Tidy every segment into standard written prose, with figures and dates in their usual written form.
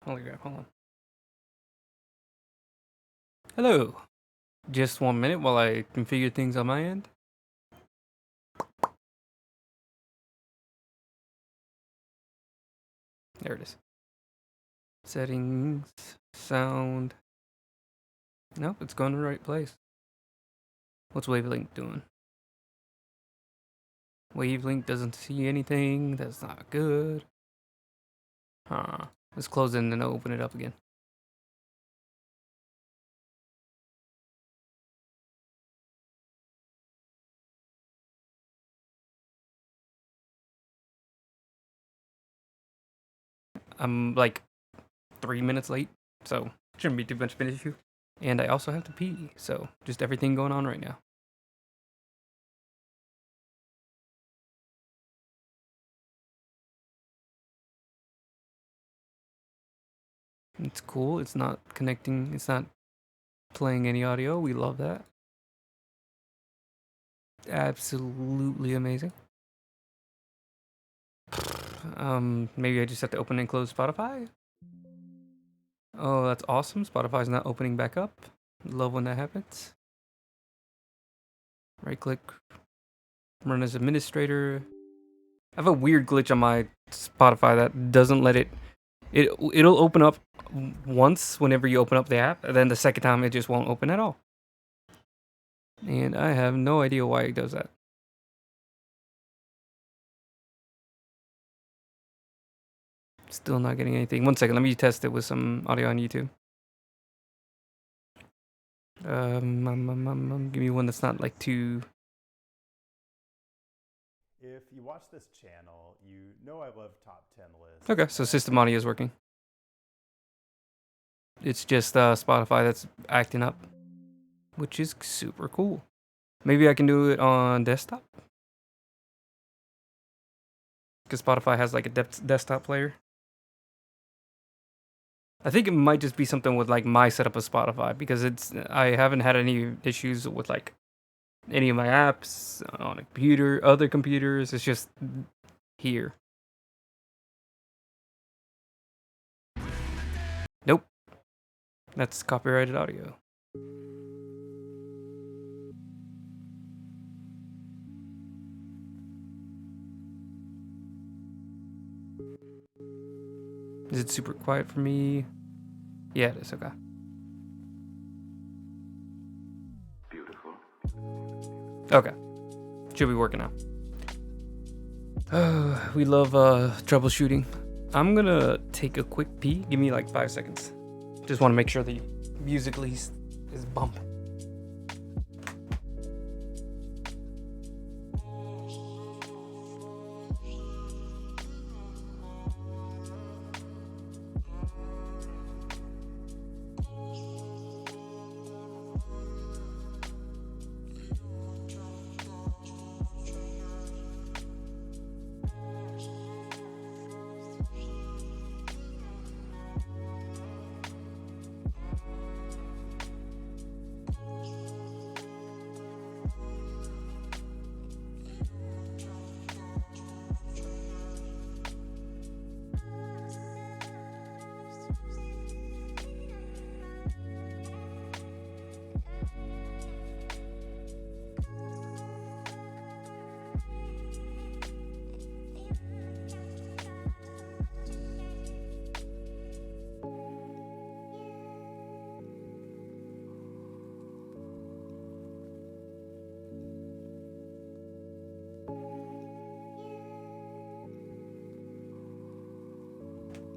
Holy crap, hold on. Hello. Just 1 minute while I configure things on my end. There it is. Settings, sound. Nope, it's going to the right place. What's Wavelink doing? Wavelink doesn't see anything. That's not good. Huh. Let's close it and then open it up again. I'm like 3 minutes late, so shouldn't be too much of an issue. And I also have to pee, so just everything going on right now. It's cool. It's not connecting. It's not playing any audio. We love that. Absolutely amazing. Maybe I just have to open and close Spotify. Oh, that's awesome. Spotify's not opening back up. Love when that happens. Right click, run as administrator. I have a weird glitch on my Spotify that doesn't let it'll open up once whenever you open up the app, and then the second time it just won't open at all. And I have no idea why it does that. Still not getting anything. 1 second, let me test it with some audio on YouTube. Give me one that's not like too. If you watch this channel, you know I love top 10 lists. Okay, so system audio is working. It's just Spotify that's acting up, which is super cool. Maybe I can do it on desktop, because Spotify has like a desktop player. I think it might just be something with like my setup of Spotify, because I haven't had any issues with like any of my apps on a computer, other computers. It's just here. Nope. That's copyrighted audio. Is it super quiet for me? Yeah, it is. Okay. Beautiful. Okay. Should be working now. We love troubleshooting. I'm gonna take a quick pee. Give me like 5 seconds. Just want to make sure the musically is bumping.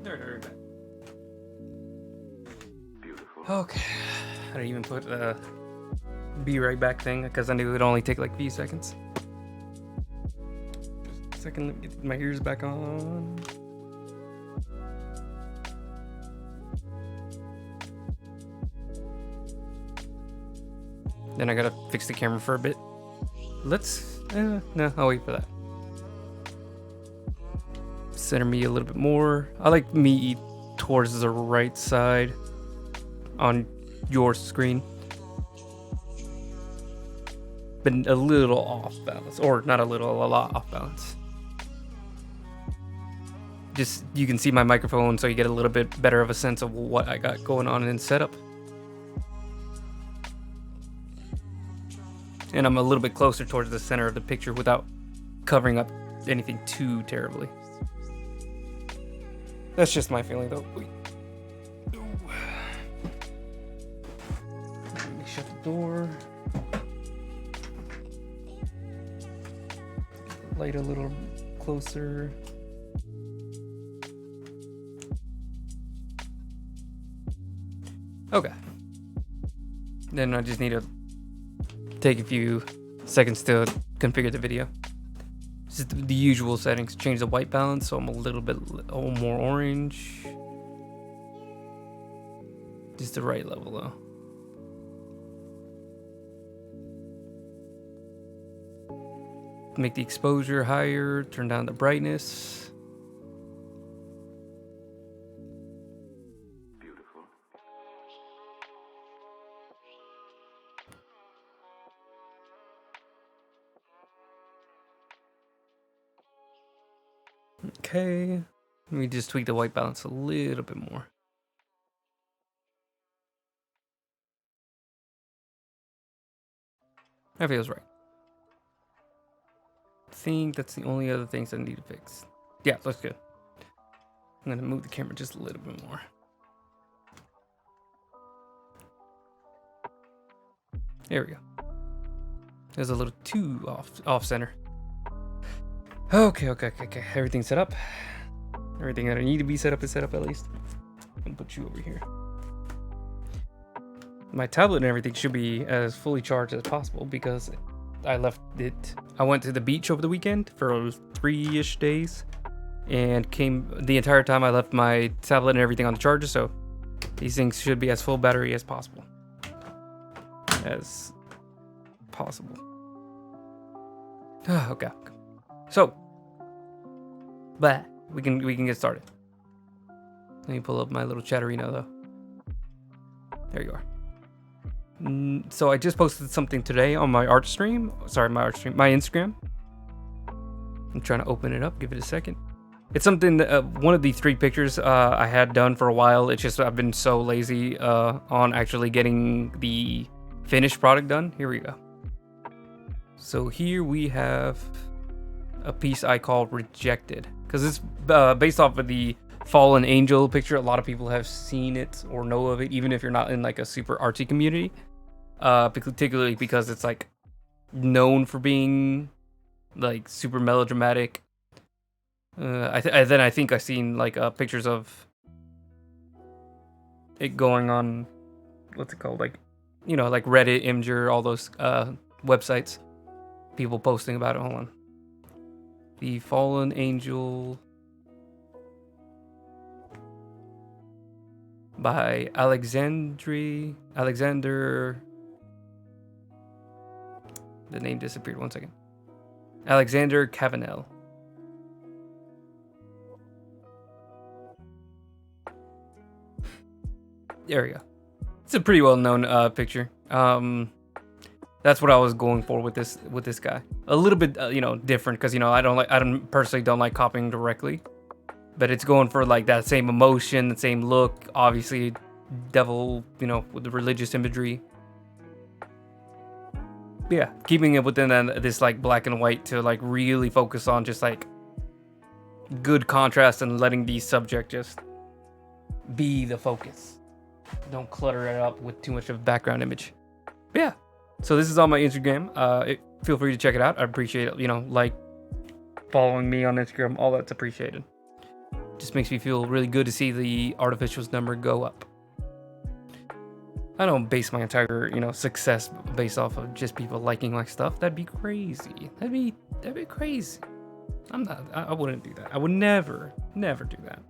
There. Beautiful. Okay. I didn't even put be right back thing because I knew it would only take like a few seconds. Just a second, let me get my ears back on. Then I gotta fix the camera for a bit. No, I'll wait for that. Center me a little bit more. I like me towards the right side on your screen, but a little off balance, or not a little, a lot off balance. just you can see my microphone, so you get a little bit better of a sense of what I got going on in setup. And I'm a little bit closer towards the center of the picture without covering up anything too terribly. That's just my feeling, though. Let me shut the door. Light a little closer. Okay. Then I just need to take a few seconds to configure the video. Just the usual settings. Change the white balance so I'm a little bit more orange. Just the right level though. Make the exposure higher, turn down the brightness. Beautiful. Okay. Let me just tweak the white balance a little bit more. That feels right. I think that's the only other things I need to fix. Yeah, looks good. I'm gonna move the camera just a little bit more. There we go. There's a little too off center. Okay. Everything's set up. Everything that I need to be set up is set up at least. I'm gonna put you over here. My tablet and everything should be as fully charged as possible because I left it. I went to the beach over the weekend for 3-ish days and came the entire time. I left my tablet and everything on the charger, so these things should be as full battery as possible. Okay. So, we can get started. Let me pull up my little Chatterino though. There you are. So I just posted something today on my Instagram. I'm trying to open it up. Give it a second. It's something that one of the 3 pictures I had done for a while. It's just I've been so lazy on actually getting the finished product done. Here we go. So here we have a piece I call Rejected, because it's based off of the Fallen Angel picture. A lot of people have seen it or know of it, even if you're not in like a super artsy community. Particularly because it's like known for being like super melodramatic. I think I've seen like pictures of it going on, what's it called, like, you know, like Reddit, Imgur, all those websites, people posting about it. Hold on. The Fallen Angel by Alexander. The name disappeared. 1 second. Alexander Cavanel. There we go. It's a pretty well-known picture. That's what I was going for with this guy. A little bit, different because I personally don't like copying directly, but it's going for like that same emotion, the same look. Obviously, devil, with the religious imagery. Yeah, keeping it within this like black and white to like really focus on just like good contrast and letting the subject just be the focus. Don't clutter it up with too much of a background image. But yeah, so this is on my Instagram. Feel free to check it out. I appreciate it. Like following me on Instagram, all that's appreciated. Just makes me feel really good to see the artificials number go up. I don't base my entire, success based off of just people liking my stuff. That'd be crazy. That'd be crazy. I wouldn't do that. I would never do that.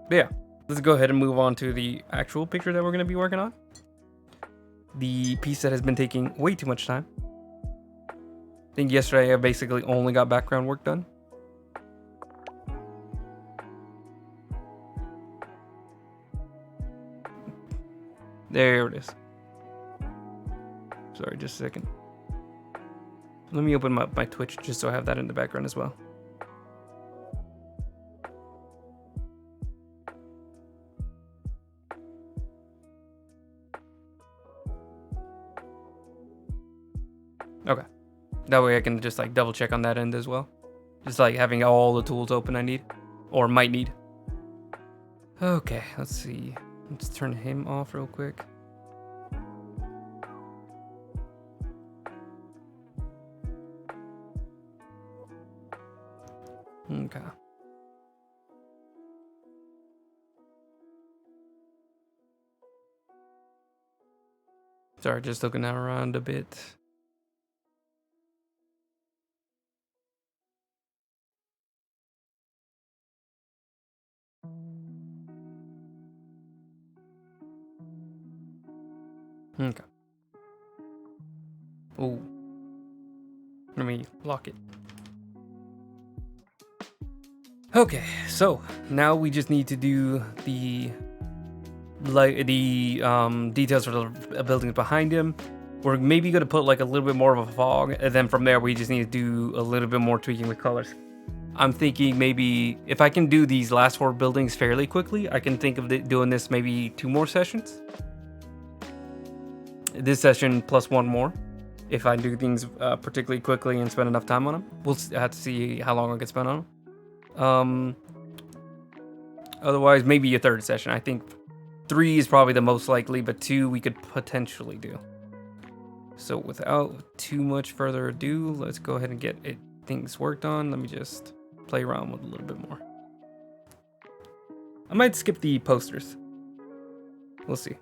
But yeah, let's go ahead and move on to the actual picture that we're going to be working on. The piece that has been taking way too much time. I think yesterday I basically only got background work done. There it is. Sorry, just a second. Let me open my Twitch just so I have that in the background as well. Okay. That way I can just like double check on that end as well. Just like having all the tools open I need. Or might need. Okay, let's see. Let's turn him off real quick. Okay. Sorry, just looking around a bit. Okay. Oh. Let me lock it. Okay, so now we just need to do the details for the buildings behind him. We're maybe gonna put like a little bit more of a fog, and then from there we just need to do a little bit more tweaking with colors. I'm thinking maybe if I can do these last 4 buildings fairly quickly, I can think of doing this maybe 2 more sessions. This session plus 1 more. If I do things particularly quickly and spend enough time on them, we'll have to see how long I can spend on them. Otherwise, maybe a 3rd session. I think 3 is probably the most likely, but 2 we could potentially do. So without too much further ado, let's go ahead and get things worked on. Let me just play around with a little bit more. I might skip the posters. We'll see.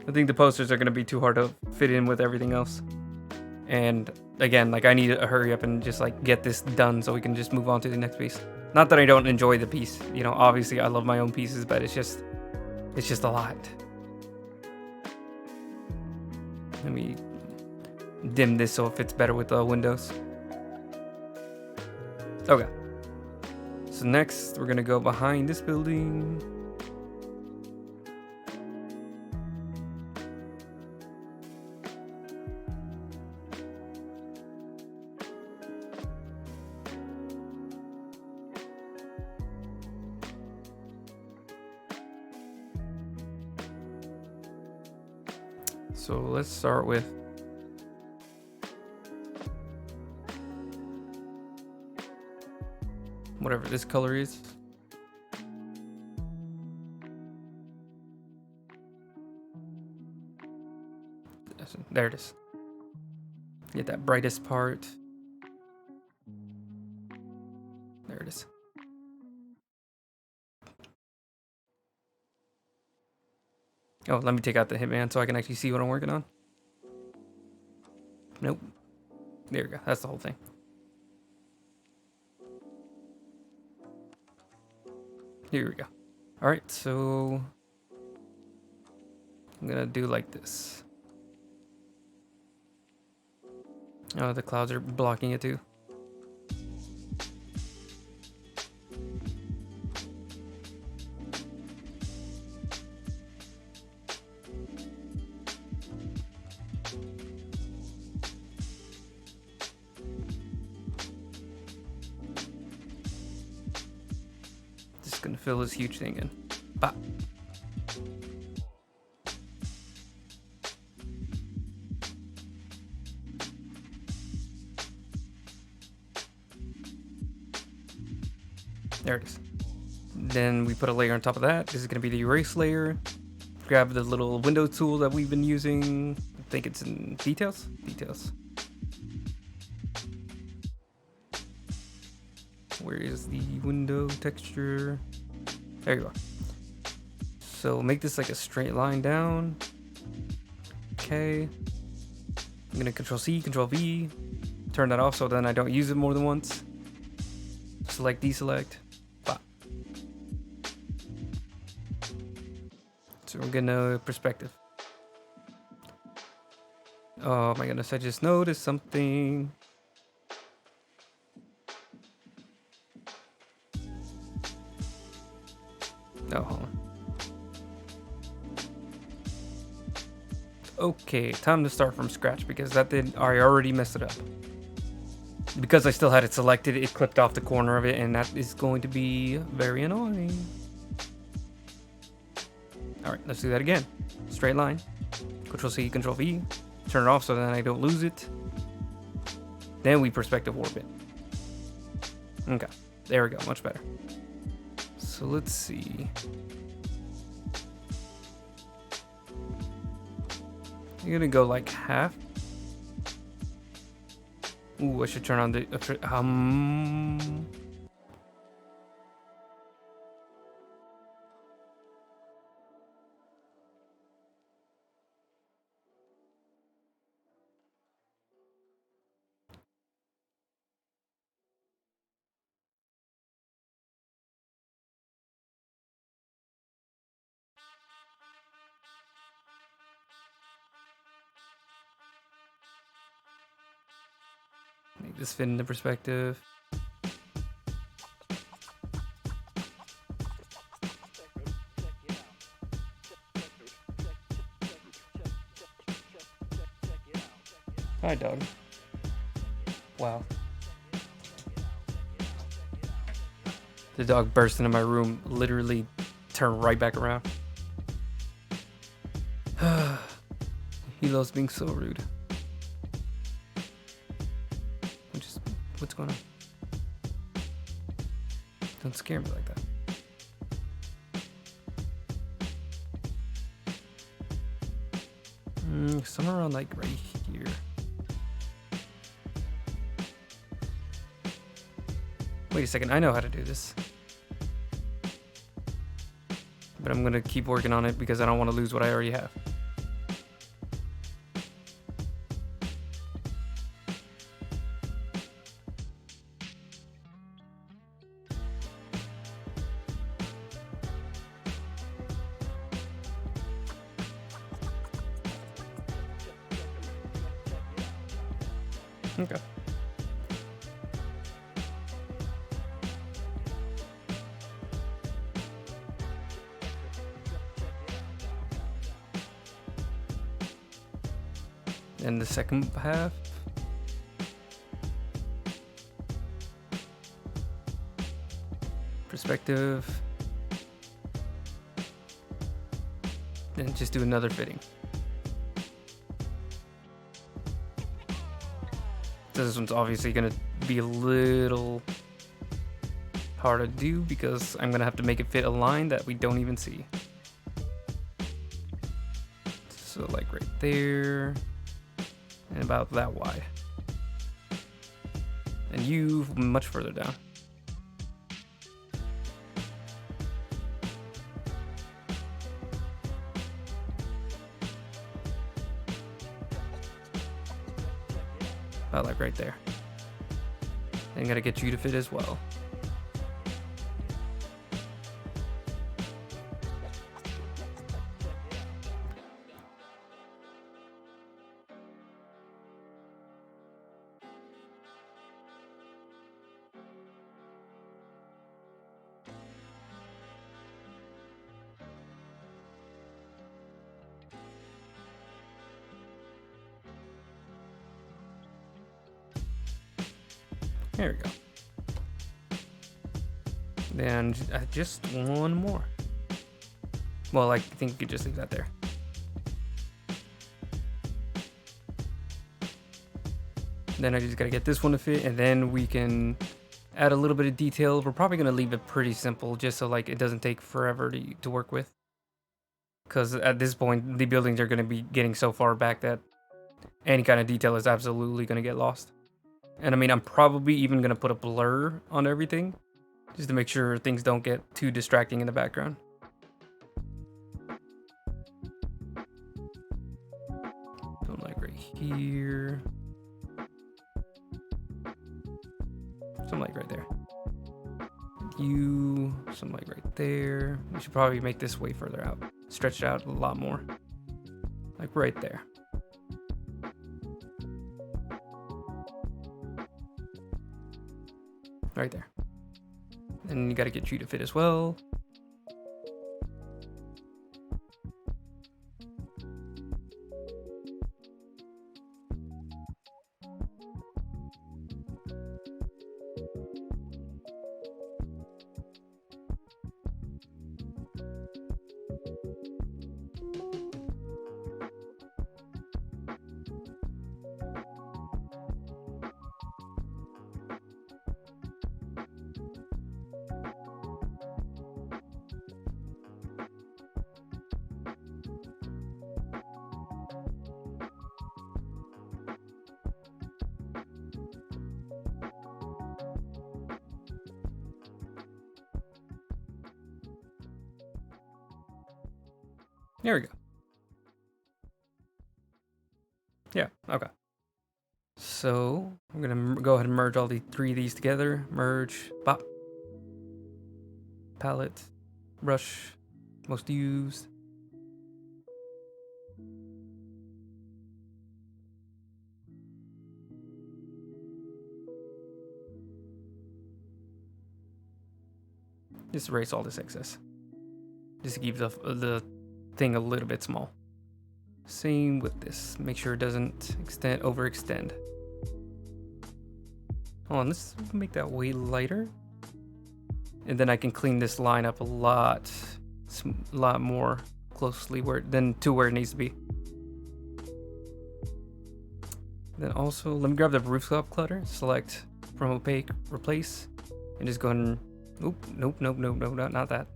I think the posters are going to be too hard to fit in with everything else. And again, like I need to hurry up and just like get this done so we can just move on to the next piece. Not that I don't enjoy the piece. You know, obviously I love my own pieces, but it's just a lot. Let me dim this so it fits better with the windows. Okay. So next we're gonna go behind this building. So let's start with whatever this color is. There it is. Get that brightest part. There it is. Oh, let me take out the Hitman so I can actually see what I'm working on. Nope. There we go. That's the whole thing. Here we go. All right, so I'm gonna do like this. Oh, the clouds are blocking it too. Just gonna fill this huge thing in. Bop. There it is. Then we put a layer on top of that. This is going to be the erase layer. Grab the little window tool that we've been using. I think it's in details. Details. Where is the window texture? There you are. So make this like a straight line down. Okay. I'm going to Control C, Control V. Turn that off so then I don't use it more than once. Select, deselect. So we're gonna perspective. Oh my goodness, I just noticed something. Oh, hold on. Okay, time to start from scratch because I already messed it up. Because I still had it selected, it clipped off the corner of it, and that is going to be very annoying. All right, let's do that again. Straight line. Control C, Control V. Turn it off so then I don't lose it. Then we perspective warp it. Okay, there we go, much better. So let's see. You're gonna go like half. Ooh, I should turn on the make this fit into perspective. Hi, dog. Wow. The dog burst into my room, literally turned right back around. He loves being so rude. What's going on? Don't scare me like that. Somewhere around like right here. Wait a second, I know how to do this. But I'm gonna keep working on it because I don't want to lose what I already have. Okay. And the second half. Perspective. Then just do another fitting. So this one's obviously gonna be a little hard to do because I'm gonna have to make it fit a line that we don't even see. So like right there. And about that wide. And you much further down. About like right there. And gotta get you to fit as well. There we go. Then just one more. Well, I think we could just leave that there. Then I just gotta get this one to fit, and then we can add a little bit of detail. We're probably gonna leave it pretty simple, just so like it doesn't take forever to work with. Because at this point, the buildings are gonna be getting so far back that any kind of detail is absolutely gonna get lost. And I mean, I'm probably even gonna put a blur on everything, just to make sure things don't get too distracting in the background. Something like right here. Something like right there. You, something like right there. We should probably make this way further out. Stretch it out a lot more. Like right there. Right there. And you gotta get you to fit as well. There we go. Yeah, okay. So I'm gonna go ahead and merge all the three of these together. Merge, pop, palette, brush, most used. Just erase all this excess. Just to keep the thing a little bit small. Same with this. Make sure it doesn't overextend. Hold on, let's make that way lighter. And then I can clean this line up a lot more closely than to where it needs to be. Then also, let me grab the rooftop clutter, select from opaque, replace, and just go ahead and, nope, not that.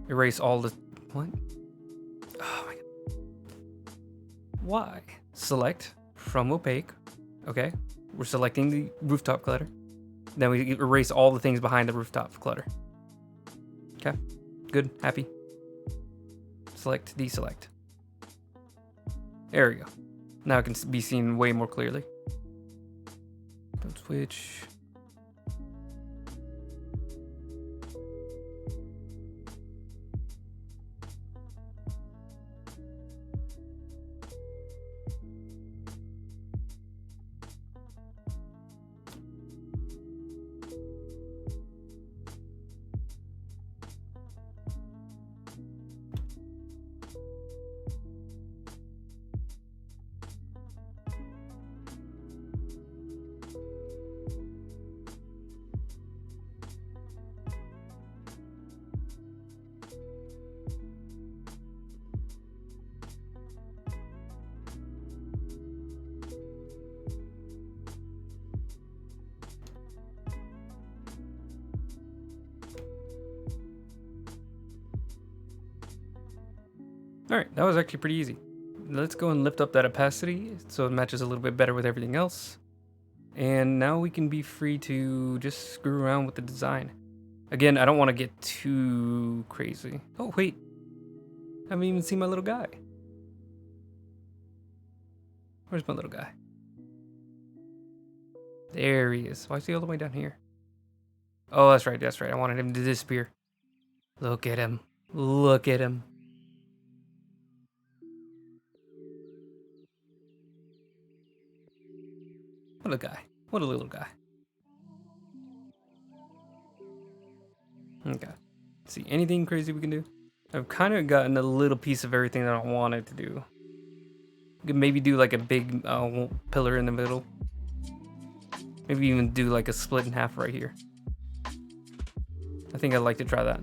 Erase all the, what? Oh my god. Why? Select from opaque, okay. We're selecting the rooftop clutter. Then we erase all the things behind the rooftop clutter. Okay, good, happy. Select, deselect. There we go. Now it can be seen way more clearly. Don't switch. Alright, that was actually pretty easy. Let's go and lift up that opacity so it matches a little bit better with everything else. And now we can be free to just screw around with the design. Again, I don't want to get too crazy. Oh, wait. I haven't even seen my little guy. Where's my little guy? There he is. Why is he all the way down here? Oh, that's right, that's right. I wanted him to disappear. Look at him. Look at him. What a guy. What a little guy. Okay. See, anything crazy we can do? I've kind of gotten a little piece of everything that I wanted to do. We could maybe do like a big pillar in the middle. Maybe even do like a split in half right here. I think I'd like to try that.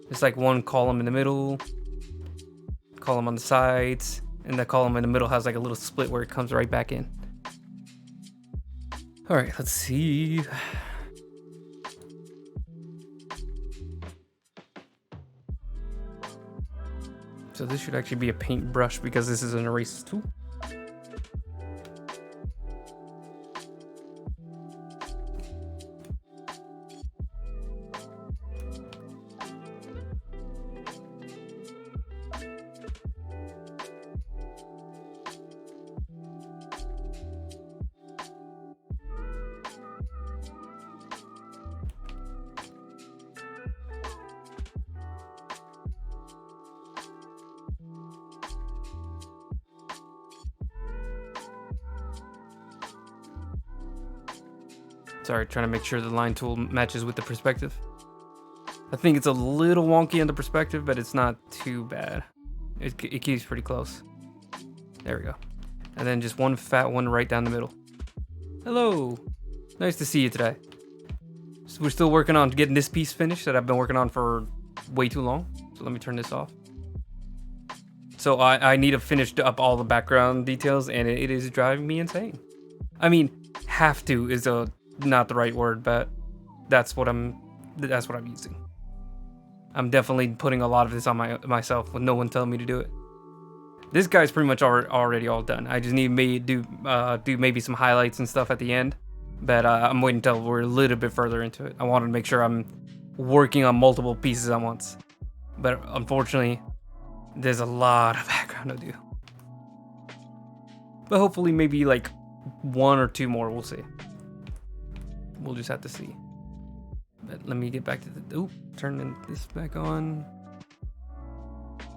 It's like one column in the middle, column on the sides, and the column in the middle has like a little split where it comes right back in. All right, let's see. So this should actually be a paintbrush because this is an erase tool. Sorry, trying to make sure the line tool matches with the perspective. I think it's a little wonky on the perspective, but it's not too bad. It keeps pretty close. There we go. And then just one fat one right down the middle. Hello. Nice to see you today. So we're still working on getting this piece finished that I've been working on for way too long. So let me turn this off. So I need to finish up all the background details, and it is driving me insane. I mean, have to is not the right word, but that's what I'm using. I'm definitely putting a lot of this on myself with no one telling me to do it. This guy's pretty much already all done. I just need to do maybe some highlights and stuff at the end, but I'm waiting until we're a little bit further into it. I wanted to make sure I'm working on multiple pieces at once, but unfortunately, There's a lot of background to do. But hopefully maybe like 1 or 2 more, we'll see. We'll just have to see. But let me get back to the, oop, turning this back on.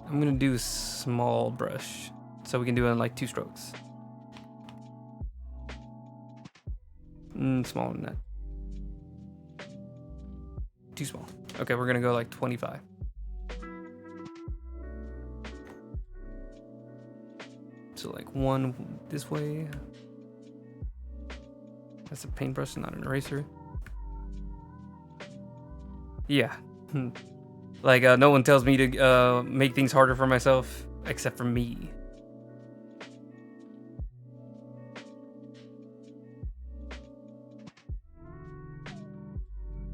I'm gonna do a small brush, so we can do it in like 2 strokes. Smaller than that. Too small. Okay, we're gonna go like 25. So like 1 this way. That's a paintbrush, not an eraser. Yeah. Like no one tells me to make things harder for myself except for me.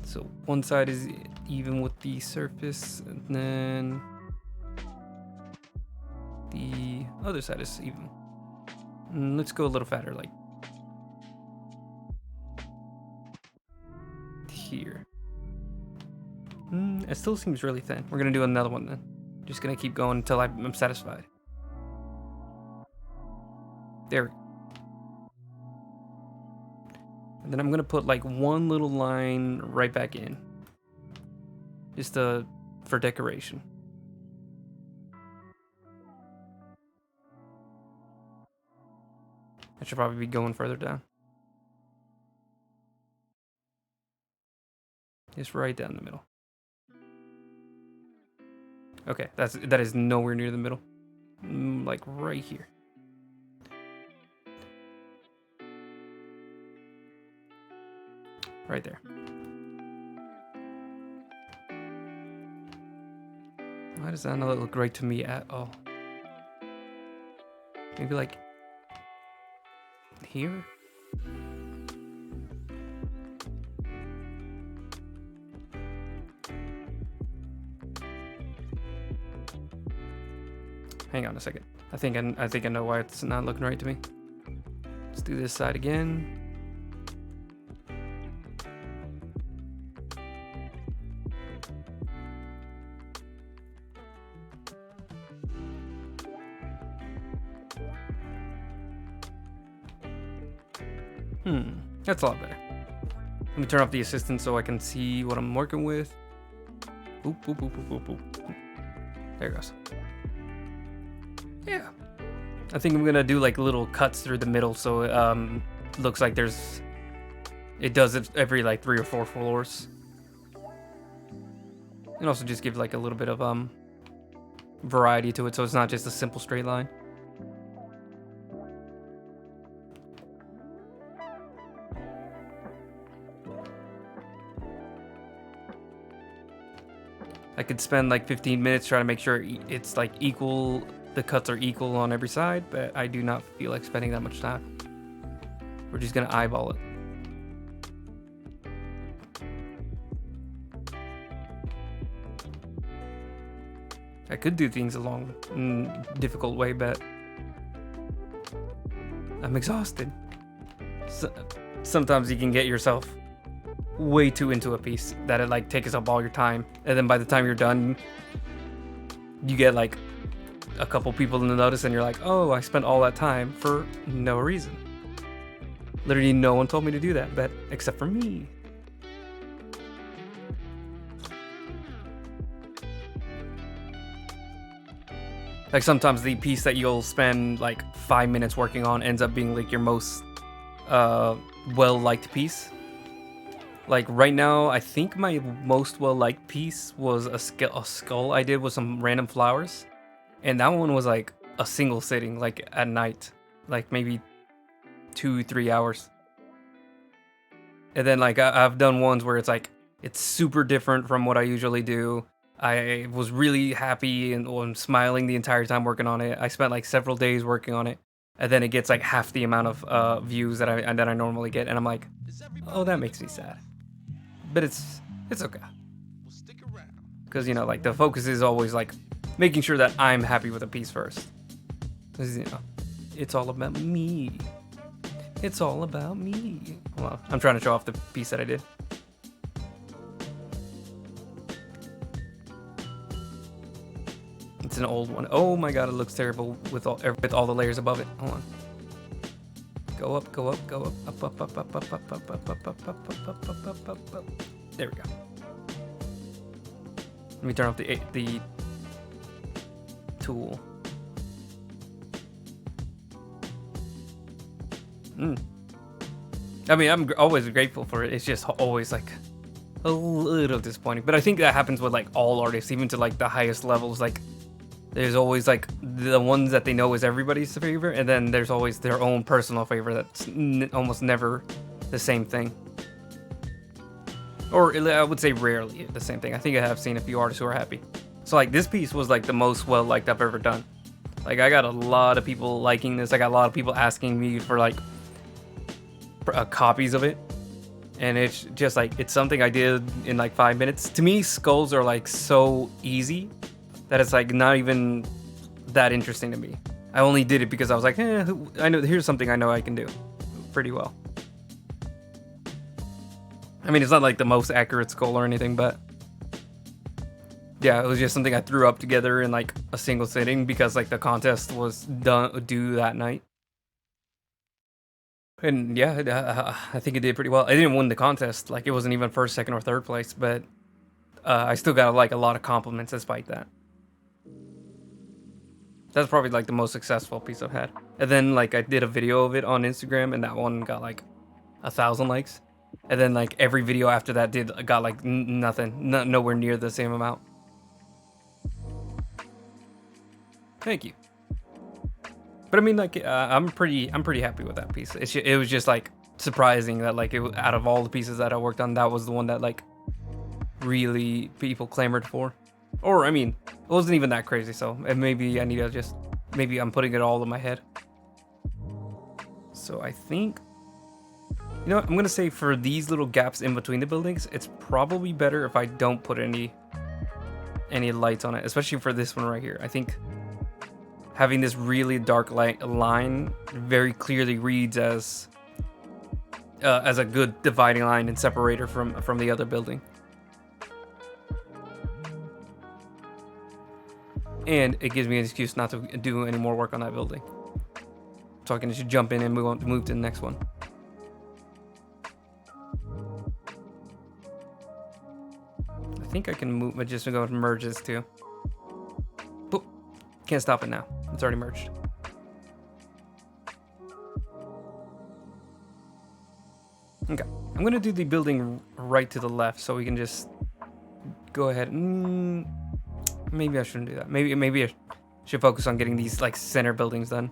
So one side is even with the surface, and then the other side is even. Let's go a little fatter, like here. It still seems really thin. We're gonna do another one then. Just gonna keep going until I'm satisfied. There. And then I'm gonna put like 1 little line right back in. Just for decoration. I should probably be going further down. Just right down the middle. Okay, that is nowhere near the middle. Like right here. Right there. Why does that not look right to me at all? Maybe like here? Hang on a second. I think I know why it's not looking right to me. Let's do this side again. That's a lot better. Let me turn off the assistant so I can see what I'm working with. Boop, boop, boop, boop, boop, boop. There it goes. Yeah. I think I'm gonna do like little cuts through the middle so it looks like it does it every like 3 or 4 floors. And also just give like a little bit of variety to it so it's not just a simple straight line. I could spend like 15 minutes trying to make sure it's like equal, the cuts are equal on every side, but I do not feel like spending that much time. We're just gonna eyeball it. I could do things along difficult way, but I'm exhausted. Sometimes you can get yourself way too into a piece that it like takes up all your time, and then by the time you're done you get like a couple people in the notice and you're like, oh, I spent all that time for no reason. Literally no one told me to do that, but except for me. Like sometimes the piece that you'll spend like 5 minutes working on ends up being like your most well-liked piece. Like right now, I think my most well-liked piece was a skull I did with some random flowers. And that one was like a single sitting, like at night, like maybe 2-3 hours. And then like I've done ones where it's like, it's super different from what I usually do. I was really happy and I'm smiling the entire time working on it. I spent like several days working on it. And then it gets like half the amount of views that I normally get. And I'm like, oh, that makes me sad. But it's okay. Because, you know, like the focus is always like making sure that I'm happy with a piece first. Because, you know, it's all about me. It's all about me. Hold on. I'm trying to show off the piece that I did. It's an old one. Oh my god, it looks terrible with all the layers above it. Hold on. Go up, go up, go up, up, up, up, up, up, up, up, up, up, up, up, up, up, up, up. There we go. Let me turn off the tool. I mean, I'm always grateful for it. It's just always like a little disappointing. But I think that happens with like all artists, even to like the highest levels. Like there's always like the ones that they know is everybody's favorite, and then there's always their own personal favorite that's almost never the same thing. Or I would say rarely the same thing. I think I have seen a few artists who are happy. So like this piece was like the most well liked I've ever done. Like I got a lot of people liking this. I got a lot of people asking me for like copies of it. And it's just like, it's something I did in like 5 minutes. To me, skulls are like so easy that it's like not even that interesting to me. I only did it because I was like, I know, here's something I know I can do pretty well. I mean, it's not like the most accurate skull or anything, but yeah, it was just something I threw up together in like a single sitting because like the contest was due that night. And yeah, I think it did pretty well. I didn't win the contest, like it wasn't even first, second, or third place, but I still got like a lot of compliments despite that. That's probably like the most successful piece I've had. And then like I did a video of it on Instagram, and that one got like 1,000 likes. And then like every video after that got like nothing, nowhere near the same amount. Thank you. But I mean, like, I'm pretty happy with that piece. It was just like surprising that like out of all the pieces that I worked on, that was the one that like really people clamored for. Or I mean, it wasn't even that crazy. So maybe I need to just, maybe I'm putting it all in my head. So I think, you know what, I'm gonna say for these little gaps in between the buildings, it's probably better if I don't put any lights on it, especially for this one right here. I think having this really dark line very clearly reads as a good dividing line and separator from the other building. And it gives me an excuse not to do any more work on that building. So I can just jump in and move to the next one. I think I can move, but just go and merge this too. Boop. Can't stop it now. It's already merged. Okay, I'm gonna do the building right to the left so we can just go ahead. Maybe I shouldn't do that. Maybe I should focus on getting these like center buildings done.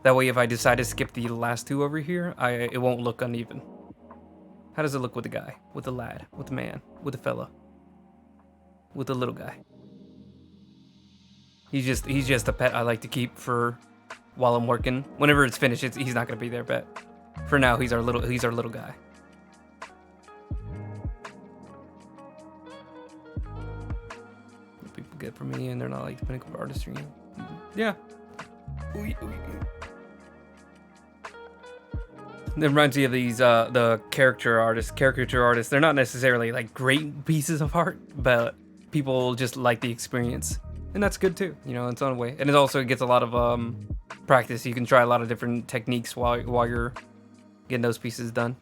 That way, if I decide to skip the last two over here, it won't look uneven. How does it look with the guy, with the lad, with the man, with the fella, with the little guy? He's just a pet I like to keep for while I'm working. Whenever it's finished, he's not gonna be there, but for now he's our little guy. What people get from me, and they're not like the pinnacle of artistry. Yeah. It reminds me of these the caricature artists. They're not necessarily like great pieces of art, but people just like the experience. And that's good too, you know, in its own way. And it also gets a lot of practice. You can try a lot of different techniques while you're getting those pieces done.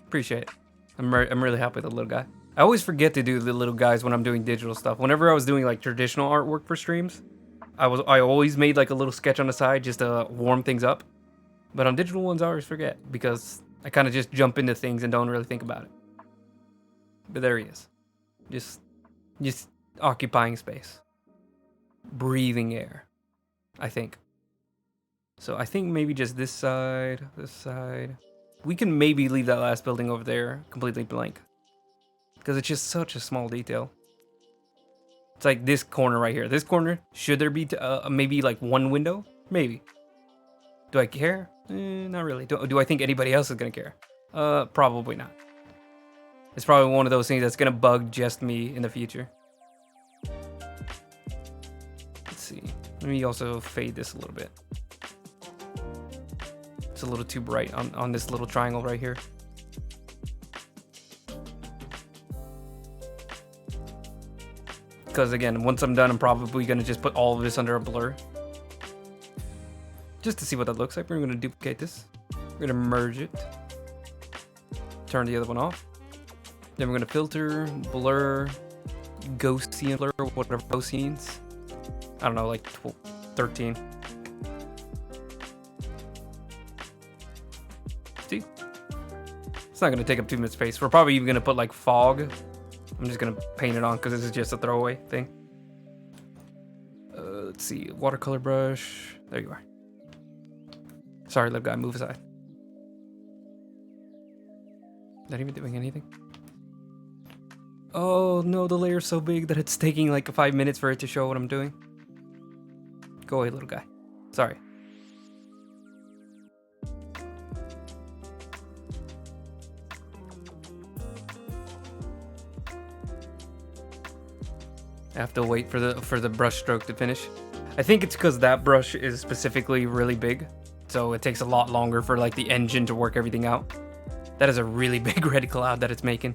Appreciate it. I'm really happy with the little guy. I always forget to do the little guys when I'm doing digital stuff. Whenever I was doing like traditional artwork for streams, I always made like a little sketch on the side just to warm things up. But on digital ones, I always forget because I kind of just jump into things and don't really think about it. But there he is. Just occupying space. Breathing air, I think. So I think maybe just this side. We can maybe leave that last building over there completely blank. Because it's just such a small detail. It's like this corner right here. This corner, should there be maybe like one window? Maybe. Do I care? Not really. Do I think anybody else is going to care? Probably not. It's probably one of those things that's going to bug just me in the future. Let's see. Let me also fade this a little bit. It's a little too bright on this little triangle right here. Because again, once I'm done, I'm probably gonna just put all of this under a blur. Just to see what that looks like. We're gonna duplicate this. We're gonna merge it. Turn the other one off. Then we're gonna filter, blur, ghost scene blur, whatever ghost scenes. I don't know, like 13. See? It's not gonna take up too much space. We're probably even gonna put like fog. I'm just gonna paint it on because this is just a throwaway thing. Let's see, watercolor brush. There you are. Sorry, little guy, move aside. Not even doing anything. Oh no, the layer's so big that it's taking like 5 minutes for it to show what I'm doing. Go away, little guy. Sorry. I have to wait for the brush stroke to finish. I think it's because that brush is specifically really big, so it takes a lot longer for like the engine to work everything out. That is a really big red cloud that it's making.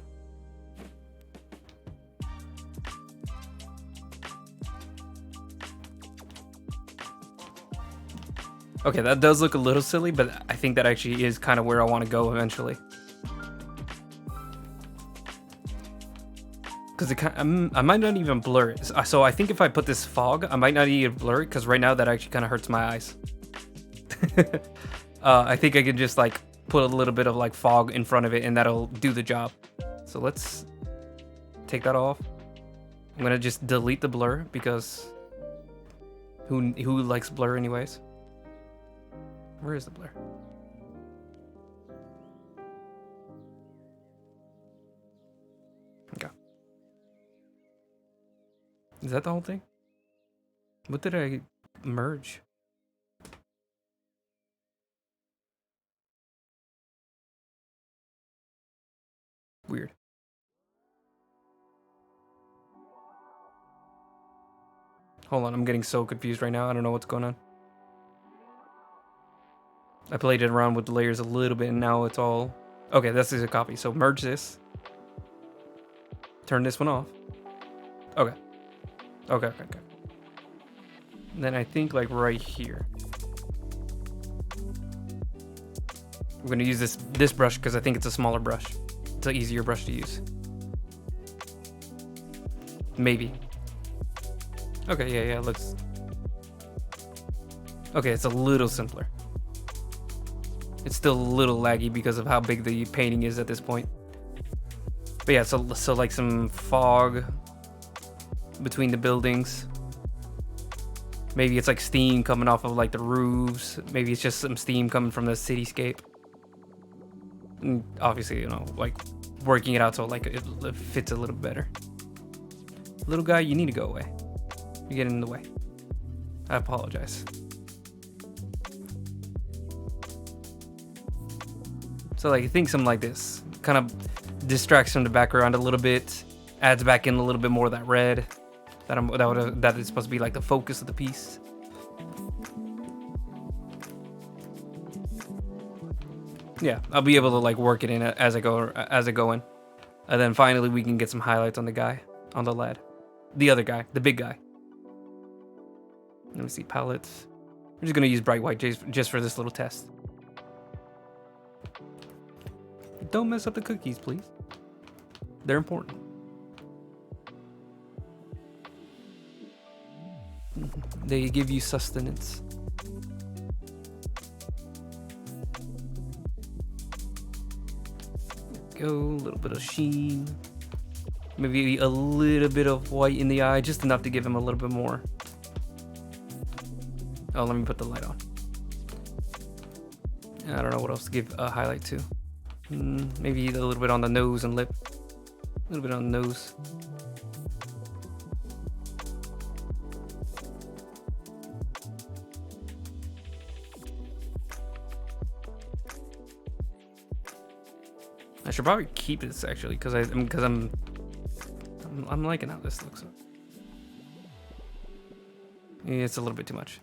Okay, that does look a little silly, but I think that actually is kind of where I want to go eventually. Because I might not even blur it. So I think if I put this fog, I might not even blur it, because right now that actually kind of hurts my eyes. I think I can just like put a little bit of like fog in front of it and that'll do the job. So let's take that off. I'm gonna just delete the blur because who likes blur anyways? Where is the blur? Okay. Is that the whole thing? What did I merge? Weird. Hold on, I'm getting so confused right now. I don't know what's going on. I played it around with the layers a little bit and now it's all... Okay, this is a copy. So merge this. Turn this one off. Okay. Okay. And then I think like right here. We're gonna use this brush because I think it's a smaller brush. It's an easier brush to use. Maybe. Okay, yeah, looks... Okay, it's a little simpler. It's still a little laggy because of how big the painting is at this point. But yeah, so like some fog between the buildings. Maybe it's like steam coming off of like the roofs. Maybe it's just some steam coming from the cityscape. And obviously, you know, like working it out so like it fits a little better. Little guy, you need to go away. You're getting in the way. I apologize. So like, I think something like this kind of distracts from the background a little bit, adds back in a little bit more of that red that is supposed to be like the focus of the piece. Yeah, I'll be able to like work it in as I go in, and then finally we can get some highlights on the guy, on the lad, the other guy, the big guy. Let me see, palettes. We're just gonna use bright white just for this little test. Don't mess up the cookies, please. They're important. They give you sustenance. Go, a little bit of sheen. Maybe a little bit of white in the eye, just enough to give him a little bit more. Oh, let me put the light on. I don't know what else to give a highlight to. Maybe a little bit on the nose and lip. A little bit on the nose. I should probably keep this actually, because I'm liking how this looks. Yeah, it's a little bit too much.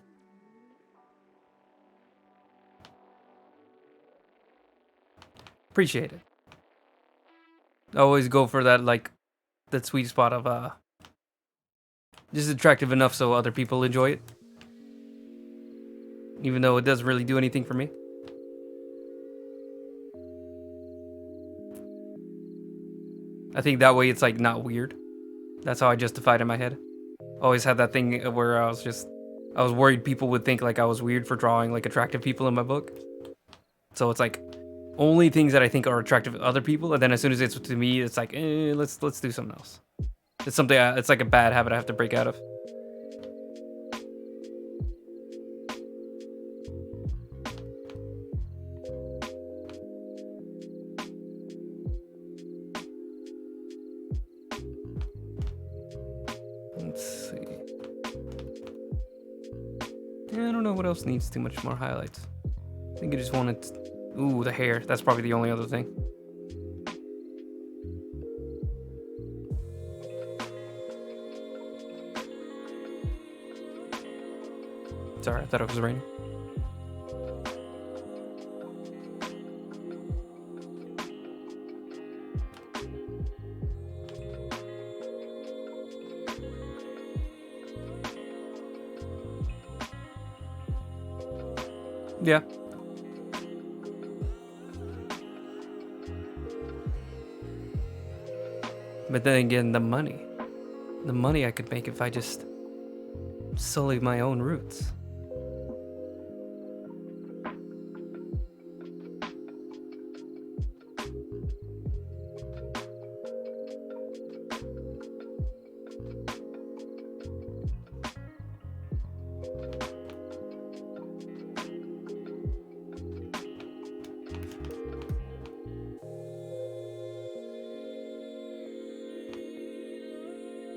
Appreciate it. I always go for that, like, that sweet spot of Just attractive enough so other people enjoy it. Even though it doesn't really do anything for me. I think that way it's like not weird. That's how I justified it in my head. Always had that thing where I was worried people would think like I was weird for drawing like attractive people in my book. So it's like only things that I think are attractive to other people, and then as soon as it's to me, it's like, let's do something else. It's something. It's like a bad habit I have to break out of. Let's see. Yeah, I don't know what else needs too much more highlights. I think I just wanted. Ooh, the hair. That's probably the only other thing. Sorry, I thought it was raining. Yeah. But then again, the money I could make if I just sully my own roots.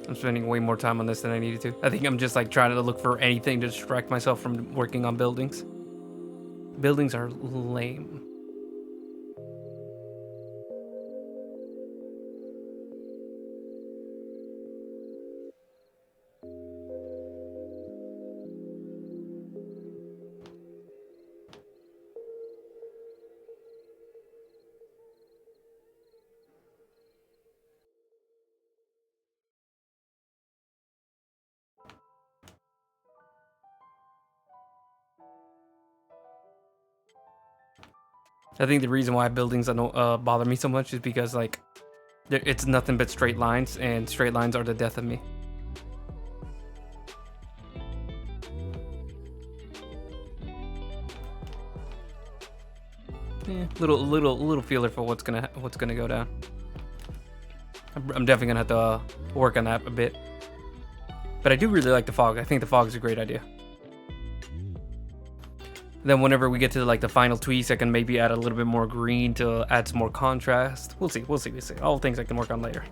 I'm spending way more time on this than I needed to. I think I'm just like trying to look for anything to distract myself from working on buildings. Buildings are lame. I think the reason why buildings don't bother me so much is because like it's nothing but straight lines, and straight lines are the death of me. Yeah, little feeler for what's gonna go down. I'm definitely gonna have to work on that a bit. But I do really like the fog. I think the fog is a great idea. Then whenever we get to like the final tweaks, I can maybe add a little bit more green to add some more contrast. We'll see. All things I can work on later.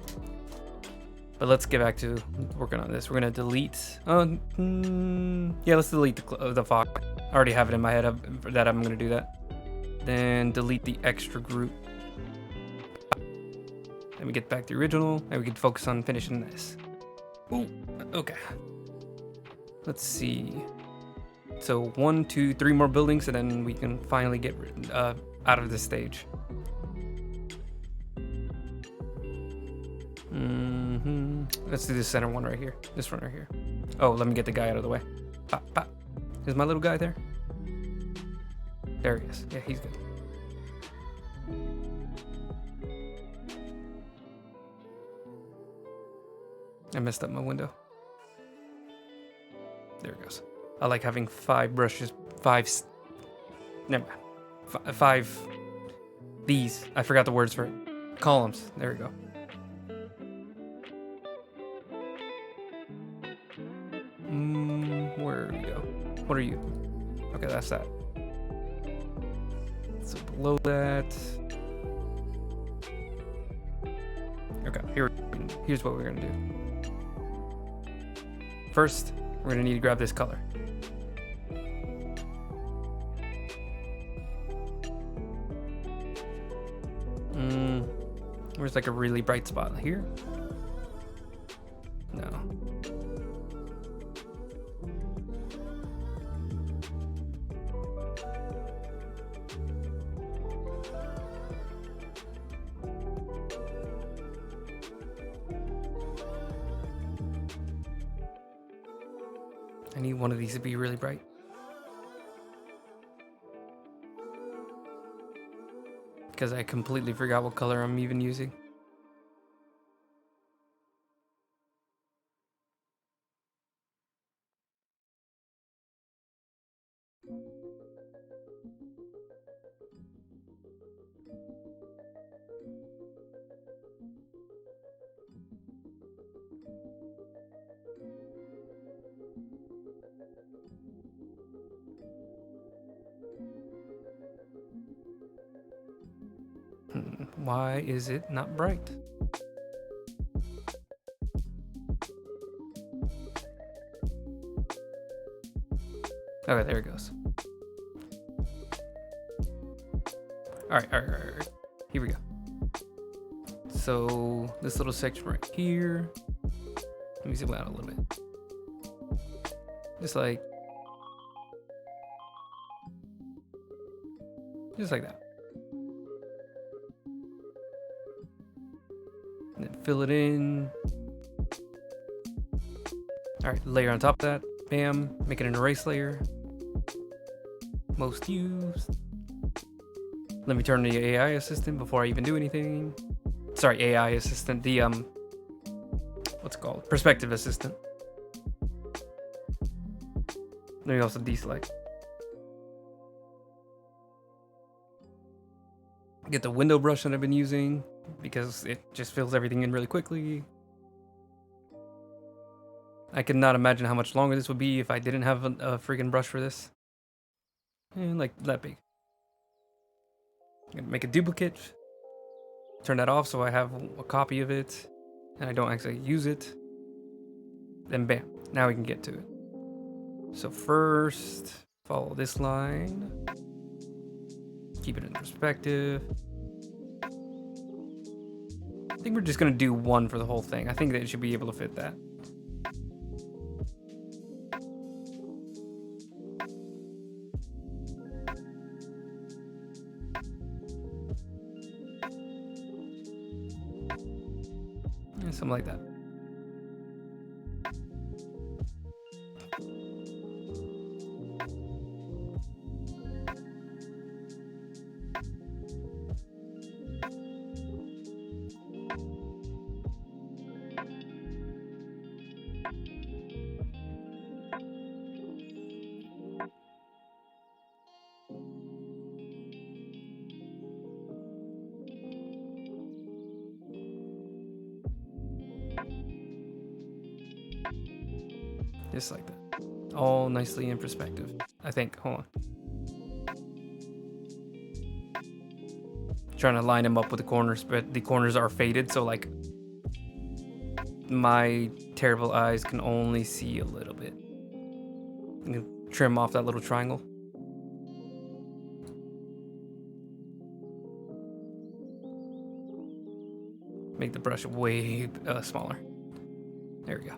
But let's get back to working on this. We're gonna delete. Yeah, let's delete the fog. I already have it in my head that I'm gonna do that. Then delete the extra group. Then we get back to the original, and we can focus on finishing this. Ooh, okay. Let's see. So 1, 2, 3 more buildings, and then we can finally get out of this stage. Let's do this center one right here. This one right here. Oh, let me get the guy out of the way. Pop, pop. Is my little guy there? There he is. Yeah, he's good. I messed up my window. There it goes. I like having 5 brushes, 5. Never mind. 5. These. I forgot the words for it. Columns. There we go. Where do we go? What are you? Okay, that's that. So below that. Okay, here's what we're gonna do. First, we're gonna need to grab this color. Where's like a really bright spot here? No. I need one of these to be really bright. Because I completely forgot what color I'm even using. Why is it not bright? Okay, there it goes. All right. Here we go. So this little section right here. Let me zoom out a little bit. Just like that. And then fill it in. All right, layer on top of that. Bam, make it an erase layer. Most used. Let me turn the AI assistant before I even do anything. Sorry, AI assistant, the what's it called? Perspective assistant. Let me also deselect. Get the window brush that I've been using because it just fills everything in really quickly. I cannot imagine how much longer this would be if I didn't have a freaking brush for this. And like that big. I'm gonna make a duplicate. Turn that off so I have a copy of it and I don't actually use it. Then bam, now we can get to it. So first, follow this line. Keep it in perspective. I think we're just gonna do one for the whole thing. I think that it should be able to fit that. Yeah, something like that. Just like that. All nicely in perspective. I think. Hold on. Trying to line them up with the corners, but the corners are faded, so like my terrible eyes can only see a little bit. I'm gonna trim off that little triangle. Make the brush way smaller. There we go.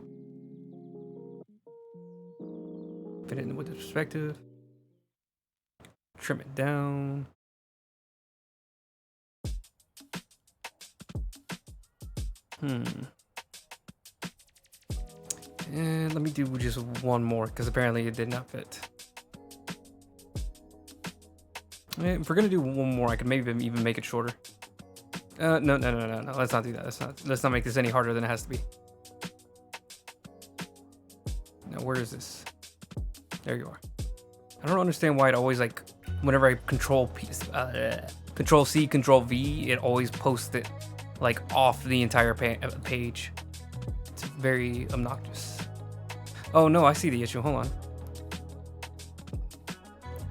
Fit it in with the perspective. Trim it down. And let me do just one more because apparently it did not fit. If we're gonna do one more, I could maybe even make it shorter. No. Let's not do that. Let's not make this any harder than it has to be. Now, where is this? There you are. I don't understand why it always like whenever I control C, control V, it always posts it like off the entire page. It's very obnoxious. Oh no, I see the issue. Hold on.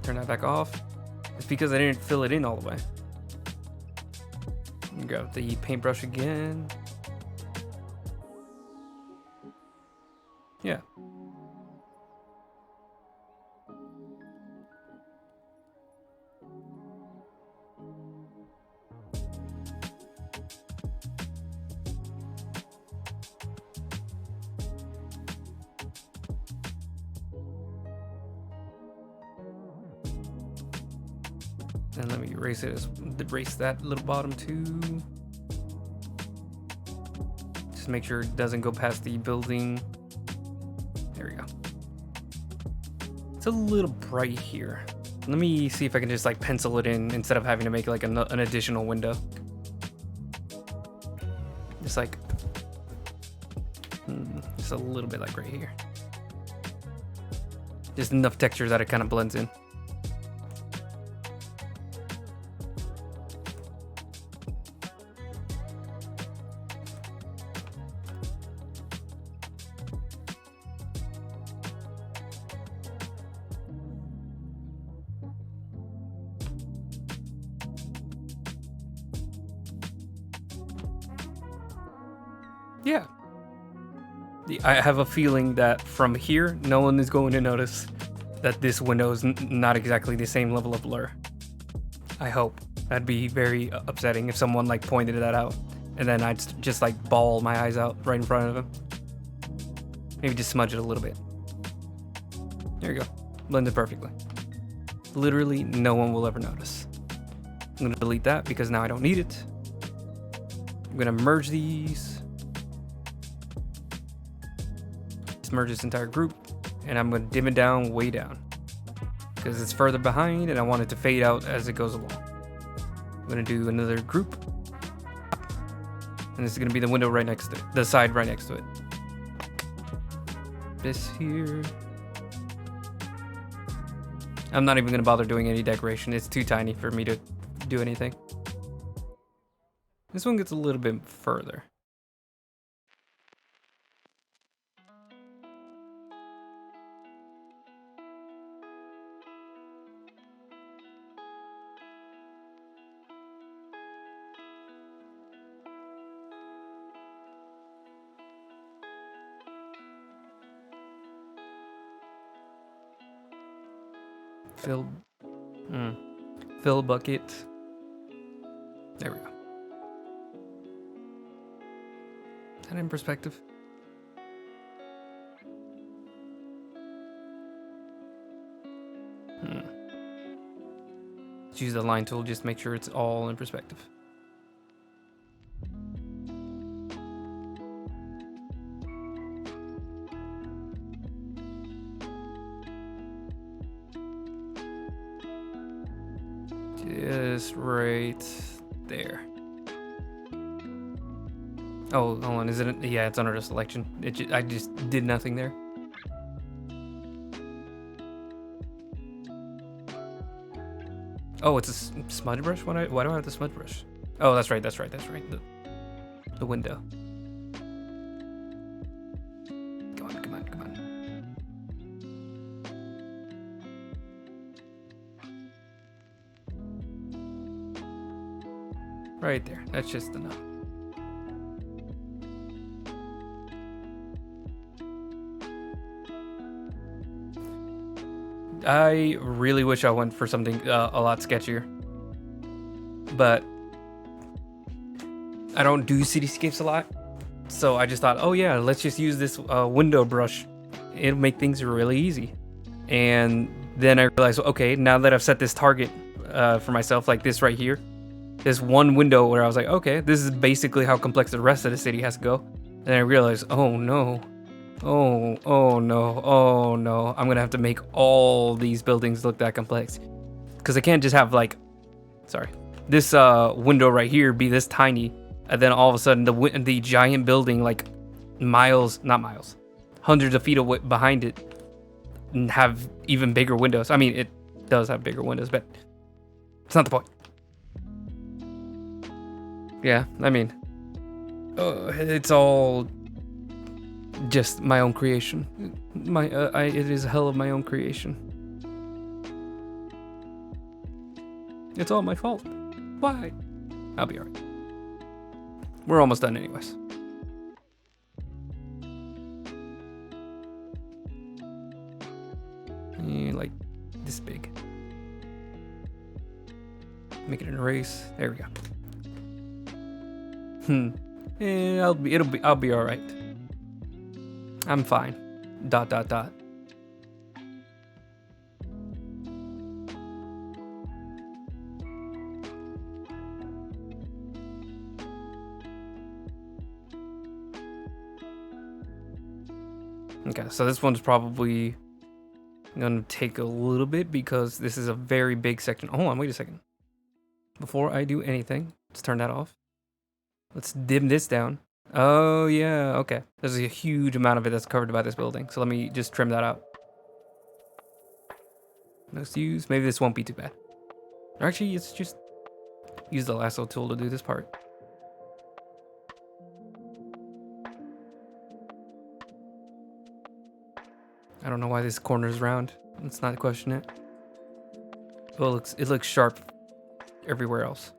Turn that back off. It's because I didn't fill it in all the way. Grab the paintbrush again. Yeah. And let me erase that little bottom too. Just make sure it doesn't go past the building. There we go. It's a little bright here. Let me see if I can just like pencil it in instead of having to make like an additional window. Just like, just a little bit like right here. Just enough texture that it kind of blends in. Yeah. I have a feeling that from here, no one is going to notice that this window is not exactly the same level of blur. I hope. That'd be very upsetting if someone like pointed that out, and then I'd just like bawl my eyes out right in front of them. Maybe just smudge it a little bit. There you go. Blended perfectly. Literally no one will ever notice. I'm gonna delete that because now I don't need it. I'm gonna merge these. Merge this entire group, and I'm going to dim it down way down because it's further behind and I want it to fade out as it goes along. I'm going to do another group, and this is going to be the window right next to it, the side right next to it. This here. I'm not even going to bother doing any decoration. It's too tiny for me to do anything. This one gets a little bit further. Fill bucket. There we go. Is that in perspective? Let's use the line tool, just make sure it's all in perspective. Just right there. Oh, hold on. Is it? Yeah, it's under the selection. I just did nothing there. Oh, it's a smudge brush. Why do I have the smudge brush? Oh, that's right. The window. Come on. Right there. That's just enough. I really wish I went for something a lot sketchier, but I don't do cityscapes a lot, so I just thought, oh yeah, let's just use this window brush. It'll make things really easy. And then I realized, okay, now that I've set this target for myself, like this right here, this one window where I was like, okay, this is basically how complex the rest of the city has to go. And I realized, oh no. Oh no. I'm gonna have to make all these buildings look that complex. Because I can't just have like, this window right here be this tiny, and then all of a sudden the giant building like hundreds of feet away behind it and have even bigger windows. I mean, it does have bigger windows, but it's not the point. Yeah, I mean, it's all just my own creation. It is a hell of my own creation. It's all my fault. Why? I'll be alright. We're almost done anyways. Like this big. Make it an erase. There we go. I'll be alright. I'm fine. ... Okay, so this one's probably I'm gonna take a little bit because this is a very big section. Hold on, wait a second. Before I do anything, let's turn that off. Let's dim this down. Oh yeah, okay. There's a huge amount of it that's covered by this building. So let me just trim that out. Let's use, maybe this won't be too bad. Actually, it's just use the lasso tool to do this part. I don't know why this corner is round. Let's not question it. Well, it looks sharp everywhere else.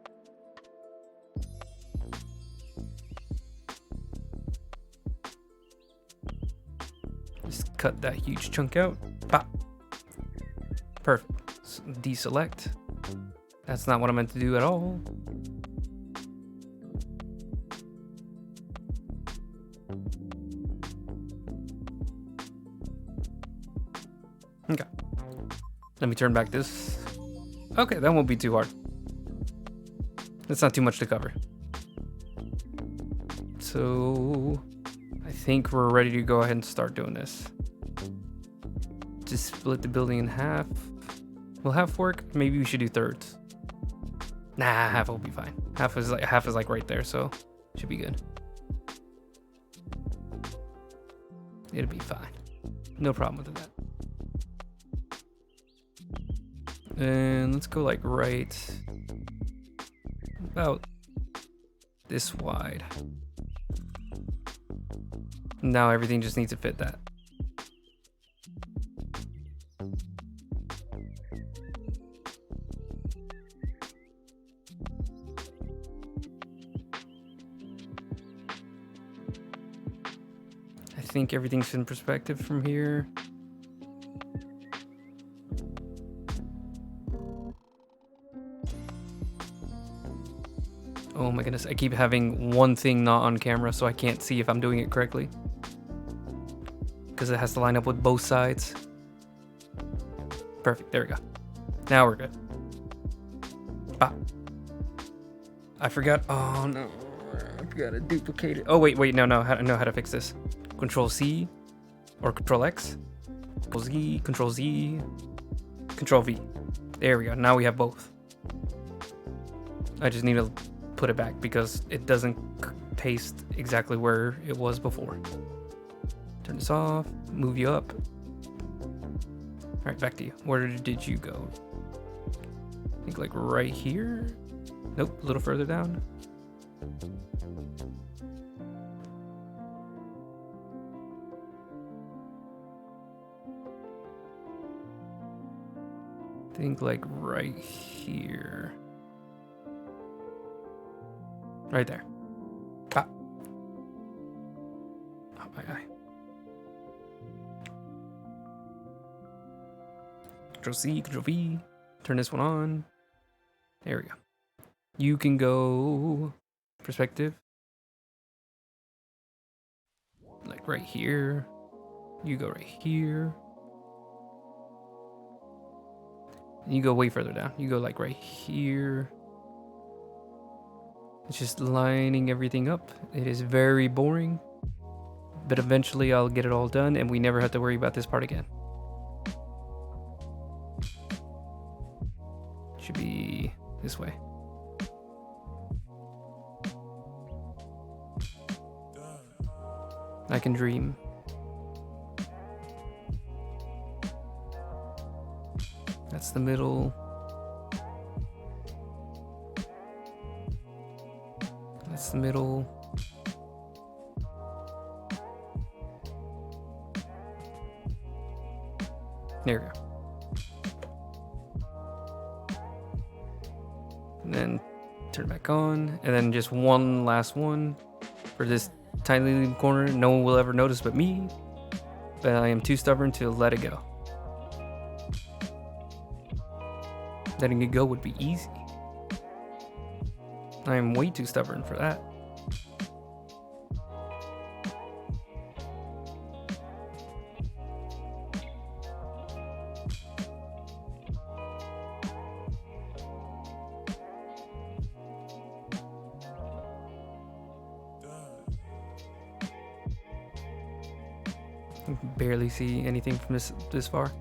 Just cut that huge chunk out. Pop. Perfect. Deselect. That's not what I meant to do at all. Okay. Let me turn back this. Okay, that won't be too hard. That's not too much to cover. So I think we're ready to go ahead and start doing this. Just split the building in half. Will half work? Maybe we should do thirds. Nah, half will be fine. Half is like right there, so should be good. It'll be fine. No problem with that. And let's go like right about this wide. Now everything just needs to fit that. I think everything's in perspective from here. Oh my goodness, I keep having one thing not on camera, so I can't see if I'm doing it correctly. Because it has to line up with both sides. Perfect, there we go. Now we're good. Ah. I forgot, oh no, I forgot to duplicate it. Oh wait, no, I know how to fix this. Control C, or Control X. Control Z, Control V. There we go, now we have both. I just need to put it back because it doesn't paste exactly where it was before. Turn this off, move you up. All right, back to you. Where did you go? I think like right here? Nope, a little further down. I think like right here. Right there. Ah. Oh my eye. Control C, Control V. Turn this one on. There we go. You can go perspective. Like right here. You go right here. And you go way further down. You go like right here. It's just lining everything up. It is very boring, but eventually I'll get it all done and we never have to worry about this part again. Should be this way. I can dream. That's the middle. That's the middle. There we go. And then turn it back on. And then just one last one for this tiny little corner. No one will ever notice but me. But I am too stubborn to let it go. Letting it go would be easy. I am way too stubborn for that. I can barely see anything from this far.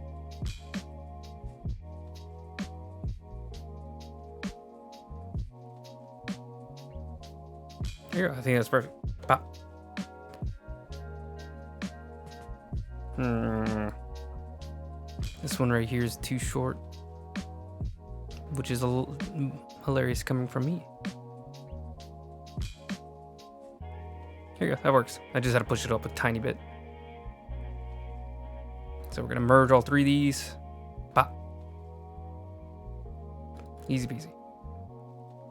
Here, I think that's perfect. Pop. This one right here is too short, which is a little hilarious coming from me. Here you go, that works. I just had to push it up a tiny bit. So we're gonna merge all three of these. Pop. Easy peasy.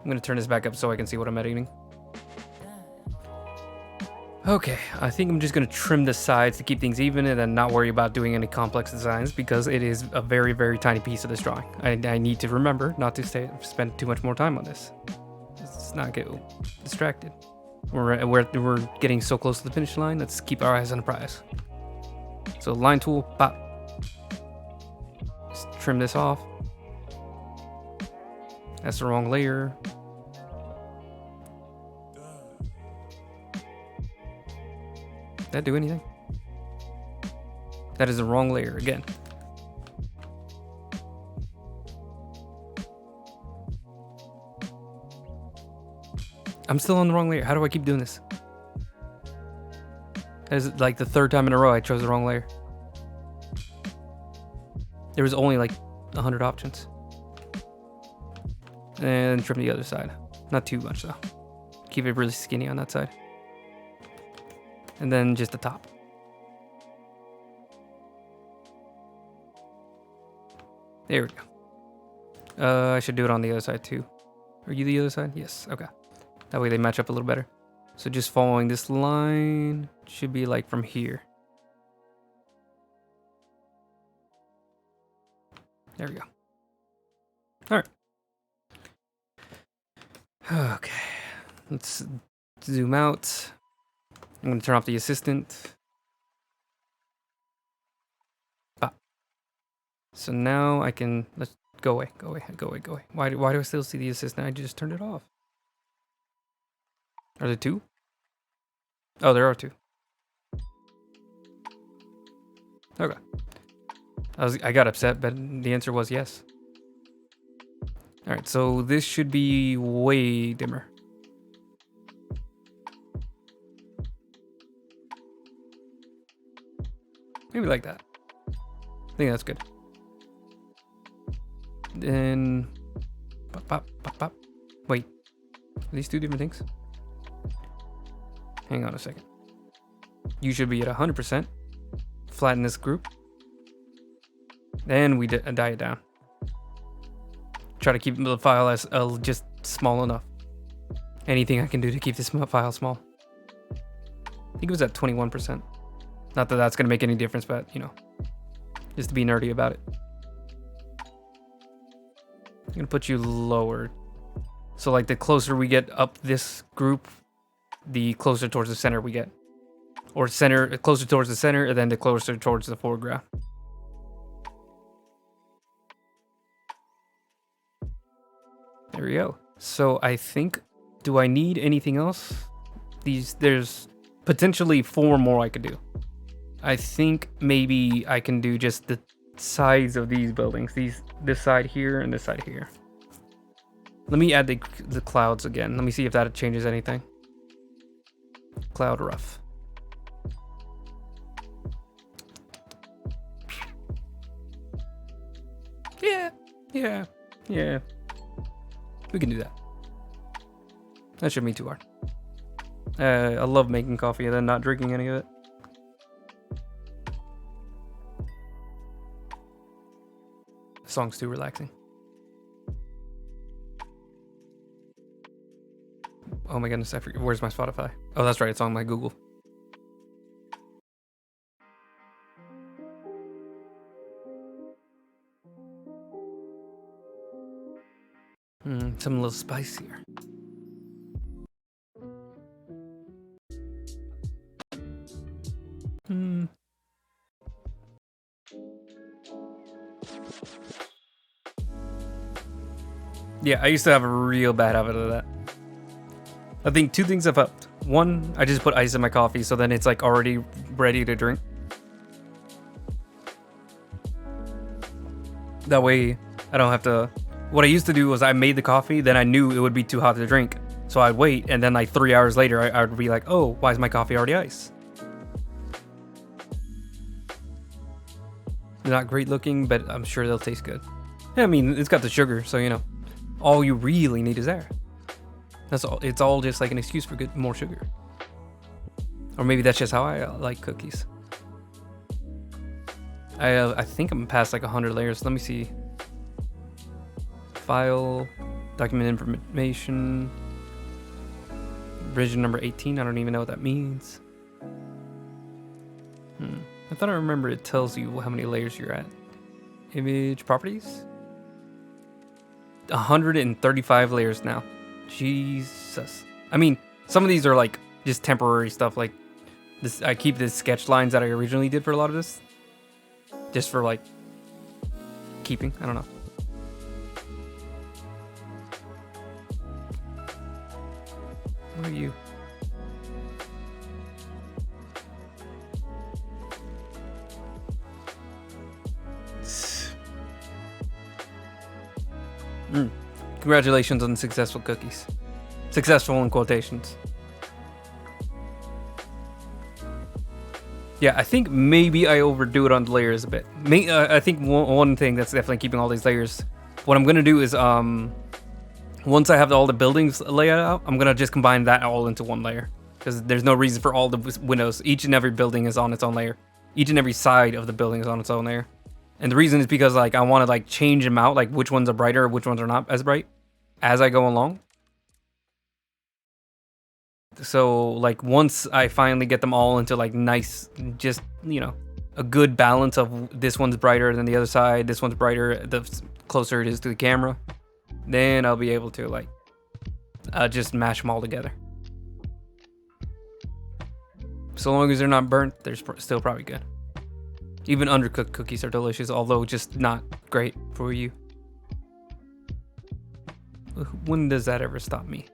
I'm gonna turn this back up so I can see what I'm editing. Okay, I think I'm just gonna trim the sides to keep things even and then not worry about doing any complex designs because it is a very, very tiny piece of this drawing. I need to remember not to spend too much more time on this. Let's not get distracted. We're getting so close to the finish line. Let's keep our eyes on the prize. So line tool, pop. Just trim this off. That's the wrong layer. Did that do anything? That is the wrong layer again. I'm still on the wrong layer. How do I keep doing this? That is like the third time in a row I chose the wrong layer. There was only like 100 options. And trim the other side. Not too much though. Keep it really skinny on that side. And then just the top. There we go. I should do it on the other side too. Are you the other side? Yes, okay. That way they match up a little better. So just following this line should be like from here. There we go. All right. Okay. Let's zoom out. I'm going to turn off the assistant. Ah. So now I can, let's go away, go away, go away, go away. Why do I still see the assistant? I just turned it off. Are there two? Oh, there are two. Okay. I got upset, but the answer was yes. All right, so this should be way dimmer. Maybe like that. I think that's good. Then, pop, pop, pop, pop. Wait, are these two different things? Hang on a second. You should be at 100%. Flatten this group. Then we die it down. Try to keep the file as just small enough. Anything I can do to keep this file small. I think it was at 21%. Not that that's going to make any difference, but, you know, just to be nerdy about it. I'm going to put you lower. So, like, the closer we get up this group, the closer towards the center we get. Or closer towards the center, and then the closer towards the foreground. There we go. So, I think, do I need anything else? There's potentially 4 more I could do. I think maybe I can do just the sides of these buildings. This side here and this side here. Let me add the clouds again. Let me see if that changes anything. Cloud rough. Yeah. We can do that. That shouldn't be too hard. I love making coffee and then not drinking any of it. The song's too relaxing. Oh my goodness, I forget. Where's my Spotify? Oh, that's right, it's on my Google. Something a little spicier. Yeah, I used to have a real bad habit of that. I think 2 things have helped. 1, I just put ice in my coffee so then it's like already ready to drink. That way I don't have to... What I used to do was I made the coffee, then I knew it would be too hot to drink. So So I'd wait, and then like 3 hours later, I'd be like, oh, why is my coffee already iced? They're not great looking, but I'm sure they'll taste good. Yeah, I mean, it's got the sugar, so you know, all you really need is air. That's all. It's all just like an excuse for more sugar. Or maybe that's just how I like cookies. I think I'm past like 100 layers. Let me see. File, document information, version number 18. I don't even know what that means. I thought I remember it tells you how many layers you're at. Image properties. 135 layers now. Jesus. I mean, some of these are like just temporary stuff. Like this, I keep the sketch lines that I originally did for a lot of this, just for like keeping. I don't know. What are you? Congratulations on successful cookies. Successful in quotations. Yeah, I think maybe I overdo it on the layers a bit. I think one thing that's definitely keeping all these layers. What I'm gonna do is once I have all the buildings laid out, I'm gonna just combine that all into one layer, because there's no reason for all the windows. Each and every building is on its own layer. Each and every side of the building is on its own layer. And the reason is because like I want to like change them out, like which ones are brighter, which ones are not as bright, as I go along. So like once I finally get them all into like nice, just, you know, a good balance of this one's brighter than the other side, this one's brighter the closer it is to the camera, then I'll be able to like just mash them all together. So long as they're not burnt, they're still probably good. Even undercooked cookies are delicious, although just not great for you. When does that ever stop me?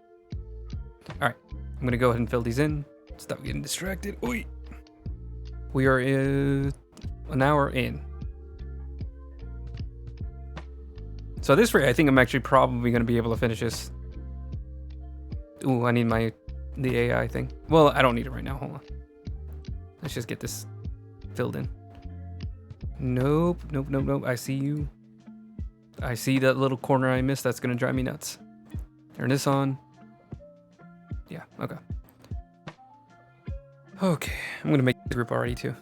Alright, I'm gonna go ahead and fill these in. Stop getting distracted. Oi! We are an hour in. So at this rate, I think I'm actually probably gonna be able to finish this. Ooh, I need the AI thing. Well, I don't need it right now, hold on. Let's just get this filled in. Nope. I see you. I see that little corner I missed. That's gonna drive me nuts. Turn this on. Yeah, okay. Okay, I'm gonna make the group already too.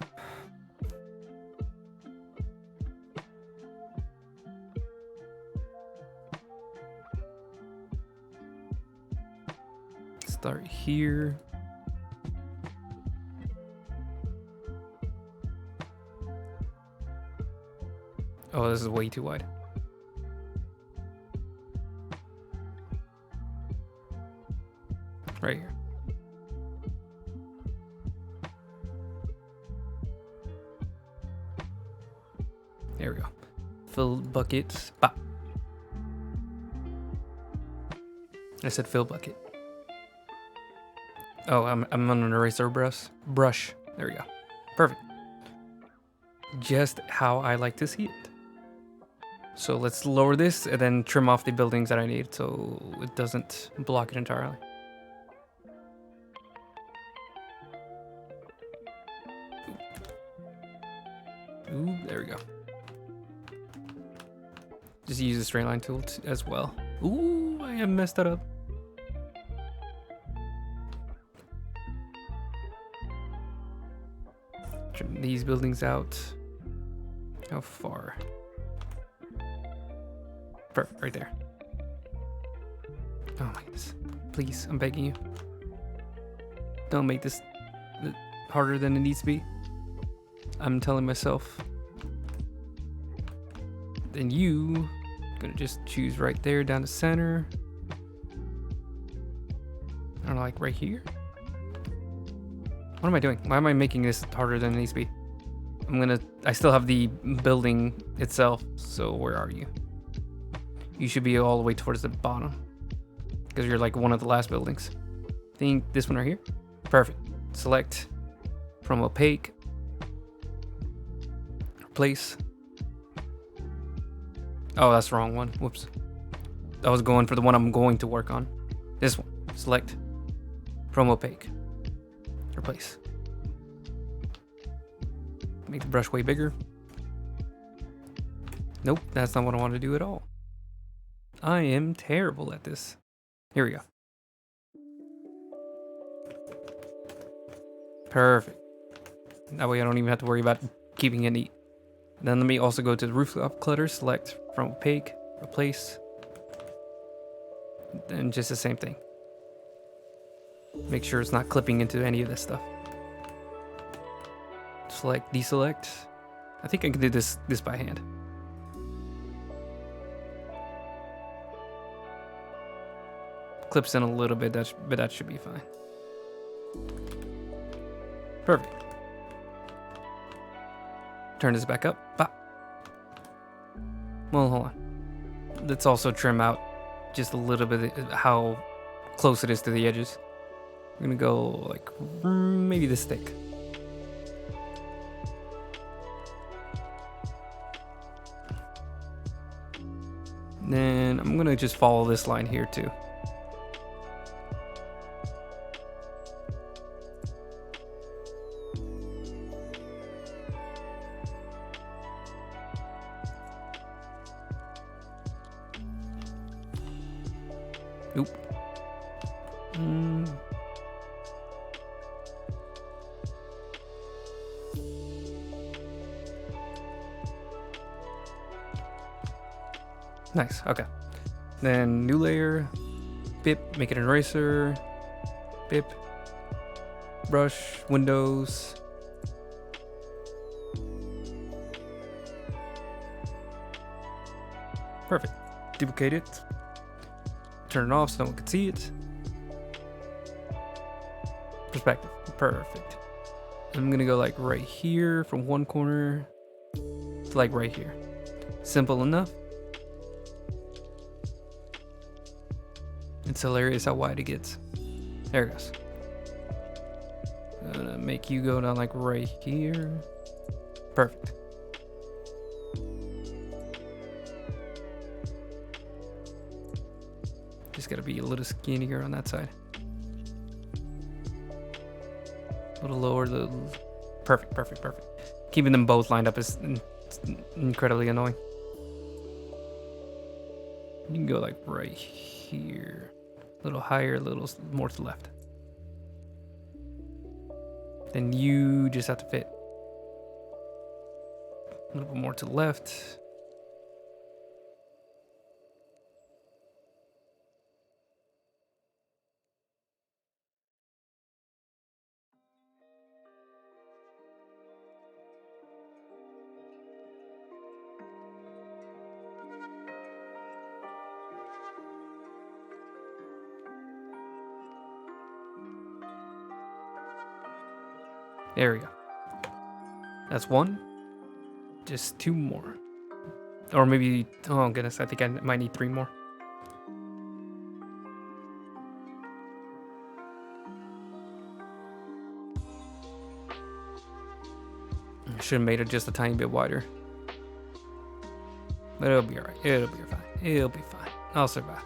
Start here. Oh, this is way too wide. Right here. There we go. Fill buckets. Bop. I said fill bucket. Oh, I'm on an eraser brush. There we go. Perfect. Just how I like to see it. So let's lower this and then trim off the buildings that I need so it doesn't block it entirely. Ooh, there we go. Just use the straight line tool as well. Ooh, I have messed that up. Trim these buildings out. How far? Perfect, right there. Oh my goodness. Please, I'm begging you. Don't make this harder than it needs to be. I'm telling myself. Then you gonna just choose right there down the center. I don't know, like right here. What am I doing? Why am I making this harder than it needs to be? I still have the building itself. So where are you? You should be all the way towards the bottom, because you're like one of the last buildings. I think this one right here. Perfect. Select from opaque. Replace. Oh, that's the wrong one. Whoops. I was going for the one I'm going to work on. This one. select from opaque, replace. Make the brush way bigger. Nope, that's not what I want to do at all. I am terrible at this. Here we go. Perfect. That way I don't even have to worry about keeping it neat. Then let me also go to the rooftop clutter, select from opaque, replace. And just the same thing. Make sure it's not clipping into any of this stuff. Select, deselect. I think I can do this by hand. Clips in a little bit, but that should be fine. Perfect. Turn this back up. Bop. Well, hold on. Let's also trim out just a little bit how close it is to the edges. I'm gonna go like maybe this thick. Then I'm gonna just follow this line here too. Nope. Nice, okay. Then new layer, bip, make it an eraser, bip, brush, windows. Perfect. Duplicate it. Turn it off so no one can see it. Perspective. Perfect. I'm gonna go like right here from one corner to like right here. Simple enough. It's hilarious how wide it gets. There it goes. I'm gonna make you go down like right here. Perfect. Just gotta be a little skinnier on that side. A little lower, perfect, perfect, perfect. Keeping them both lined up is incredibly annoying. You can go like right here. A little higher, a little more to the left. Then you just have to fit. A little bit more to the left. There we go. That's one. Just two more. Or maybe, oh goodness, I think I might need three more. I should have made it just a tiny bit wider. But it'll be alright. It'll be fine. It'll be fine. I'll survive.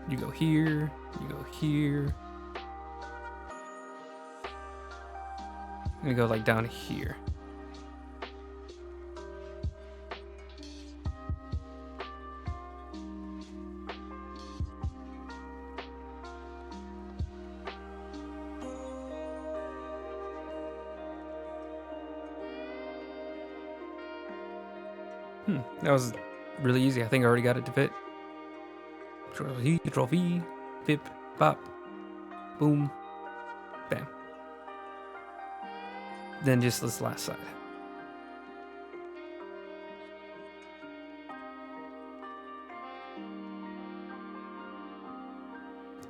You go here. You go here. I'm gonna go like down here. That was really easy. I think I already got it to fit. Control V, bip, bop, boom, bam. Then just this last side.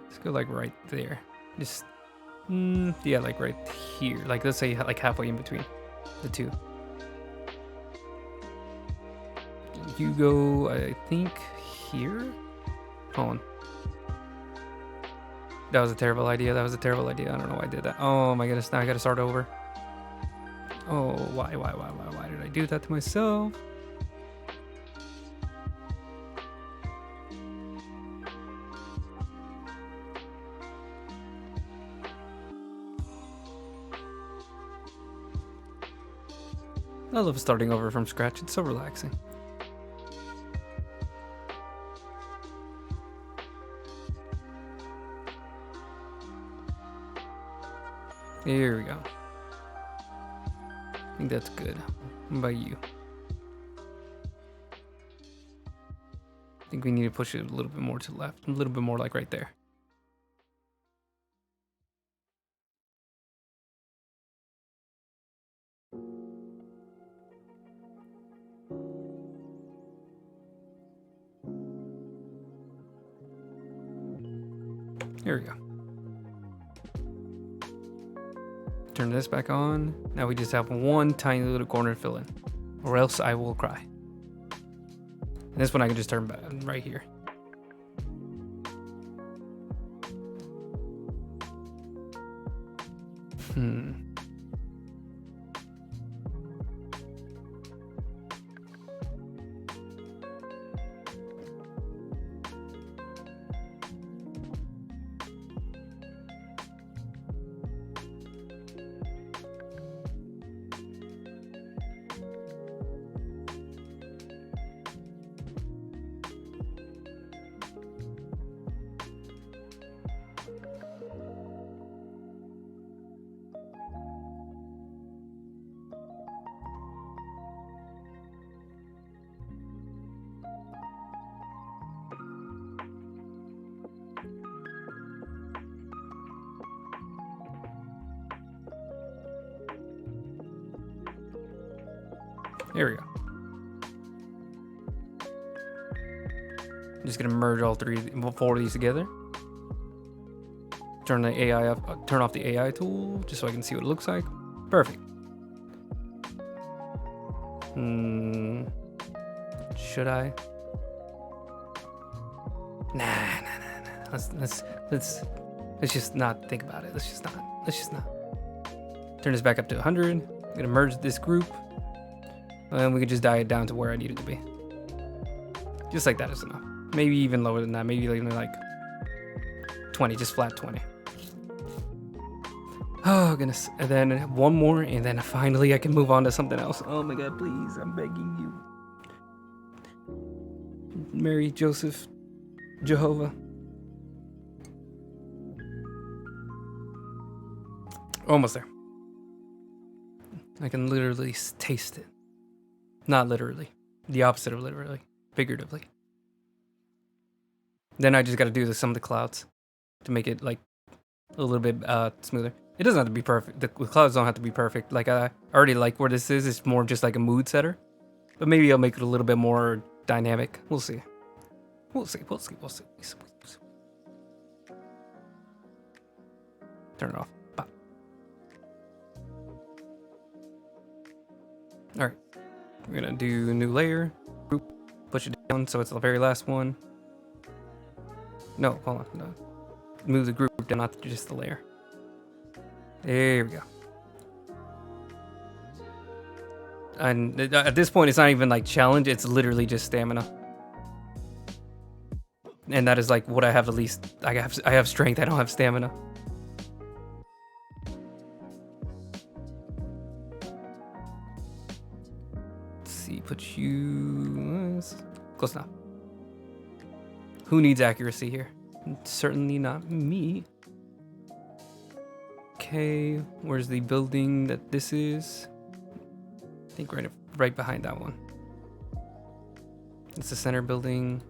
Let's go like right there. Just, yeah, like right here. Like let's say like halfway in between the two. You go, I think, here? Hold on. That was a terrible idea. That was a terrible idea. I don't know why I did that. Oh my goodness, now I gotta start over. Oh, why did I do that to myself? I love starting over from scratch. It's so relaxing. Here we go. I think that's good. What about you? I think we need to push it a little bit more to the left. A little bit more like right there. Here we go. Turn this back on. Now we just have one tiny little corner to fill in, or else I will cry. And this one I can just turn back right here. Here we go. I'm just gonna merge all four of these together. Turn the AI up, turn off the AI tool just so I can see what it looks like. Perfect. Should I? Nah. Let's just not think about it. Let's just not. Turn this back up to 100. I'm gonna merge this group. And we could just dial it down to where I need it to be. Just like that is enough. Maybe even lower than that. Maybe even like 20, just flat 20. Oh, goodness. And then one more, and then finally I can move on to something else. Oh my God, please, I'm begging you. Mary, Joseph, Jehovah. Almost there. I can literally taste it. Not literally. The opposite of literally. Figuratively. Then I just gotta do some of the clouds to make it like a little bit smoother. It doesn't have to be perfect. The clouds don't have to be perfect. Like I already like where this is. It's more just like a mood setter. But maybe I'll make it a little bit more dynamic. We'll see. We'll see. Turn it off. Pop. Alright. We're gonna do a new layer. Group. Push it down so it's the very last one. No, hold on. No. Move the group down, not just the layer. There we go. And at this point, it's not even like challenge. It's literally just stamina. And that is like what I have the least. I have strength. I don't have stamina. Let's see. Put you close enough. Who needs accuracy here? Certainly not me. Okay, where's the building that this is? I think right behind that one. It's the center building.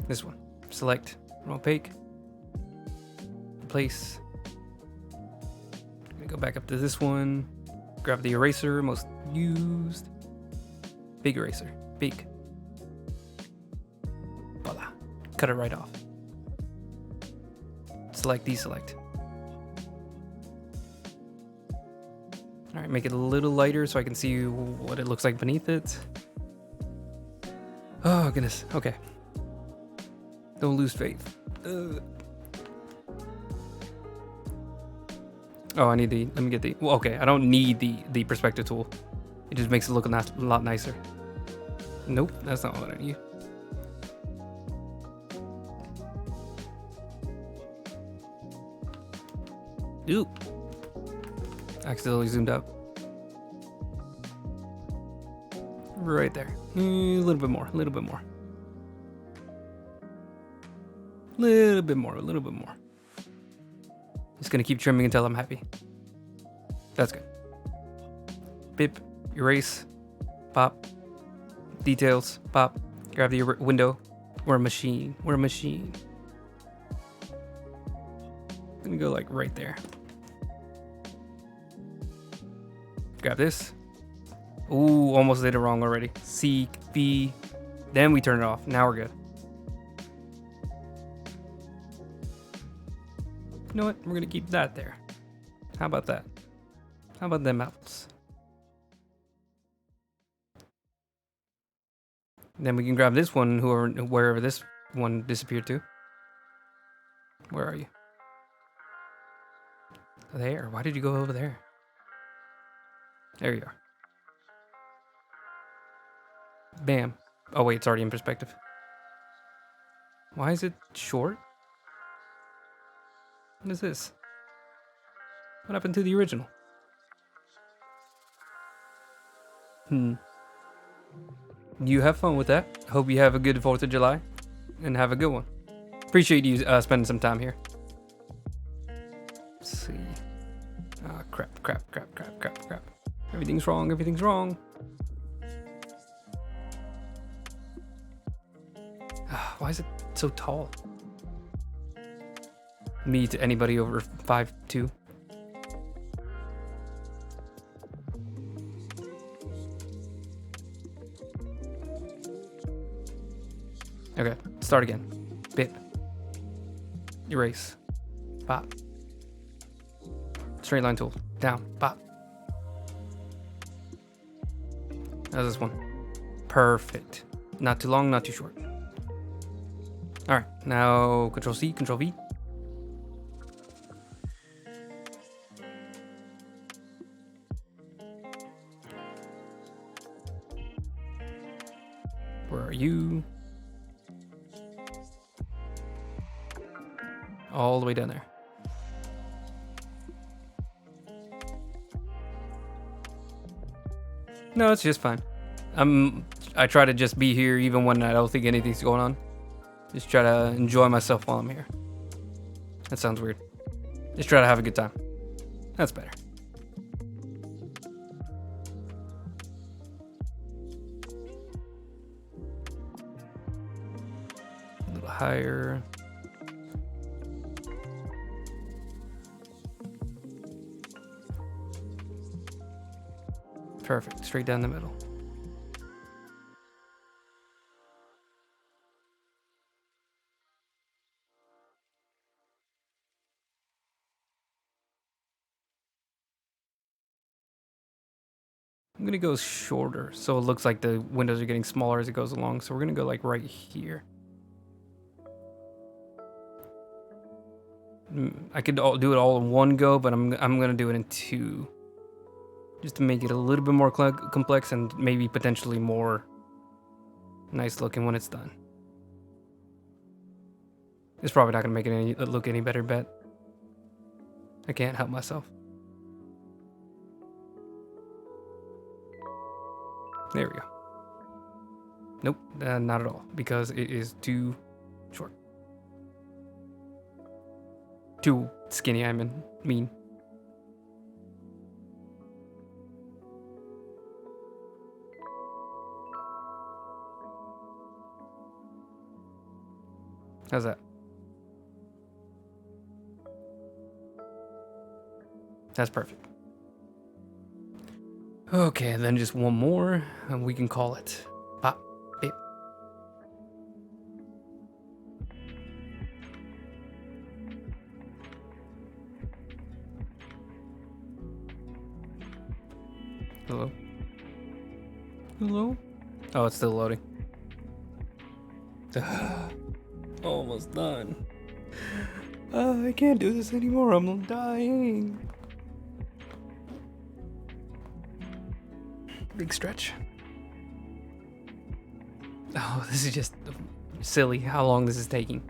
This one. Select opaque. Place. I'm gonna go back up to this one. Grab the eraser, most used. Big eraser. Big. Voila. Cut it right off. Select, deselect. Alright, make it a little lighter so I can see what it looks like beneath it. Oh, goodness. Okay. Don't lose faith. Oh, I need the... Let me get the... Well, okay, I don't need the perspective tool. It just makes it look a lot nicer. Nope, that's not what I need. Oop. Accidentally zoomed out. Right there. A little bit more. A little bit more. Little bit more. A little bit more. Just gonna keep trimming until I'm happy. That's good. Bip. Erase. Pop. Details. Pop. Grab the window. We're a machine. We're a machine. I'm gonna go like right there. Grab this. Ooh, almost did it wrong already. C, B. Then we turn it off. Now we're good. You know what? We're gonna keep that there. How about that? How about them apples? Then we can grab this one, wherever this one disappeared to. Where are you? There. Why did you go over there? There you are. Bam. Oh wait, it's already in perspective. Why is it short? What is this? What happened to the original? You have fun with that. Hope you have a good 4th of July. And have a good one. Appreciate you spending some time here. Let's see. Ah, crap. Everything's wrong. Everything's wrong. Why is it so tall? Me to anybody over 5'2". Okay, start again. Bip. Erase. Pop. Straight line tool. Down. Pop. How's this one? Perfect. Not too long, not too short. Alright, now Control C, Control V. Where are you? All the way down there. No, it's just fine. I try to just be here even when I don't think anything's going on. Just try to enjoy myself while I'm here. That sounds weird. Just try to have a good time. That's better. A little higher. Perfect. Straight down the middle. I'm gonna go shorter so it looks like the windows are getting smaller as it goes along. So we're gonna go like right here. I could do it all in one go, but I'm gonna do it in two, just to make it a little bit more complex and maybe potentially more nice looking when it's done. It's probably not gonna make it look any better, bet. I can't help myself. There we go. Nope, not at all, because it is too short. Too skinny, I mean. How's that? That's perfect. Okay, and then just one more, and we can call it pop, beep. Hello? Hello? Oh, it's still loading. Almost done. I can't do this anymore. I'm dying. Big stretch. Oh, this is just silly how long this is taking.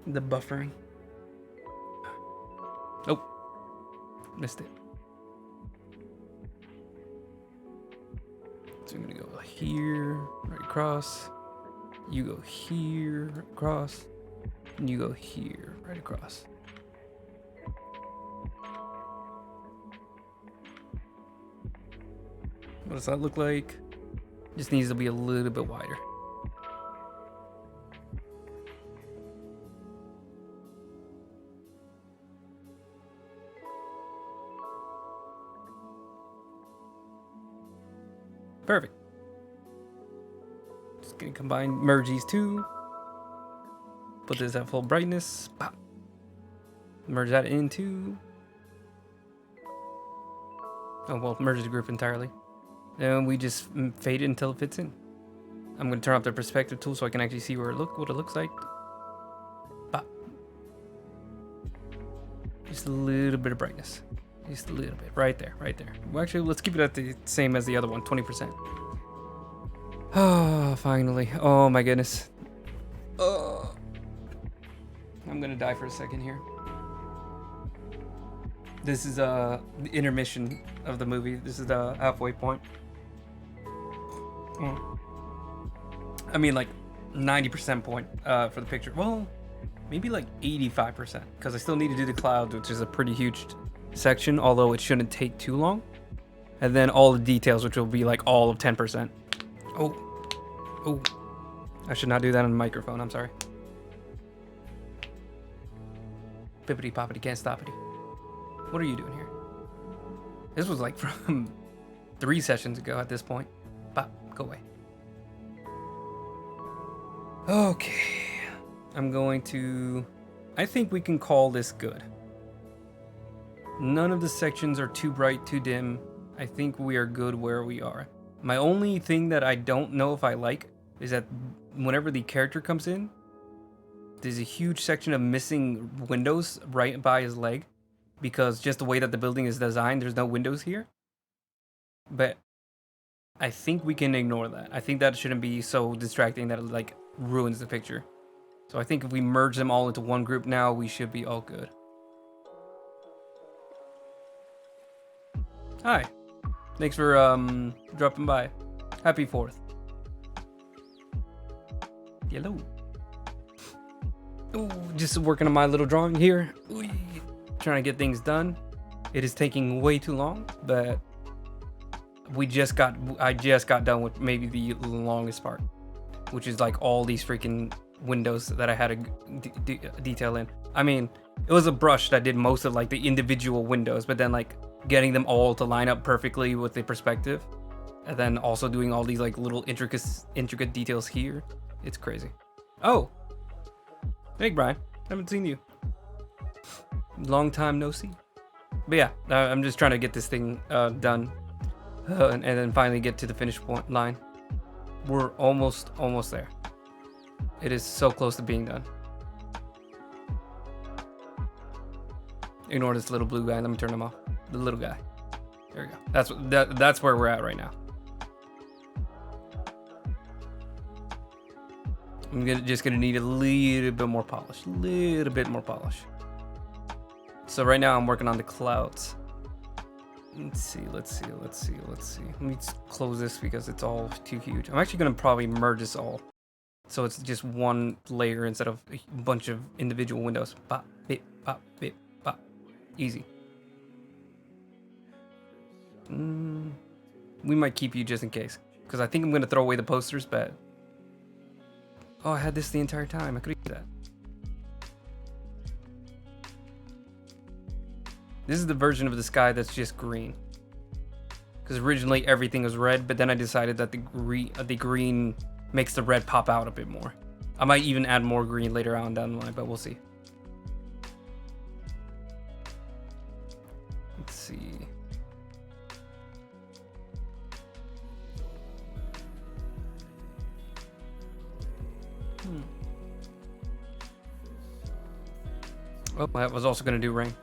The buffering. Oh, missed it. So I'm gonna go here, right across. You go here, right across. And you go here, right across. What does that look like? Just needs to be a little bit wider. Perfect. Just gonna combine, merge these two. Put this at full brightness. Pop. Merge that into. Oh, well, merge the group entirely. And we just fade it until it fits in. I'm gonna turn off the perspective tool so I can actually see what it looks like. Pop. Just a little bit of brightness. Just a little bit. Right there, right there. Well, actually, let's keep it at the same as the other one, 20%. Oh, finally. Oh my goodness. Oh. I'm gonna die for a second here. This is the intermission of the movie. This is the halfway point. I mean, like 90% point for the picture. Well, maybe like 85%, because I still need to do the clouds, which is a pretty huge section, although it shouldn't take too long. And then all the details, which will be like all of 10%. Oh, I should not do that on the microphone. I'm sorry. Pippity poppity can't stop it. What are you doing here? This was like from 3 sessions ago at this point. Pop, go away. Okay. I'm going to... I think we can call this good. None of the sections are too bright, too dim. I think we are good where we are. My only thing that I don't know if I like is that whenever the character comes in, there's a huge section of missing windows right by his leg, because just the way that the building is designed, there's no windows here. But I think we can ignore that. I think that shouldn't be so distracting that it like ruins the picture. So I think if we merge them all into one group now, we should be all good. Hi. Thanks for dropping by. Happy 4th. Hello. Ooh, just working on my little drawing here. Ooh, trying to get things done. It is taking way too long, but I just got done with maybe the longest part, which is like all these freaking windows that I had to detail in. I mean, it was a brush that did most of like the individual windows, but then like getting them all to line up perfectly with the perspective, and then also doing all these like little intricate details here. It's crazy. Oh, hey Brian, haven't seen you. Long time no see. But yeah, I'm just trying to get this thing done, and then finally get to the finish point line. We're almost there. It is so close to being done. Ignore this little blue guy. Let me turn him off. The little guy. There we go. That's where we're at right now. I'm just gonna need a little bit more polish. So right now I'm working on the clouds. Let's see. Let me close this because it's all too huge. I'm actually gonna probably merge this all, so it's just one layer instead of a bunch of individual windows. Pop, bip, pop, bip, pop. Easy. We might keep you just in case, because I think I'm gonna throw away the posters, but oh, I had this the entire time. I could have used that. This is the version of the sky that's just green, because originally everything was red, but then I decided that the green makes the red pop out a bit more. I might even add more green later on down the line, but we'll see. Let's see. Oh, I was also going to do rain.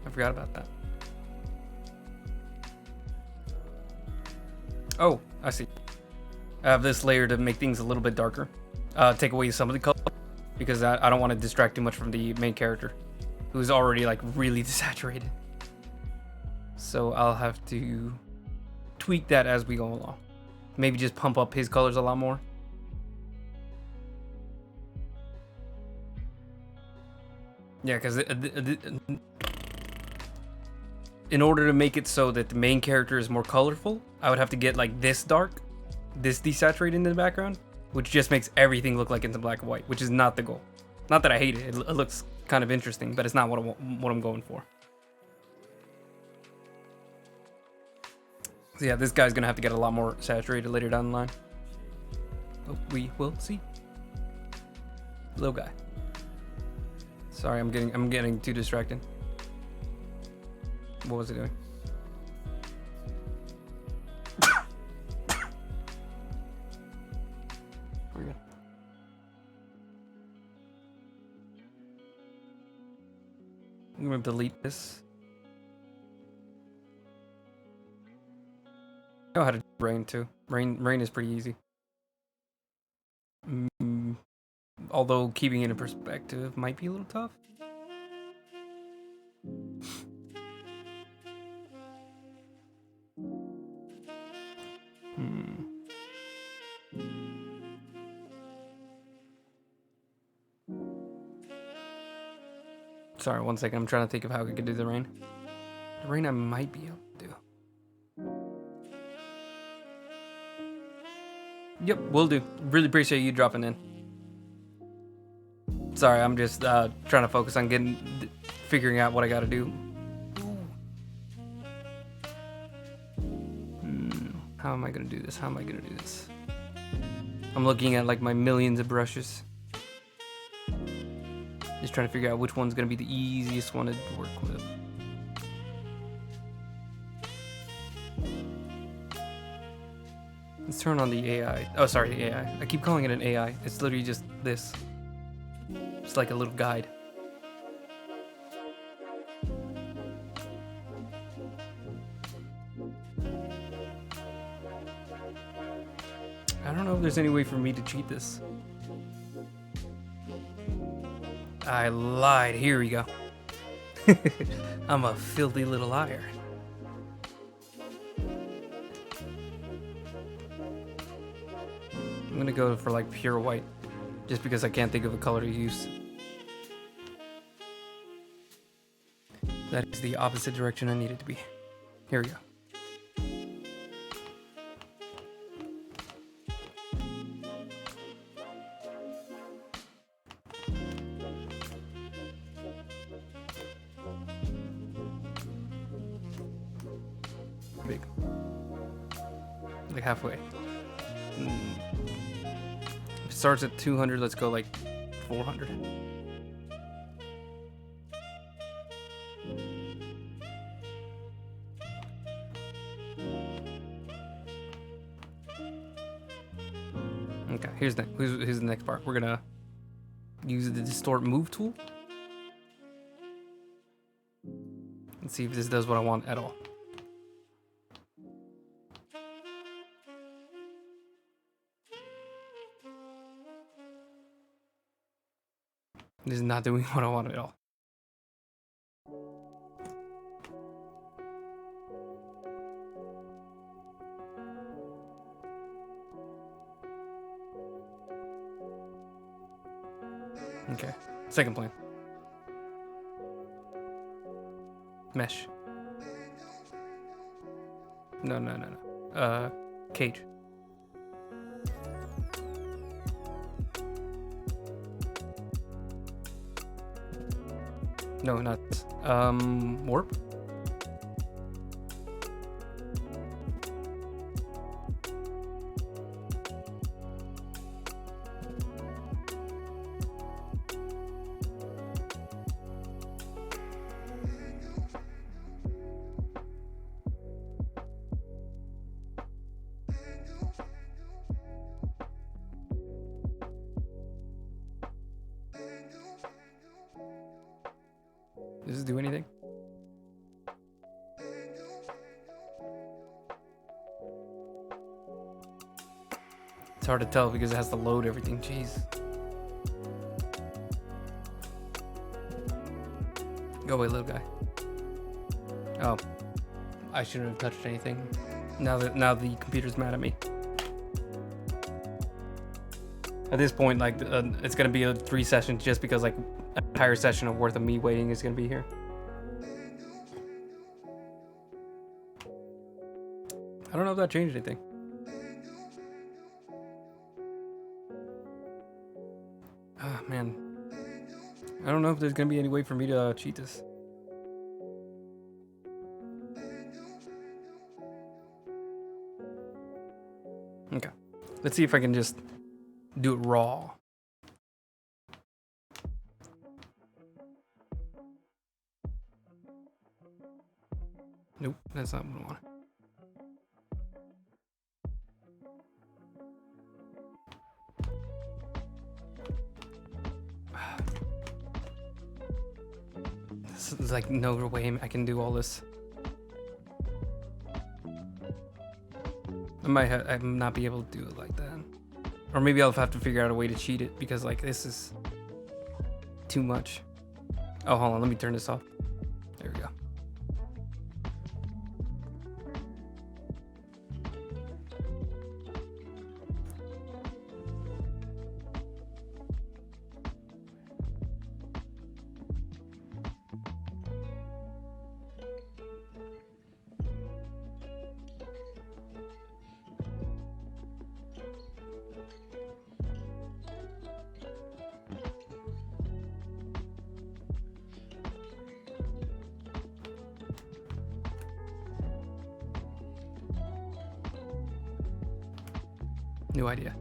I forgot about that. Oh, I see. I have this layer to make things a little bit darker. Take away some of the color, because I don't want to distract too much from the main character, who's already like really desaturated. So I'll have to tweak that as we go along. Maybe just pump up his colors a lot more. Yeah, because in order to make it so that the main character is more colorful, I would have to get like this dark, this desaturated in the background, which just makes everything look like it's in black and white, which is not the goal. Not that I hate it. It looks kind of interesting, but it's not what I'm going for. So yeah, this guy's gonna have to get a lot more saturated later down the line. Oh, we will see. Little guy. Sorry, I'm getting too distracted. What was it doing? We're good. I'm gonna delete this. I know how to do rain too. Rain is pretty easy. Although keeping it in perspective might be a little tough. Sorry, 1 second. I'm trying to think of how I could do the rain. The rain I might be able to do. Yep, will do. Really appreciate you dropping in. Sorry, I'm just trying to focus on figuring out what I gotta do. How am I gonna do this? I'm looking at like my millions of brushes. Just trying to figure out which one's gonna be the easiest one to work with. Let's turn on the AI. Oh, sorry, the AI. I keep calling it an AI. It's literally just this. It's like a little guide. I don't know if there's any way for me to cheat this. I lied. Here we go. I'm a filthy little liar. I'm gonna go for like pure white, just because I can't think of a color to use. That is the opposite direction I need it to be. Here we go. Big. Like halfway. If it starts at 200, let's go like 400. Okay, here's the next part. We're gonna use the distort move tool. Let's see if this does what I want at all. This is not doing what I want at all. Okay, second plan. Mesh. No. Cage. No, not warp. Does this do anything? It's hard to tell because it has to load everything. Jeez. Go away, little guy. Oh, I shouldn't have touched anything. Now the computer's mad at me. At this point, like, it's gonna be a 3 sessions just because like an entire session of worth of me waiting is gonna be here. I don't know if that changed anything. Ah, man. I don't know if there's gonna be any way for me to cheat this. Okay. Let's see if I can just do it raw. Nope, that's not what I want. There's like no way I can do all this. I might not be able to do it like that. Or maybe I'll have to figure out a way to cheat it because like this is too much. Oh, hold on, let me turn this off. There we go. New idea.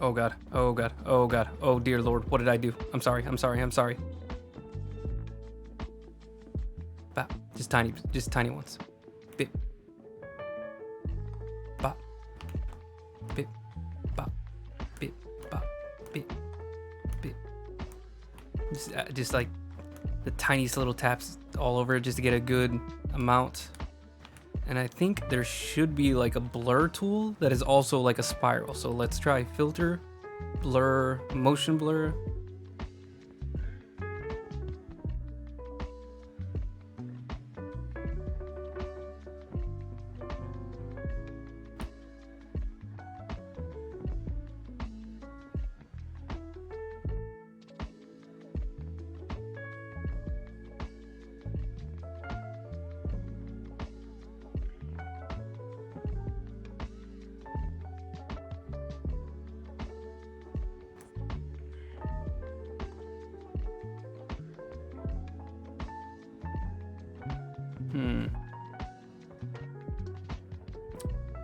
Oh god. Oh god. Oh god. Oh dear lord. What did I do? I'm sorry. I'm sorry. I'm sorry. Bop. Just tiny ones. Bip. Bop. Bip. Bop. Bip. Bop. Bip. Bip. Just like the tiniest little taps all over it just to get a good amount. And I think there should be like a blur tool that is also like a spiral. So let's try filter, blur, motion blur.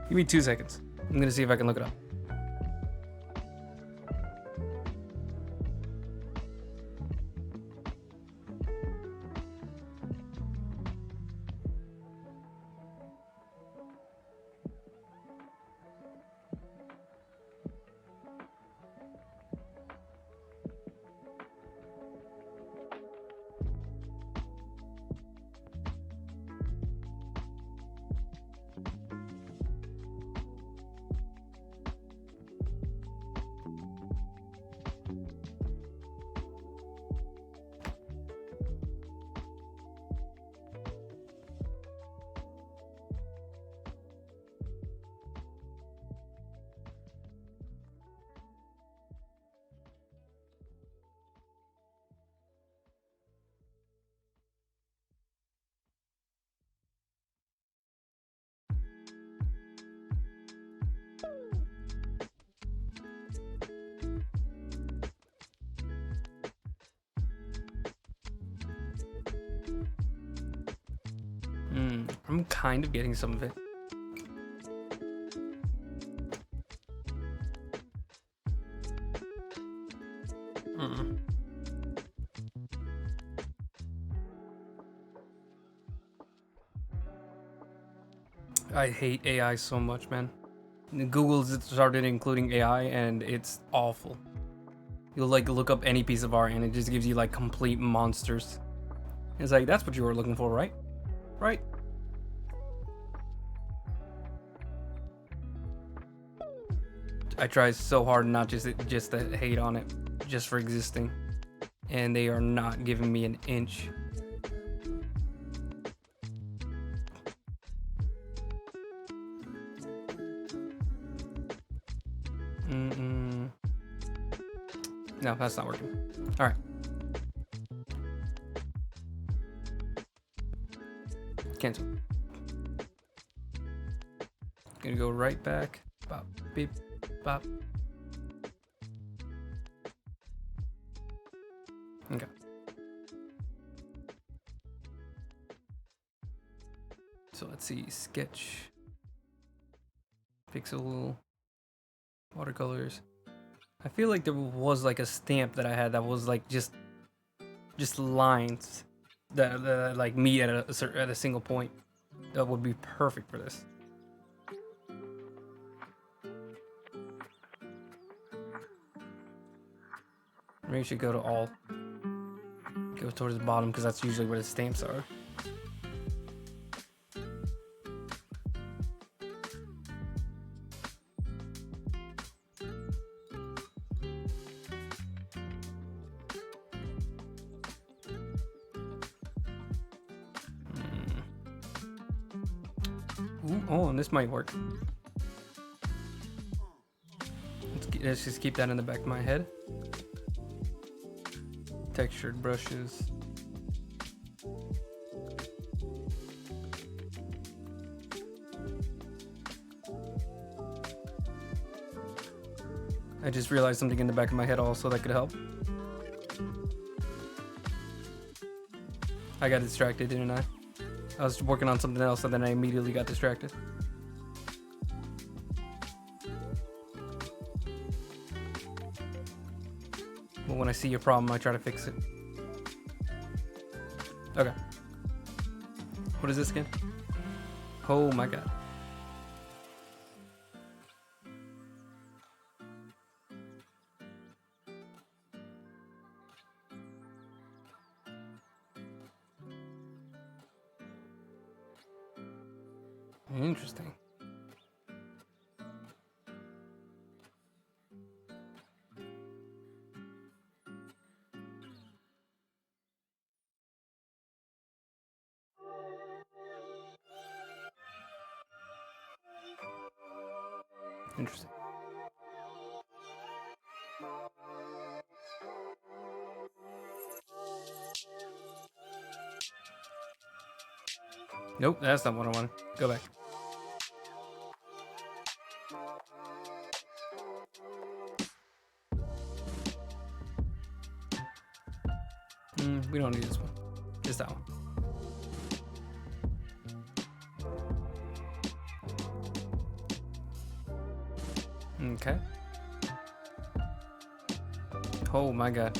Give me 2 seconds. I'm gonna see if I can look it up. I'm kind of getting some of it. I hate AI so much, man. Google's started including AI and it's awful. You'll like look up any piece of art and it just gives you like complete monsters. It's like, that's what you were looking for, right? Right? I try so hard not just to hate on it, just for existing. And they are not giving me an inch. No, that's not working. All right. Cancel. Gonna go right back. Bop, beep, bop. Okay. So let's see. Sketch. Pixel. Watercolors. I feel like there was like a stamp that I had that was like just lines that like meet at a single point. That would be perfect for this. Maybe you should go to all. Go towards the bottom because that's usually where the stamps are. Ooh, oh, and this might work. Let's just keep that in the back of my head. Textured brushes. I just realized something in the back of my head also that could help. I got distracted, didn't I? I was working on something else and then I immediately got distracted. But when I see a problem, I try to fix it. Okay. What is this again? Oh my god. Interesting. Interesting. Nope, that's not what I wanted. Go back. We don't need this one. Just that one. Okay. Oh my god.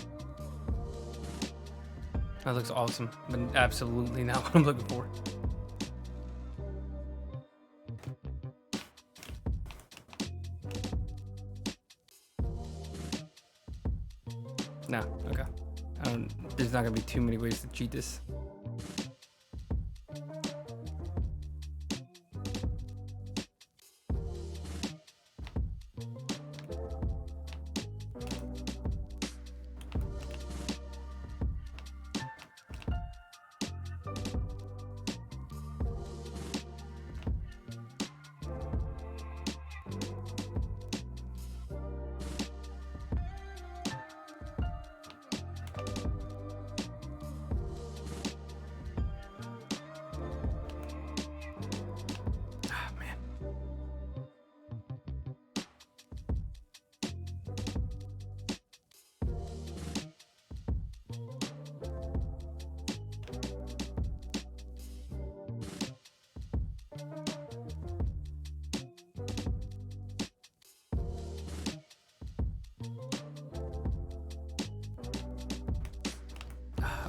That looks awesome, but absolutely not what I'm looking for. Nah, okay. There's not gonna be too many ways to cheat this.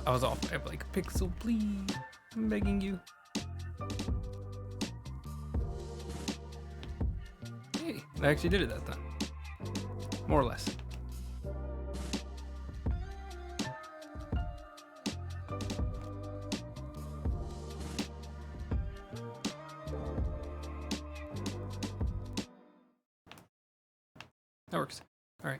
I was off. I have like a pixel, please. I'm begging you. Hey, I actually did it that time. More or less. That works. All right.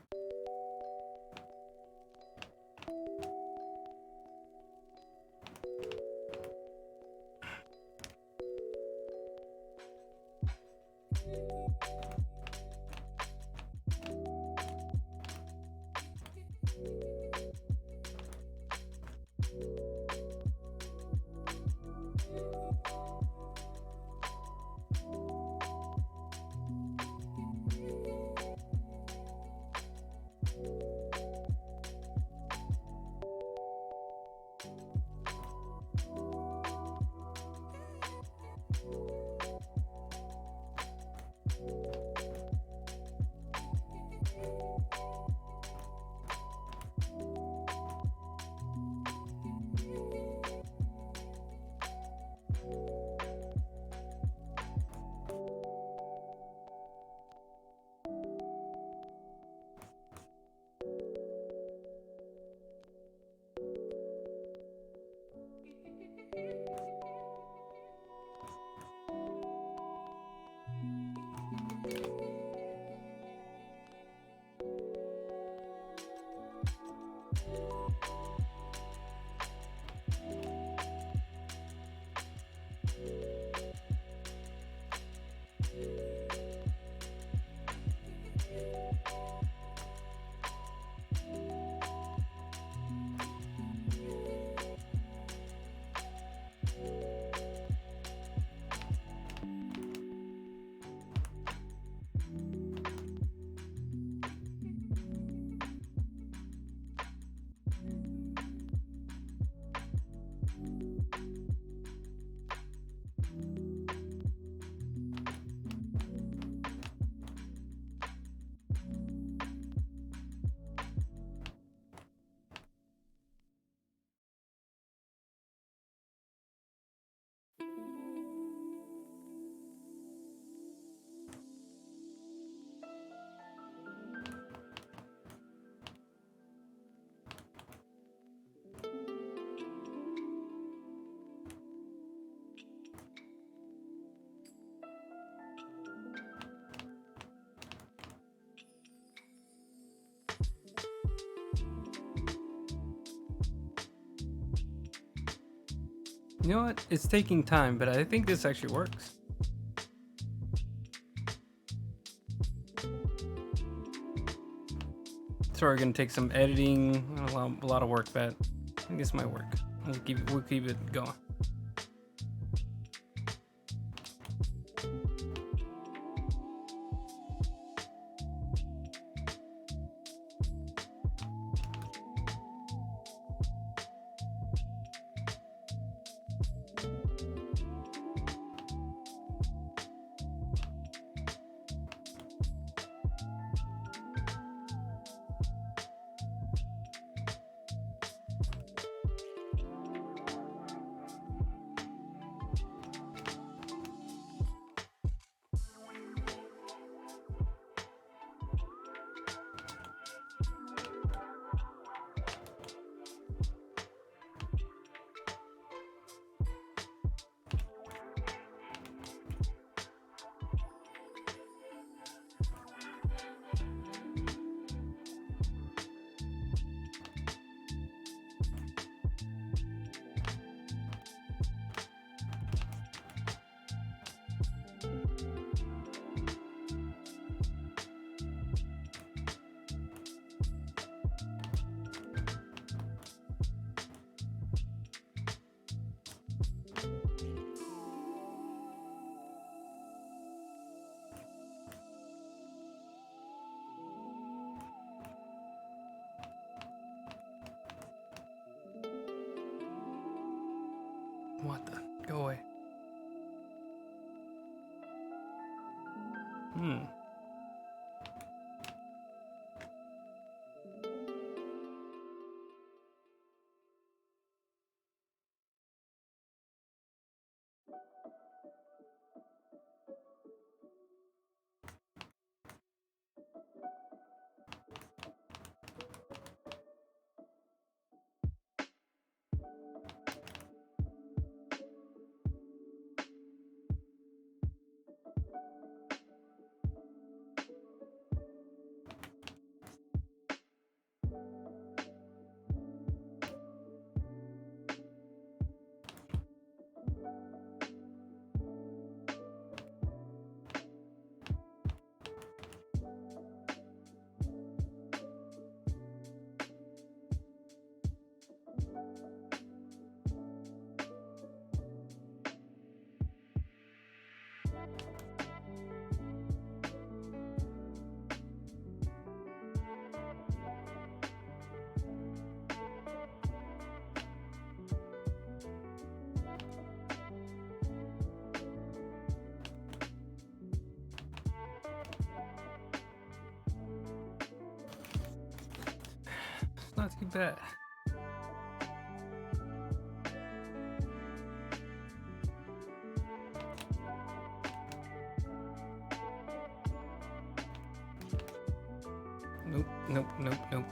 You know what? It's taking time, but I think this actually works. Sorry, gonna take some editing, a lot of work, but I think this might work. We'll keep it going. What the? Go away. It's not too bad. Nope, nope, nope, nope.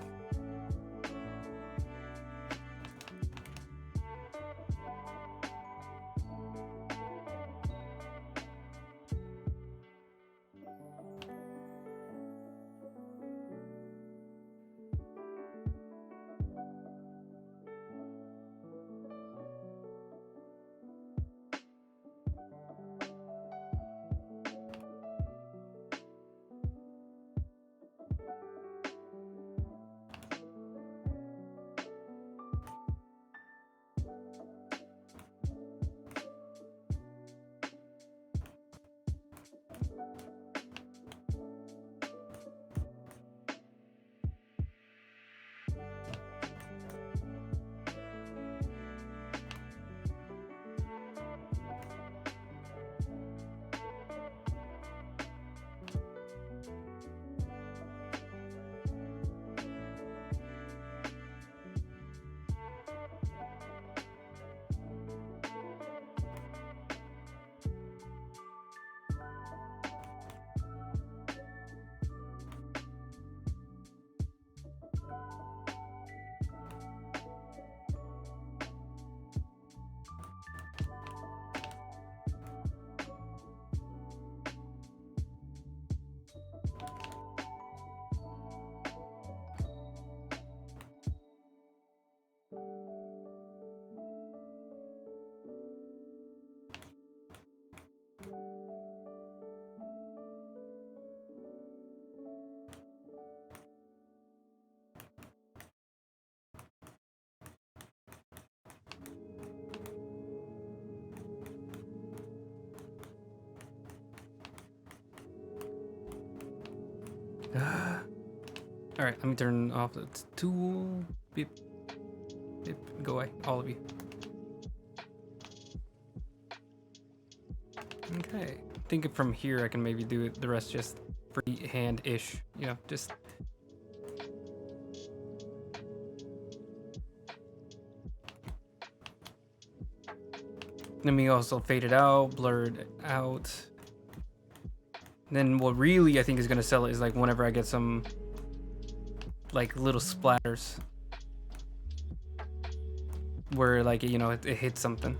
All right, let me turn off the tool. Beep, beep, go away, all of you. Okay, I think from here I can maybe do it, the rest just freehand-ish, you know, just. Let me also fade it out, blur it out. Then what really I think is gonna sell it is like whenever I get some like little splatters where like, you know, it hits something.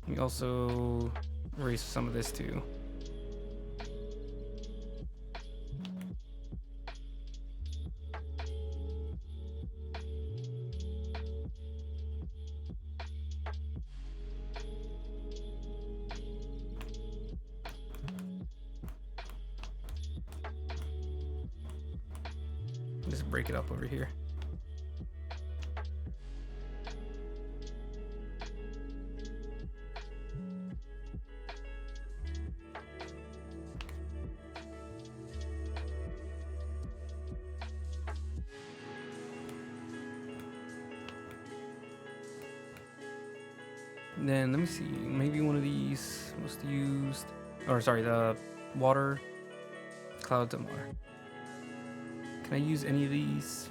Let me also erase some of this too. Just break it up over here. Then let me see, maybe one of these most used, or sorry, the water, clouds and water. Can I use any of these?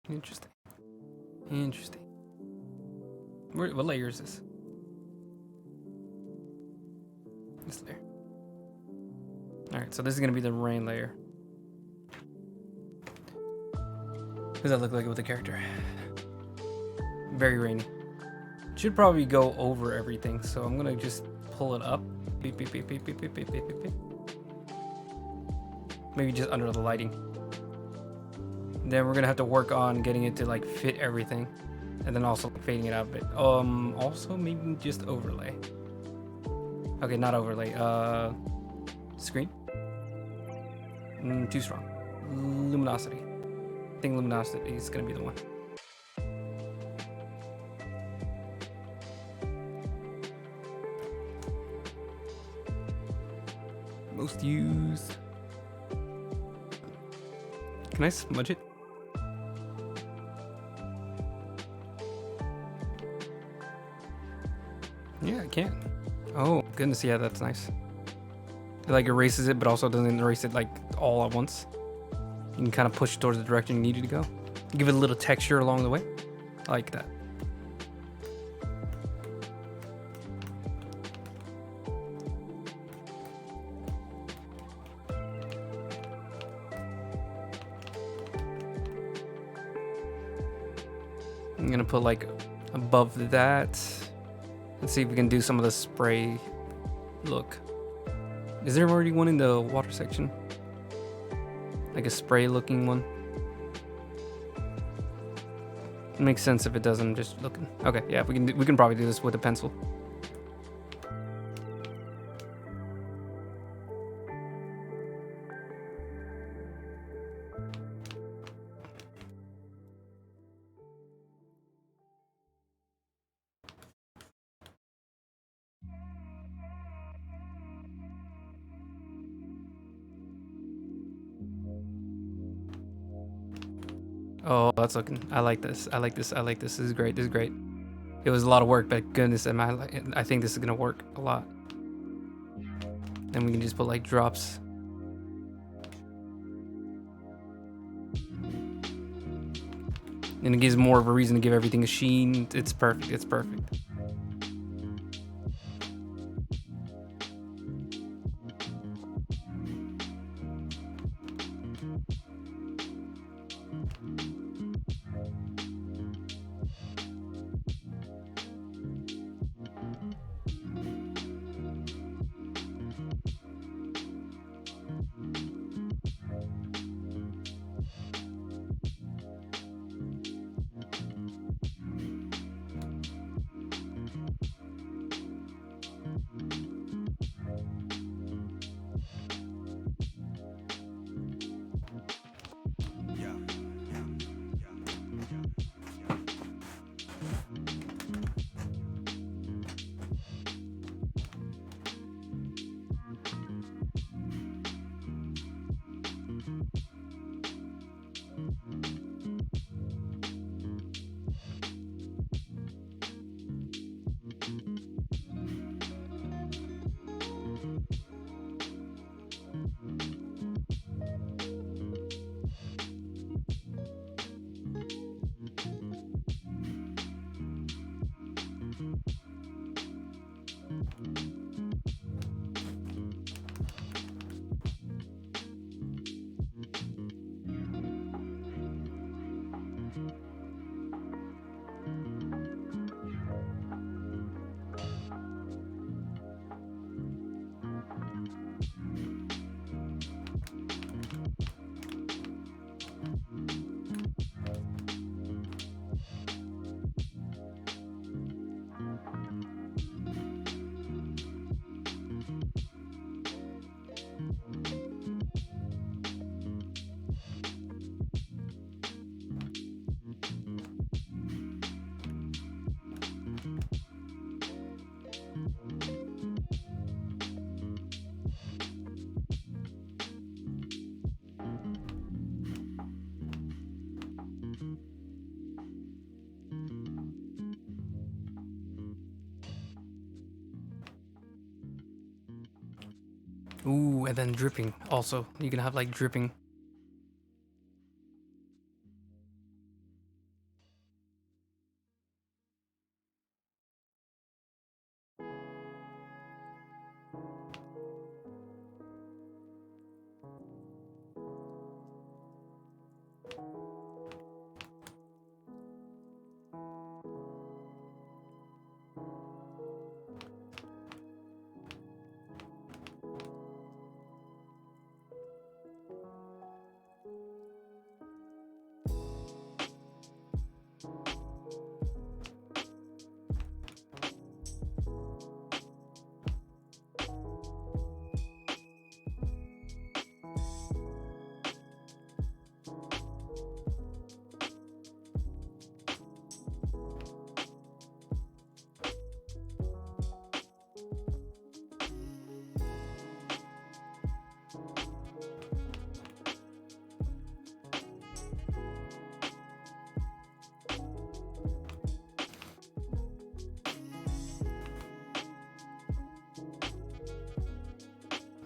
Interesting. Interesting. What layer is this? This layer. Alright, so this is gonna be the rain layer. What does that look like with the character? Very rainy. Should probably go over everything, so I'm gonna just pull it up. Beep, beep, beep, beep, beep, beep, beep, beep, beep, beep. Maybe just under the lighting. Then we're gonna have to work on getting it to like fit everything, and then also fading it out a bit. Also maybe just overlay. Okay, not overlay. Screen. Too strong. Luminosity. I think luminosity is gonna be the one. Most used. Can I smudge it? Yeah, I can. Oh, goodness, yeah, that's nice. It like erases it, but also doesn't erase it like all at once. You can kind of push towards the direction you need it to go. Give it a little texture along the way. I like that. I'm gonna put like above that. Let's see if we can do some of the spray look. Is there already one in the water section? Like a spray looking one? It makes sense if it doesn't, just looking. Okay, yeah, we can probably do this with a pencil. Oh, that's looking. I like this. I like this. I like this. This is great. This is great. It was a lot of work, but goodness, I think this is gonna work a lot. Then we can just put like drops. And it gives more of a reason to give everything a sheen. It's perfect. It's perfect. Ooh, and then dripping also. You can have like dripping.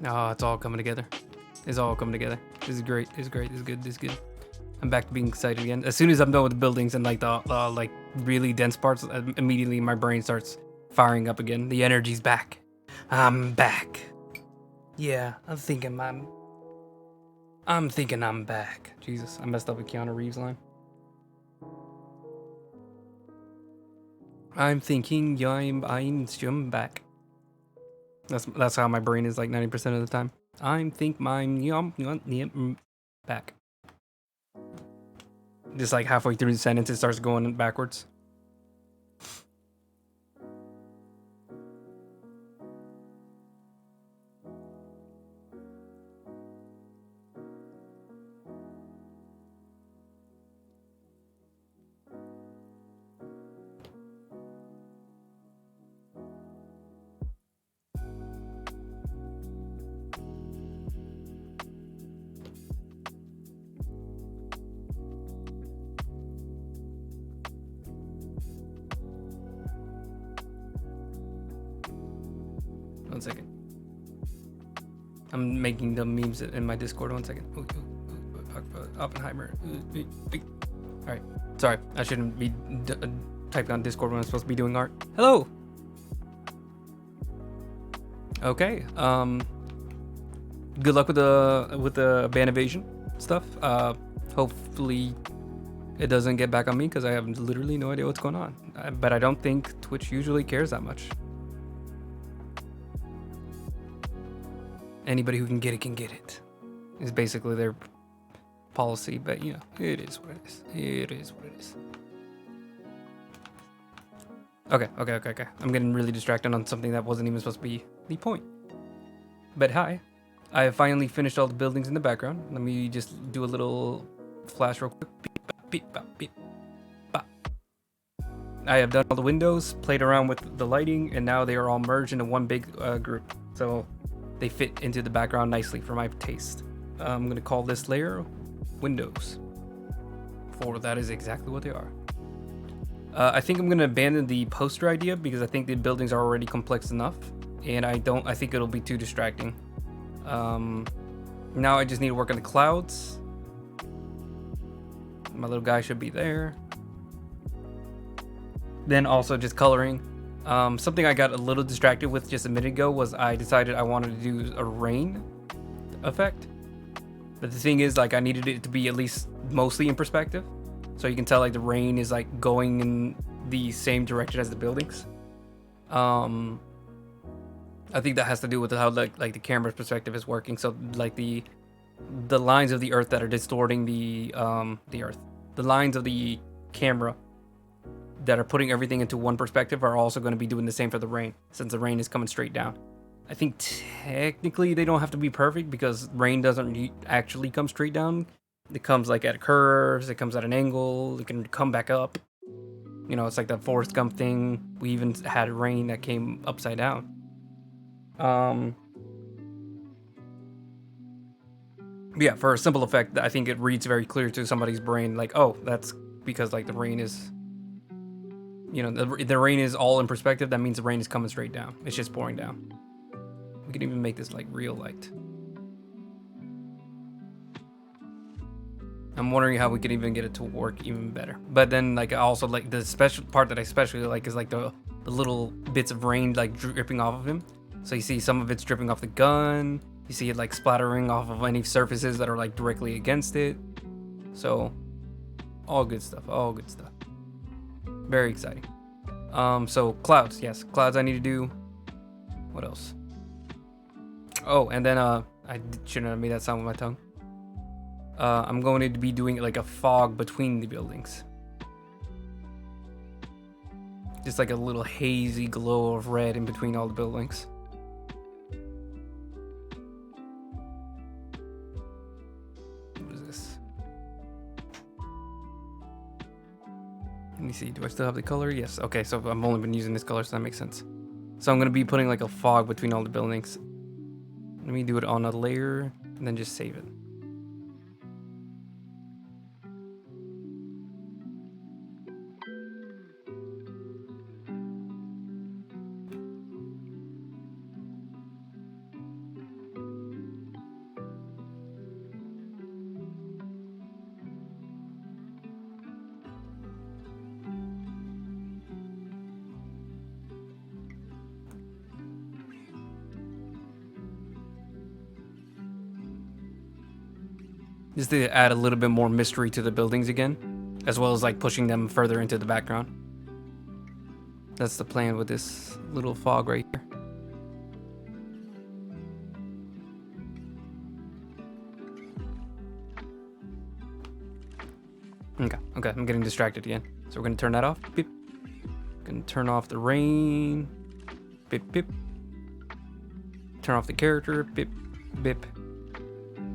Oh, it's all coming together. It's all coming together. This is great. This is great. This is good. This is good. I'm back to being excited again. As soon as I'm done with the buildings and like the like really dense parts, immediately my brain starts firing up again. The energy's back. I'm back. Yeah, I'm thinking I'm back. Jesus, I messed up with Keanu Reeves line. I'm thinking I'm back. That's how my brain is like 90% of the time. Back. Just like halfway through the sentence, it starts going backwards. One second. I'm making the memes in my Discord. 1 second. Oppenheimer. All right. Sorry, I shouldn't be typing on Discord when I'm supposed to be doing art. Hello. Okay. Good luck with the band evasion stuff. Hopefully it doesn't get back on me because I have literally no idea what's going on. But I don't think Twitch usually cares that much. Anybody who can get it is basically their policy, but you know, it is what it is. It is what it is. Okay. I'm getting really distracted on something that wasn't even supposed to be the point. But hi, I have finally finished all the buildings in the background. Let me just do a little flash real quick. Beep, beep, bop, beep, bop. I have done all the windows, played around with the lighting, and now they are all merged into one big group. So they fit into the background nicely for my taste. I'm gonna call this layer windows, for that is exactly what they are. I think I'm gonna abandon the poster idea because I think the buildings are already complex enough, and I think it'll be too distracting. Now I just need to work on the clouds. My little guy should be there. Then also just coloring. Something I got a little distracted with just a minute ago was I decided I wanted to do a rain effect. But the thing is, like, I needed it to be at least mostly in perspective. So you can tell like the rain is like going in the same direction as the buildings. I think that has to do with how like the camera's perspective is working. So like the lines of the earth that are distorting the earth. The lines of the camera that are putting everything into one perspective are also going to be doing the same for the rain, since the rain is coming straight down. I think technically they don't have to be perfect because rain doesn't actually come straight down. It comes like at curves, it comes at an angle, it can come back up. You know, it's like the Forrest Gump thing. We even had rain that came upside down. Yeah, for a simple effect, I think it reads very clear to somebody's brain, like, oh, that's because like the rain is, you know, the rain is all in perspective. That means the rain is coming straight down. It's just pouring down. We can even make this like real light. I'm wondering how we could even get it to work even better. But then like also like the special part that I especially like is like the little bits of rain like dripping off of him. So you see some of it's dripping off the gun. You see it like splattering off of any surfaces that are like directly against it. So all good stuff. All good stuff. Very exciting. So clouds, yes, clouds I need to do. What else? Oh, and then I shouldn't have made that sound with my tongue. I'm going to be doing like a fog between the buildings. Just like a little hazy glow of red in between all the buildings. What is this? Let me see, do I still have the color? Yes, okay, so I've only been using this color, so that makes sense. So I'm gonna be putting like a fog between all the buildings. Let me do it on a layer and then just save it. Just to add a little bit more mystery to the buildings again, as well as like pushing them further into the background. That's the plan with this little fog right here. Okay, I'm getting distracted again. So we're gonna turn that off. Beep. Gonna turn off the rain. Beep, beep. Turn off the character. Beep, beep.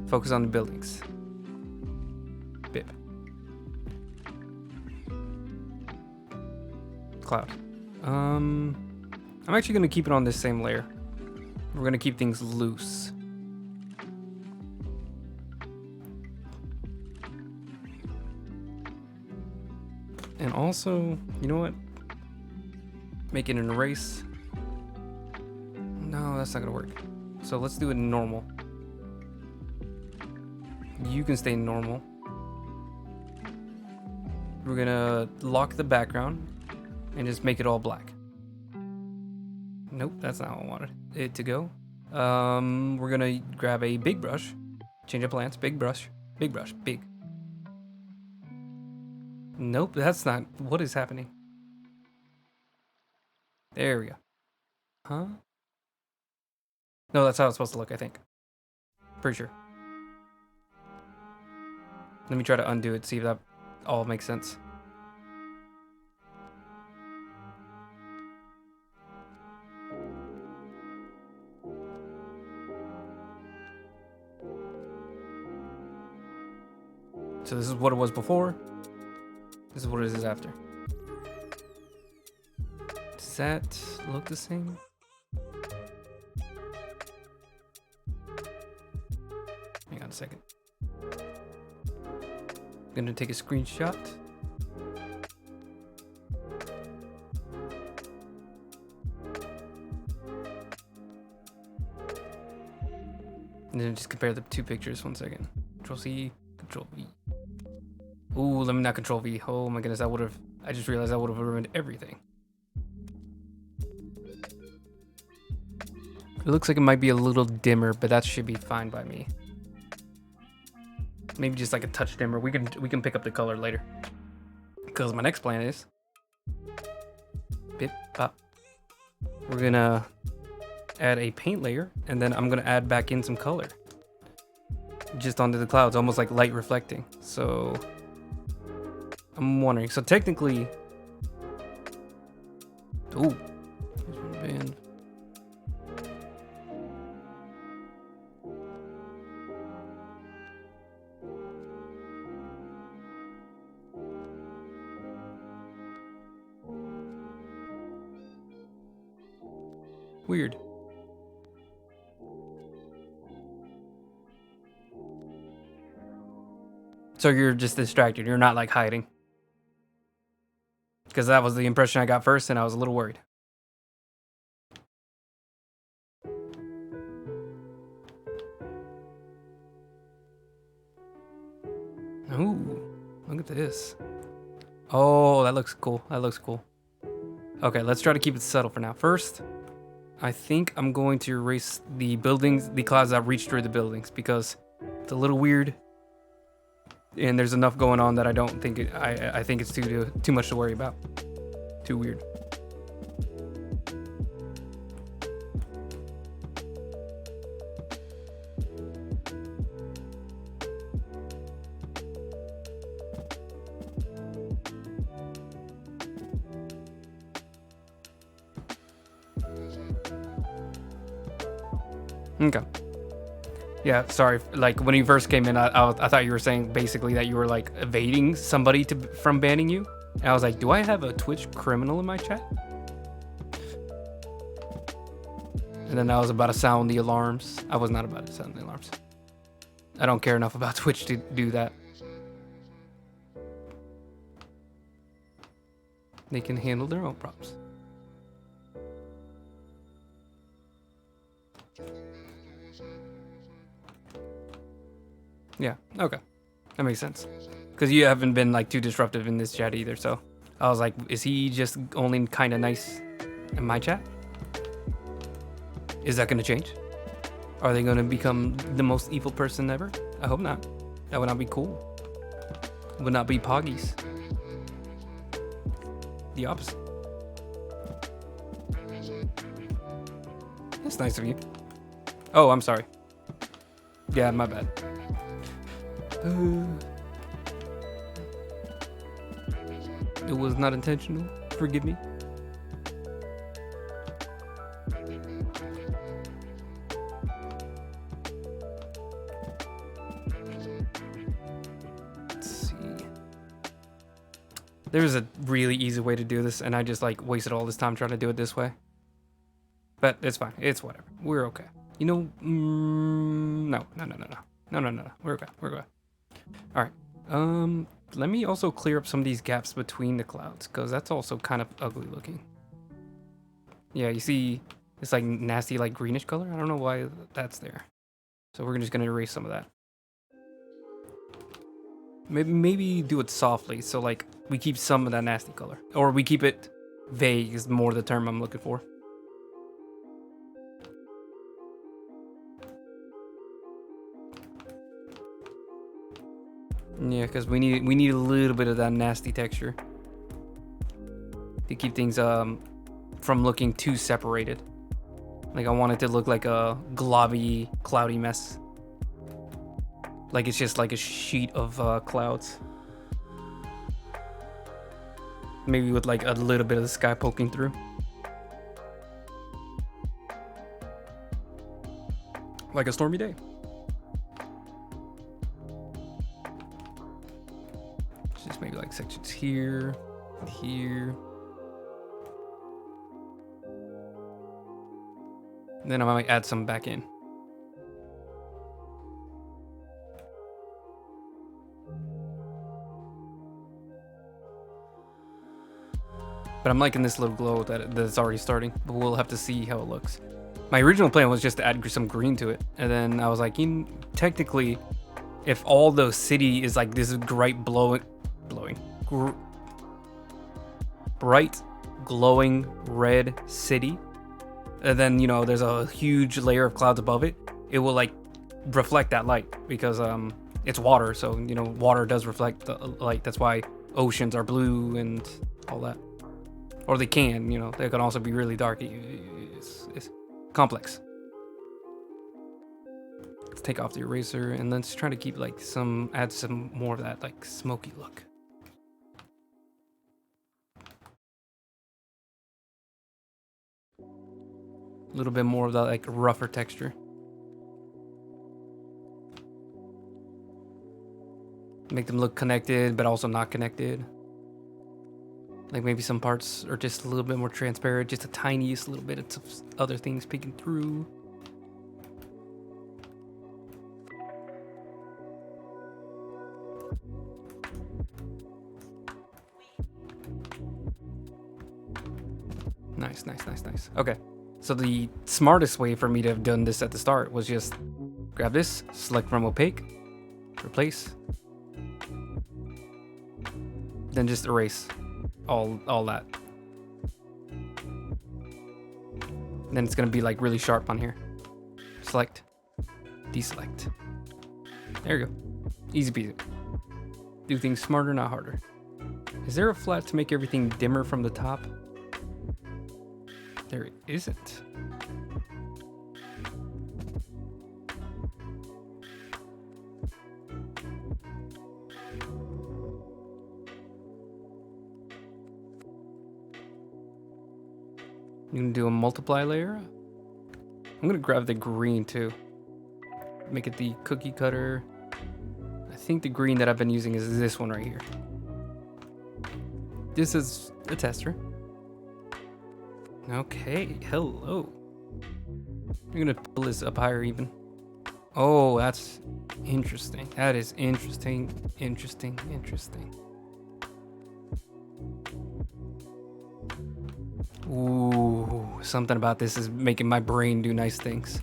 Focus on the buildings. Beep. Cloud. I'm actually gonna keep it on this same layer. We're gonna keep things loose. And also, you know what? Make it an erase. No, that's not gonna work. So let's do it normal. You can stay normal. We're gonna lock the background and just make it all black. Nope, that's not how I wanted it to go. We're gonna grab a big brush, change of plants, big brush, big brush, big. Nope, that's not what is happening. There we go. Huh? No, that's how it's supposed to look, I think. Pretty sure. Let me try to undo it, see if that all makes sense. So this is what it was before. This is what it is after. Does that look the same? Hang on a second. I'm gonna take a screenshot. And then just compare the two pictures. 1 second. Control C, Control V. Ooh, let me not Control V. Oh my goodness, I just realized I would have ruined everything. It looks like it might be a little dimmer, but that should be fine by me. Maybe just like a touch dimmer. We can pick up the color later. Because my next plan is bip bop. We're gonna add a paint layer, and then I'm gonna add back in some color. Just onto the clouds, almost like light reflecting. So I'm wondering. So technically, ooh, here's one band. Weird. So you're just distracted. You're not like hiding. Because that was the impression I got first, and I was a little worried. Ooh, look at this. Oh, that looks cool. That looks cool. Okay, let's try to keep it subtle for now. First, I think I'm going to erase the buildings, the clouds that reach through the buildings, because it's a little weird. And there's enough going on that I don't think I think it's too much to worry about. Too weird. Okay. Yeah, sorry. Like when you first came in, I thought you were saying basically that you were like evading somebody from banning you. And I was like, do I have a Twitch criminal in my chat? And then I was about to sound the alarms. I was not about to sound the alarms. I don't care enough about Twitch to do that. They can handle their own problems. Yeah, okay. That makes sense. Because you haven't been like too disruptive in this chat either, so I was like, is he just only kind of nice in my chat? Is that going to change? Are they going to become the most evil person ever? I hope not. That would not be cool. It would not be Poggies. The opposite. That's nice of you. Oh, I'm sorry. Yeah, my bad. It was not intentional. Forgive me. Let's see. There's a really easy way to do this, and I just like wasted all this time trying to do it this way. But it's fine. It's whatever. We're okay. You know, no. We're okay. We're okay. All right. Let me also clear up some of these gaps between the clouds, because that's also kind of ugly looking. Yeah, you see, it's like nasty, like greenish color. I don't know why that's there. So we're just gonna erase some of that. Maybe do it softly, so like we keep some of that nasty color, or we keep it vague is more the term I'm looking for. Yeah, because we need a little bit of that nasty texture to keep things from looking too separated. Like I want it to look like a globby, cloudy mess. Like it's just like a sheet of clouds. Maybe with like a little bit of the sky poking through. Like a stormy day. Just maybe like sections here, here. And then I might add some back in. But I'm liking this little glow that's already starting, but we'll have to see how it looks. My original plan was just to add some green to it. And then I was like, technically, if all the city is like this bright glowing red city, and then, you know, there's a huge layer of clouds above it, it will like reflect that light because it's water. So, you know, water does reflect the light. That's why oceans are blue and all that. Or they can, you know, they can also be really dark. It's complex. Let's take off the eraser and let's try to keep like add some more of that like smoky look. A little bit more of that like rougher texture. Make them look connected, but also not connected. Like maybe some parts are just a little bit more transparent, just a tiniest little bit of other things peeking through. Nice. Okay, so the smartest way for me to have done this at the start was just grab this, select from opaque, replace, then just erase all that. Then it's gonna be like really sharp on here. Select, deselect. There you go. Easy peasy. Do things smarter, not harder. Is there a flat to make everything dimmer from the top? There isn't. You can do a multiply layer. I'm gonna grab the green too. Make it the cookie cutter. I think the green that I've been using is this one right here. This is a tester. Okay, hello. I'm gonna pull this up higher even. Oh, that's interesting. That is interesting. Ooh, something about this is making my brain do nice things.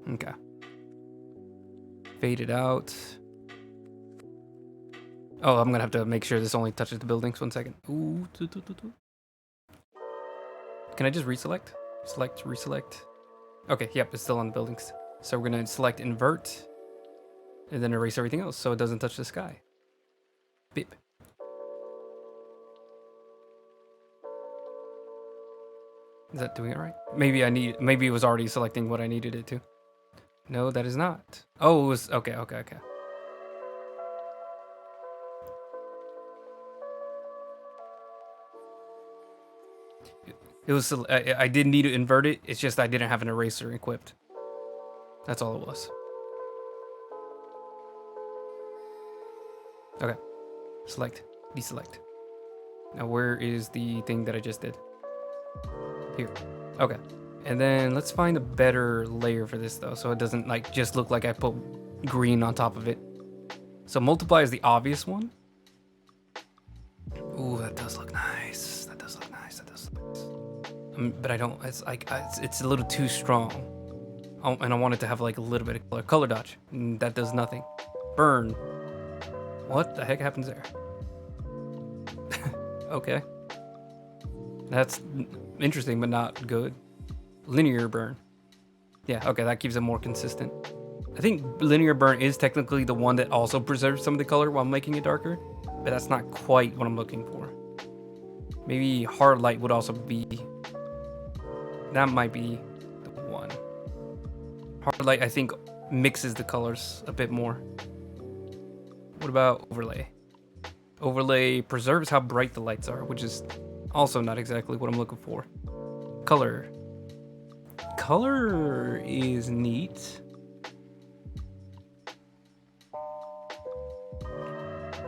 Okay. Fade it out. Oh, I'm gonna have to make sure this only touches the buildings. 1 second. Ooh, Can I just reselect? Select, reselect. Okay, yep, it's still on the buildings. So we're gonna select invert, and then erase everything else so it doesn't touch the sky. Beep. Is that doing it right? Maybe it was already selecting what I needed it to. No, that is not. Oh, it was, okay. It was, I did need to invert it. It's just I didn't have an eraser equipped. That's all it was. Okay. Select, deselect. Now where is the thing that I just did? Here. Okay. And then let's find a better layer for this though, so it doesn't like just look like I put green on top of it. So multiply is the obvious one. Ooh, that does look nice. That does look nice. But I don't. It's like it's a little too strong. And I want it to have like a little bit of color. Color dodge. That does nothing. Burn. What the heck happens there? Okay. That's interesting, but not good. Linear burn. Yeah, okay, that keeps it more consistent. I think linear burn is technically the one that also preserves some of the color while making it darker, but that's not quite what I'm looking for. Maybe hard light would also be... That might be the one. Hard light, I think, mixes the colors a bit more. What about overlay? Overlay preserves how bright the lights are, which is also not exactly what I'm looking for. Color. Color is neat.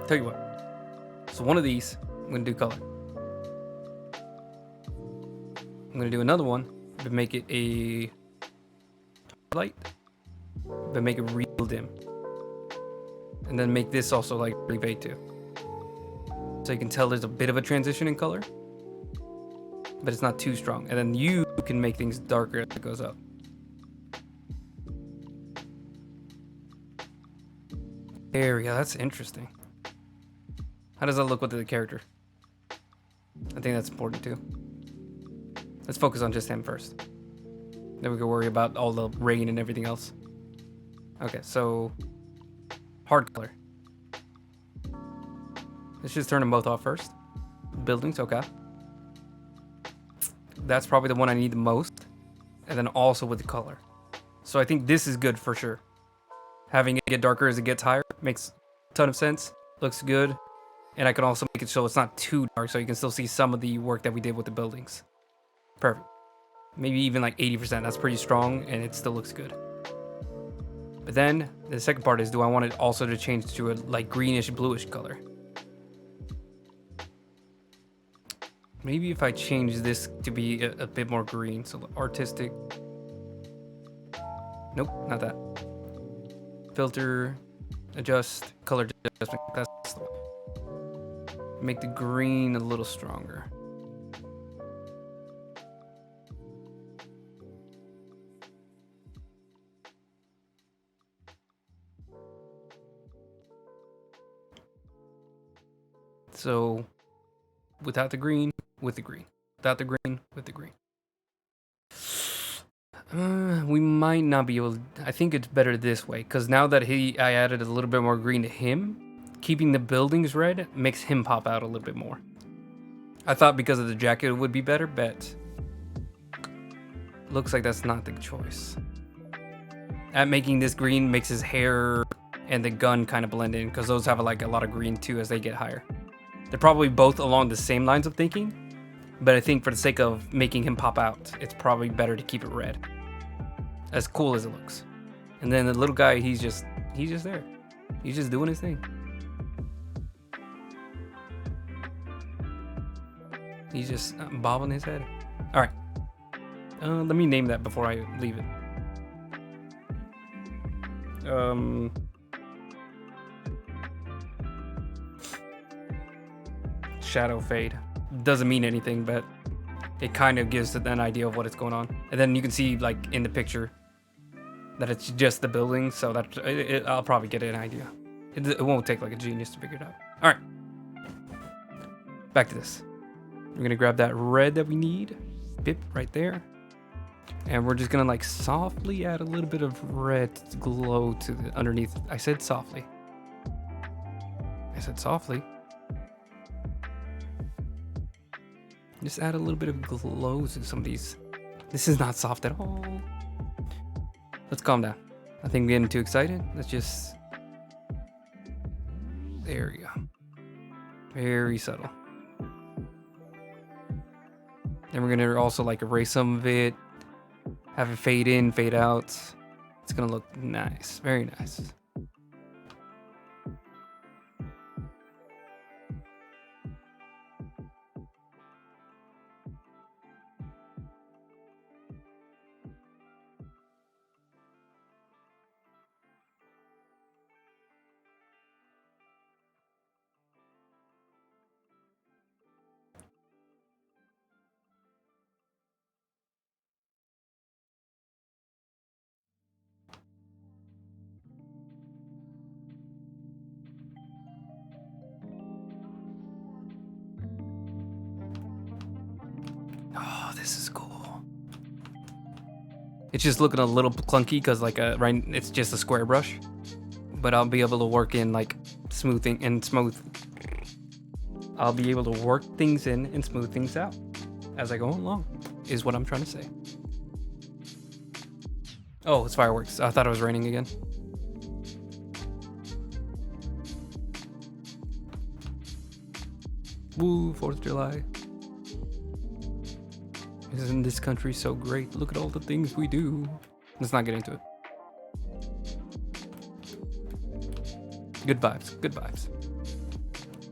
Tell you what. So one of these, I'm gonna do color. I'm gonna do another one, but make it a light, but make it real dim. And then make this also like really fade too. So you can tell there's a bit of a transition in color, but it's not too strong. And then you can make things darker as it goes up. There we go, that's interesting. How does that look with the character? I think that's important too. Let's focus on just him first. Then we can worry about all the rain and everything else. Okay, so hard color. Let's just turn them both off first. Buildings, okay. That's probably the one I need the most. And then also with the color. So I think this is good for sure. Having it get darker as it gets higher makes a ton of sense. Looks good. And I can also make it so it's not too dark so you can still see some of the work that we did with the buildings. Perfect. Maybe even like 80%. That's pretty strong and it still looks good. But then the second part is, do I want it also to change to a like greenish bluish color? Maybe if I change this to be a bit more green. So artistic. Nope, not that. Filter, adjust, color adjustment. That's the one. Make the green a little stronger. So without the green, with the green. Without the green, with the green. We might not be able to, I think it's better this way, because now that I added a little bit more green to him, keeping the buildings red makes him pop out a little bit more. I thought because of the jacket it would be better, but looks like that's not the choice. At making this green makes his hair and the gun kind of blend in, because those have like a lot of green too as they get higher. They're probably both along the same lines of thinking, but I think for the sake of making him pop out, it's probably better to keep it red. As cool as it looks. And then the little guy, he's just there. He's just doing his thing. He's just bobbing his head. All right. Let me name that before I leave it. Shadow fade. Doesn't mean anything, but it kind of gives an idea of what is going on. And then you can see like in the picture that it's just the building, so that I'll probably get an idea. It won't take like a genius to figure it out. All right. Back to this. We're gonna grab that red that we need. Bip, right there. And we're just gonna like softly add a little bit of red glow to the underneath. I said softly. I said softly. Just add a little bit of glow to some of these. This is not soft at all. Let's calm down. I think we're getting too excited. Let's just... There we go. Very subtle. And we're gonna also like erase some of it. Have it fade in, fade out. It's gonna look nice. Very nice. Oh, this is cool. It's just looking a little clunky because like right, it's just a square brush, but I'll be able to work in like smoothing and smooth. I'll be able to work things in and smooth things out as I go along, is what I'm trying to say. Oh, it's fireworks. I thought it was raining again. Woo, 4th of July. Isn't this country so great? Look at all the things we do. Let's not get into it. Good vibes, good vibes.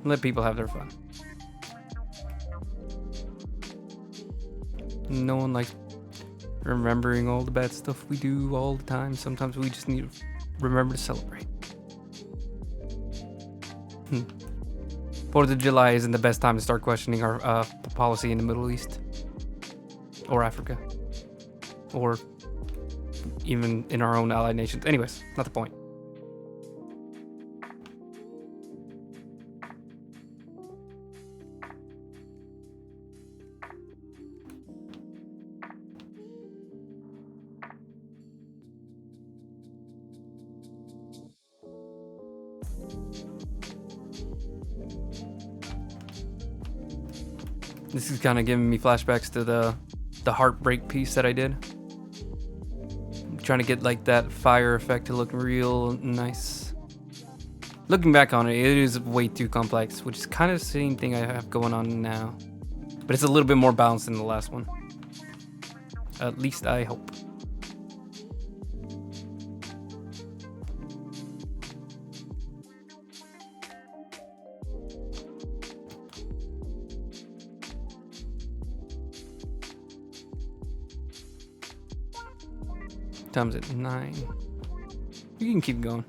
Let people have their fun. No one likes remembering all the bad stuff we do all the time. Sometimes we just need to remember to celebrate. 4th of July isn't the best time to start questioning our policy in the Middle East. Or Africa. Or even in our own allied nations. Anyways, not the point. This is kind of giving me flashbacks to the heartbreak piece that I did. I'm trying to get like that fire effect to look real nice. Looking back on it, it is way too complex, which is kind of the same thing I have going on now. But it's a little bit more balanced than the last one. At least I hope. Time's at 9. You can keep going.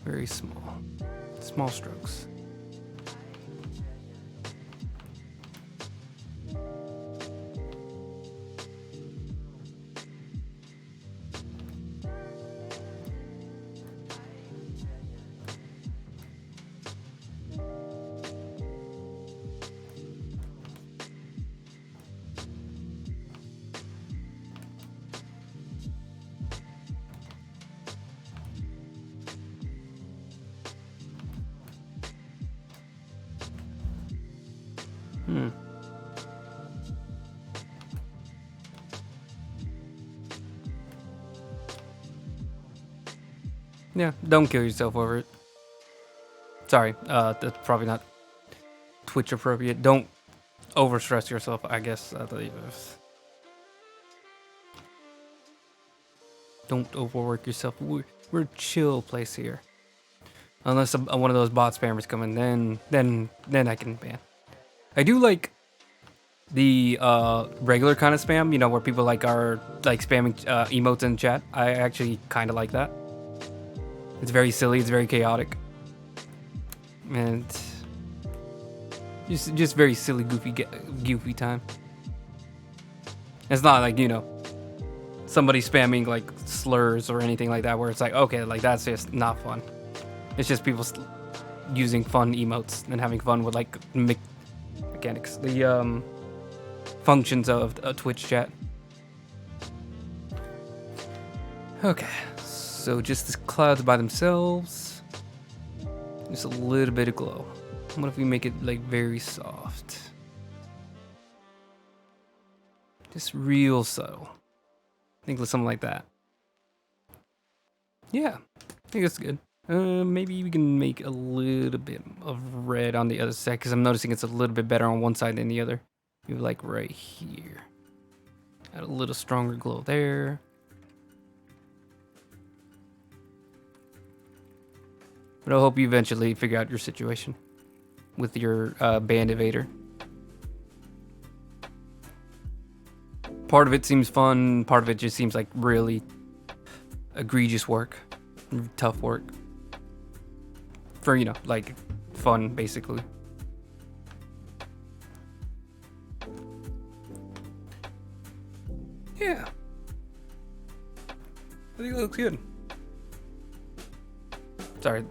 Very small strokes. Yeah, don't kill yourself over it. Sorry, that's probably not Twitch appropriate. Don't overstress yourself, I guess. I believe don't overwork yourself. We're a chill place here. Unless one of those bot spammers come in, then I can ban. I do like the regular kind of spam, you know, where people like are like spamming emotes in chat. I actually kind of like that. It's very silly. It's very chaotic, and just very silly, goofy time. It's not like, you know, somebody spamming like slurs or anything like that, where it's like, okay, like that's just not fun. It's just people using fun emotes and having fun with like mechanics, the functions of a Twitch chat. Okay, so just the clouds by themselves, just a little bit of glow. What if we make it like very soft? Just real subtle. I think something like that. Yeah, I think that's good. Maybe we can make a little bit of red on the other side, because I'm noticing it's a little bit better on one side than the other. Maybe like right here. Add a little stronger glow there. But I hope you eventually figure out your situation with your band evader. Part of it seems fun, part of it just seems like really egregious work, tough work. For, you know, like fun, basically. Yeah. I think it looks good. Sorry,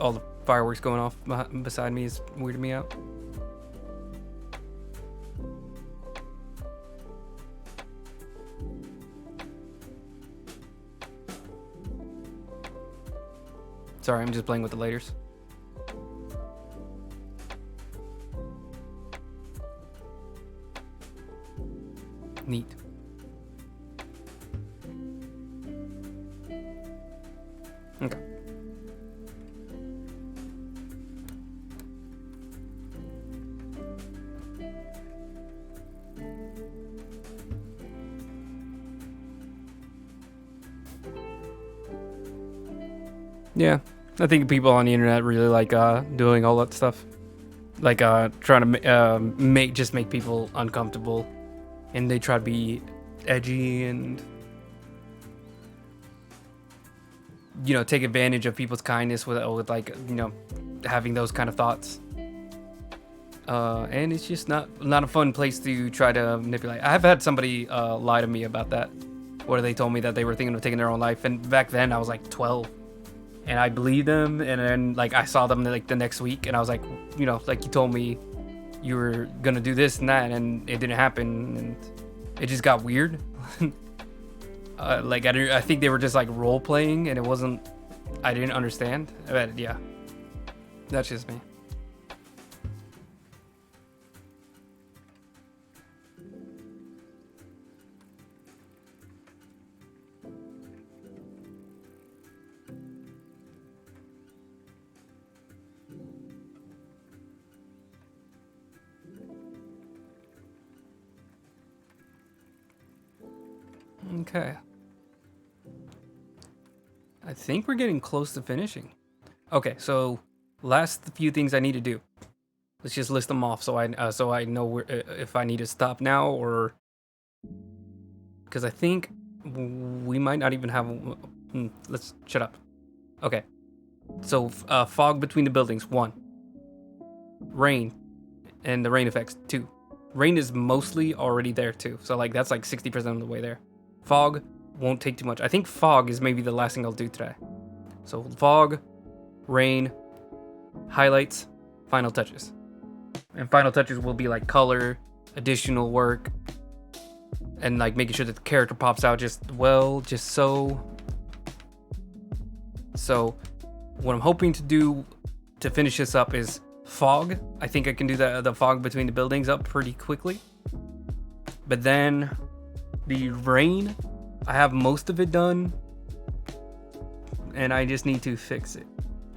all the fireworks going off beside me is weirding me out. Sorry, I'm just playing with the layers. Neat. Okay. Yeah, I think people on the internet really like doing all that stuff, like trying to make people uncomfortable, and they try to be edgy and, you know, take advantage of people's kindness with like, you know, having those kind of thoughts. And it's just not a fun place to try to manipulate. I've had somebody lie to me about that, where they told me that they were thinking of taking their own life, and back then I was like 12. And I believed them, and then like I saw them like the next week, and I was like, you know, like you told me you were gonna do this and that, and it didn't happen, and it just got weird. Like I think they were just like role playing, and it wasn't. I didn't understand. But yeah, that's just me. Okay. I think we're getting close to finishing. Okay, so last few things I need to do. Let's just list them off so I know where, if I need to stop now, or because I think we might not even have. Let's shut up. Okay. So fog between the buildings, 1. Rain and the rain effects, 2. Rain is mostly already there too, so like that's like 60% of the way there. Fog won't take too much. I think fog is maybe the last thing I'll do today. So fog, rain, highlights, final touches. And final touches will be like color, additional work, and like making sure that the character pops out just so. So what I'm hoping to do to finish this up is fog. I think I can do the fog between the buildings up pretty quickly. But then the rain, I have most of it done, and I just need to fix it.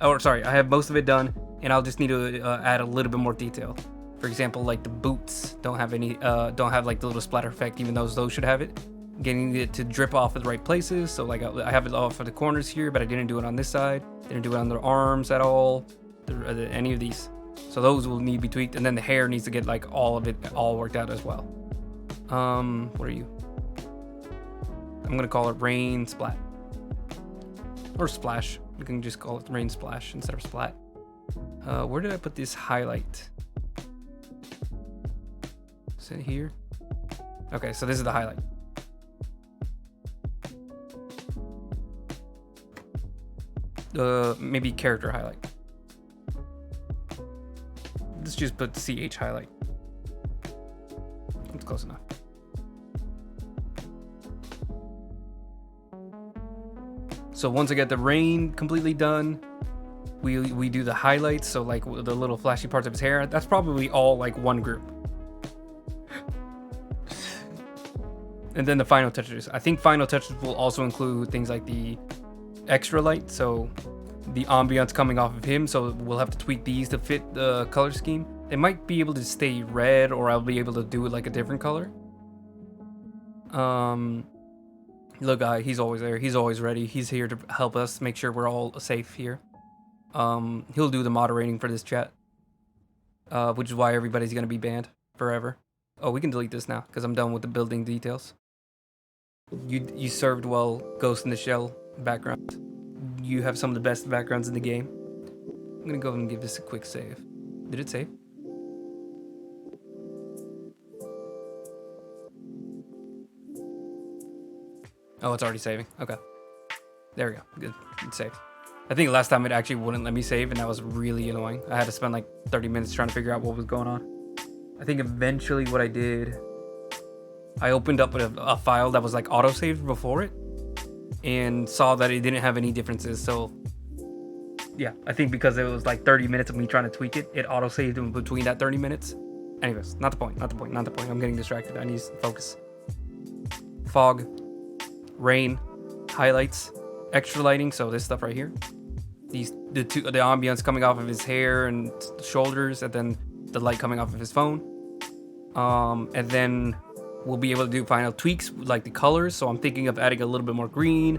Oh, sorry, I have most of it done, and I'll just need to add a little bit more detail. For example, like the boots don't have like the little splatter effect, even though those should have it. Getting it to drip off at the right places. So like I have it off of the corners here, but I didn't do it on this side. Didn't do it on the arms at all. Any of these. So those will need to be tweaked, and then the hair needs to get like all of it all worked out as well. What are you? I'm gonna call it rain splat or splash. You can just call it rain splash instead of splat. Where did I put this highlight? Is it here? Okay, so this is the highlight. Maybe character highlight. Let's just put CH highlight. That's close enough. So once I get the rain completely done, we do the highlights. So like the little flashy parts of his hair. That's probably all like one group. And then the final touches. I think final touches will also include things like the extra light, so the ambiance coming off of him. So we'll have to tweak these to fit the color scheme. They might be able to stay red, or I'll be able to do it like a different color. Look, guy, he's always there. He's always ready. He's here to help us make sure we're all safe here. He'll do the moderating for this chat, which is why everybody's gonna be banned forever. Oh, we can delete this now because I'm done with the building details. You served well, Ghost in the Shell background. You have some of the best backgrounds in the game. I'm gonna go and give this a quick save. Did it save? Oh, it's already saving. Okay. There we go. Good. It's saved. I think last time it actually wouldn't let me save, and that was really annoying. I had to spend like 30 minutes trying to figure out what was going on. I think eventually what I did, I opened up a file that was like auto-saved before it and saw that it didn't have any differences. So yeah, I think because it was like 30 minutes of me trying to tweak it, it auto-saved in between that 30 minutes. Anyways, not the point. I'm getting distracted. I need to focus. Fog, rain, highlights, extra lighting. So this stuff right here, the ambience coming off of his hair and shoulders, and then the light coming off of his phone. And then we'll be able to do final tweaks like the colors. So I'm thinking of adding a little bit more green,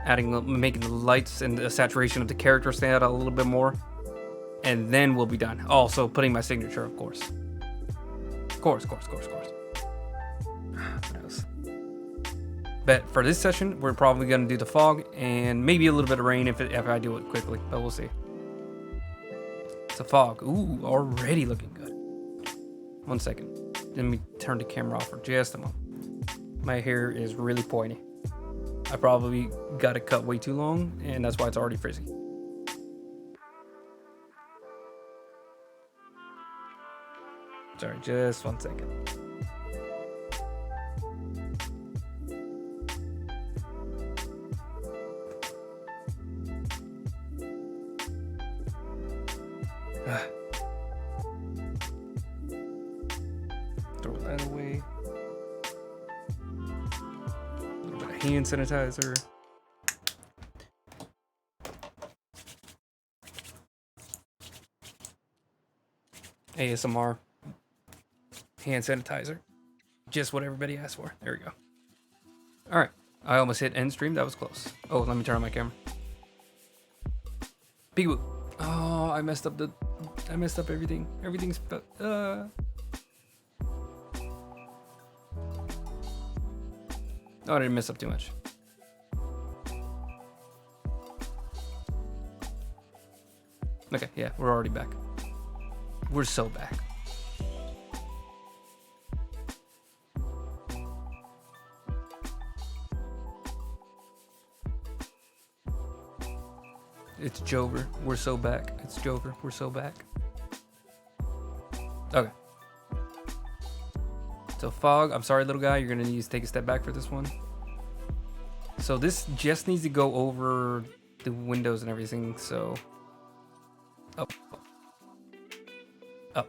making the lights and the saturation of the character stand out a little bit more, and then we'll be done. Also putting my signature, of course. Of course. What else? But for this session, we're probably gonna do the fog and maybe a little bit of rain if I do it quickly, but we'll see. It's a fog. Ooh, already looking good. 1 second. Let me turn the camera off for just a moment. My hair is really pointy. I probably got it cut way too long, and that's why it's already frizzy. Sorry, just 1 second. Throw that away. A little bit of hand sanitizer. ASMR. Hand sanitizer. Just what everybody asked for. There we go. Alright. I almost hit end stream. That was close. Oh, let me turn on my camera. Peekaboo. Oh, I messed up everything. Everything's Oh, I didn't mess up too much. Okay, yeah, we're already back. We're so back. It's Jover. We're so back. It's Jover. We're so back. Okay. So fog. I'm sorry, little guy. You're gonna need to take a step back for this one. So this just needs to go over the windows and everything. So up, up.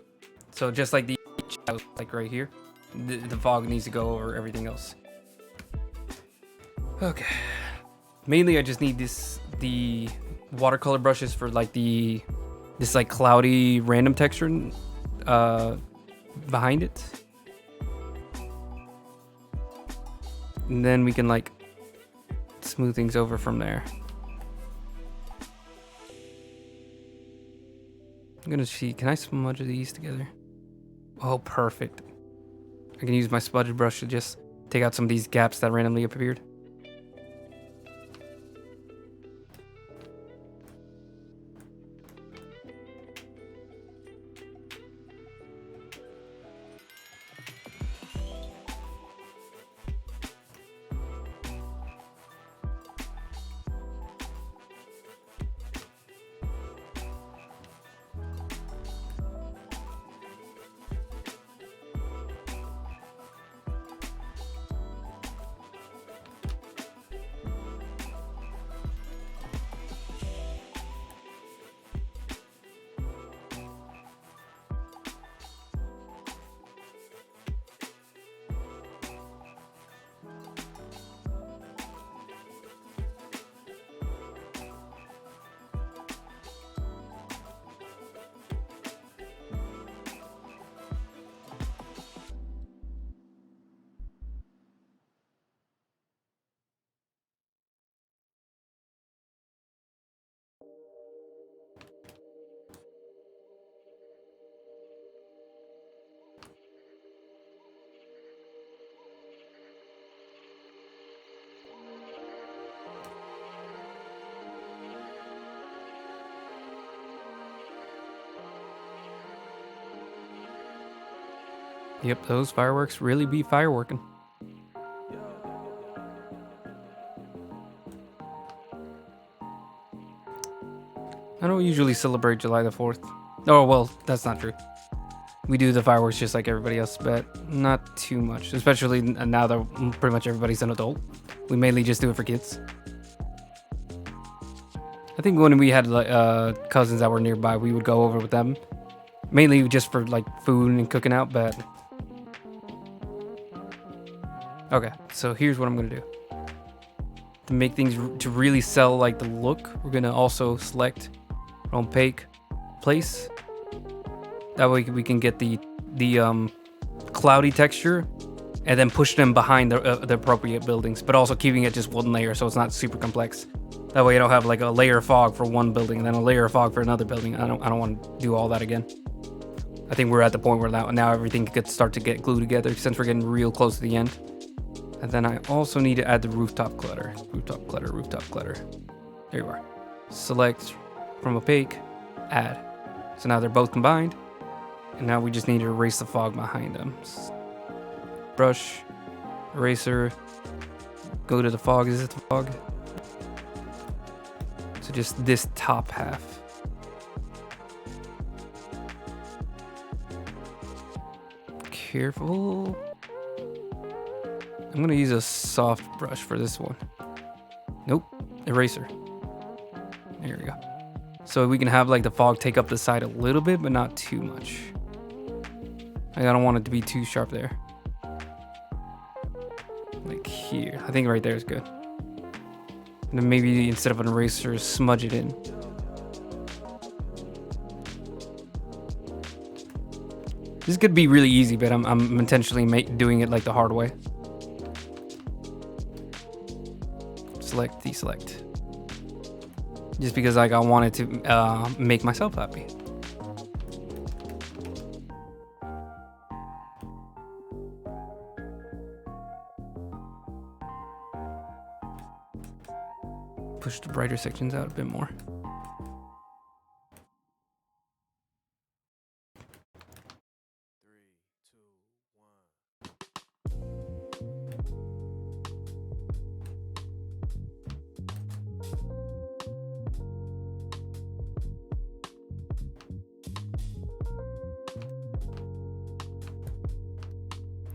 So just like the shadows, like right here, the fog needs to go over everything else. Okay. Mainly, I just need the watercolor brushes for like this like cloudy random texture behind it. And then we can like smooth things over from there. I'm gonna see, can I smudge these together? Oh, perfect. I can use my smudge brush to just take out some of these gaps that randomly appeared. Yep, those fireworks really be fireworking. I don't usually celebrate July the 4th. Oh, well, that's not true. We do the fireworks just like everybody else, but not too much. Especially now that pretty much everybody's an adult. We mainly just do it for kids. I think when we had like cousins that were nearby, we would go over with them. Mainly just for like food and cooking out, but... Okay, so here's what I'm gonna do. To make things to really sell like the look, we're gonna also select opaque place. That way we can get the cloudy texture, and then push them behind the appropriate buildings, but also keeping it just one layer so it's not super complex. That way you don't have like a layer of fog for one building and then a layer of fog for another building. I don't want to do all that again. I think we're at the point where now everything could start to get glued together since we're getting real close to the end. And then I also need to add the rooftop clutter. Rooftop clutter, rooftop clutter. There you are. Select from opaque, add. So now they're both combined. And now we just need to erase the fog behind them. Brush, eraser, go to the fog. Is it the fog? So just this top half. Careful. I'm gonna use a soft brush for this one. Nope, eraser. There we go. So we can have like the fog take up the side a little bit, but not too much. I don't want it to be too sharp there. Like here. I think right there is good. And then maybe instead of an eraser, smudge it in. This could be really easy, but I'm intentionally doing it like the hard way. Select, deselect. Just because like I wanted to make myself happy. Push the brighter sections out a bit more.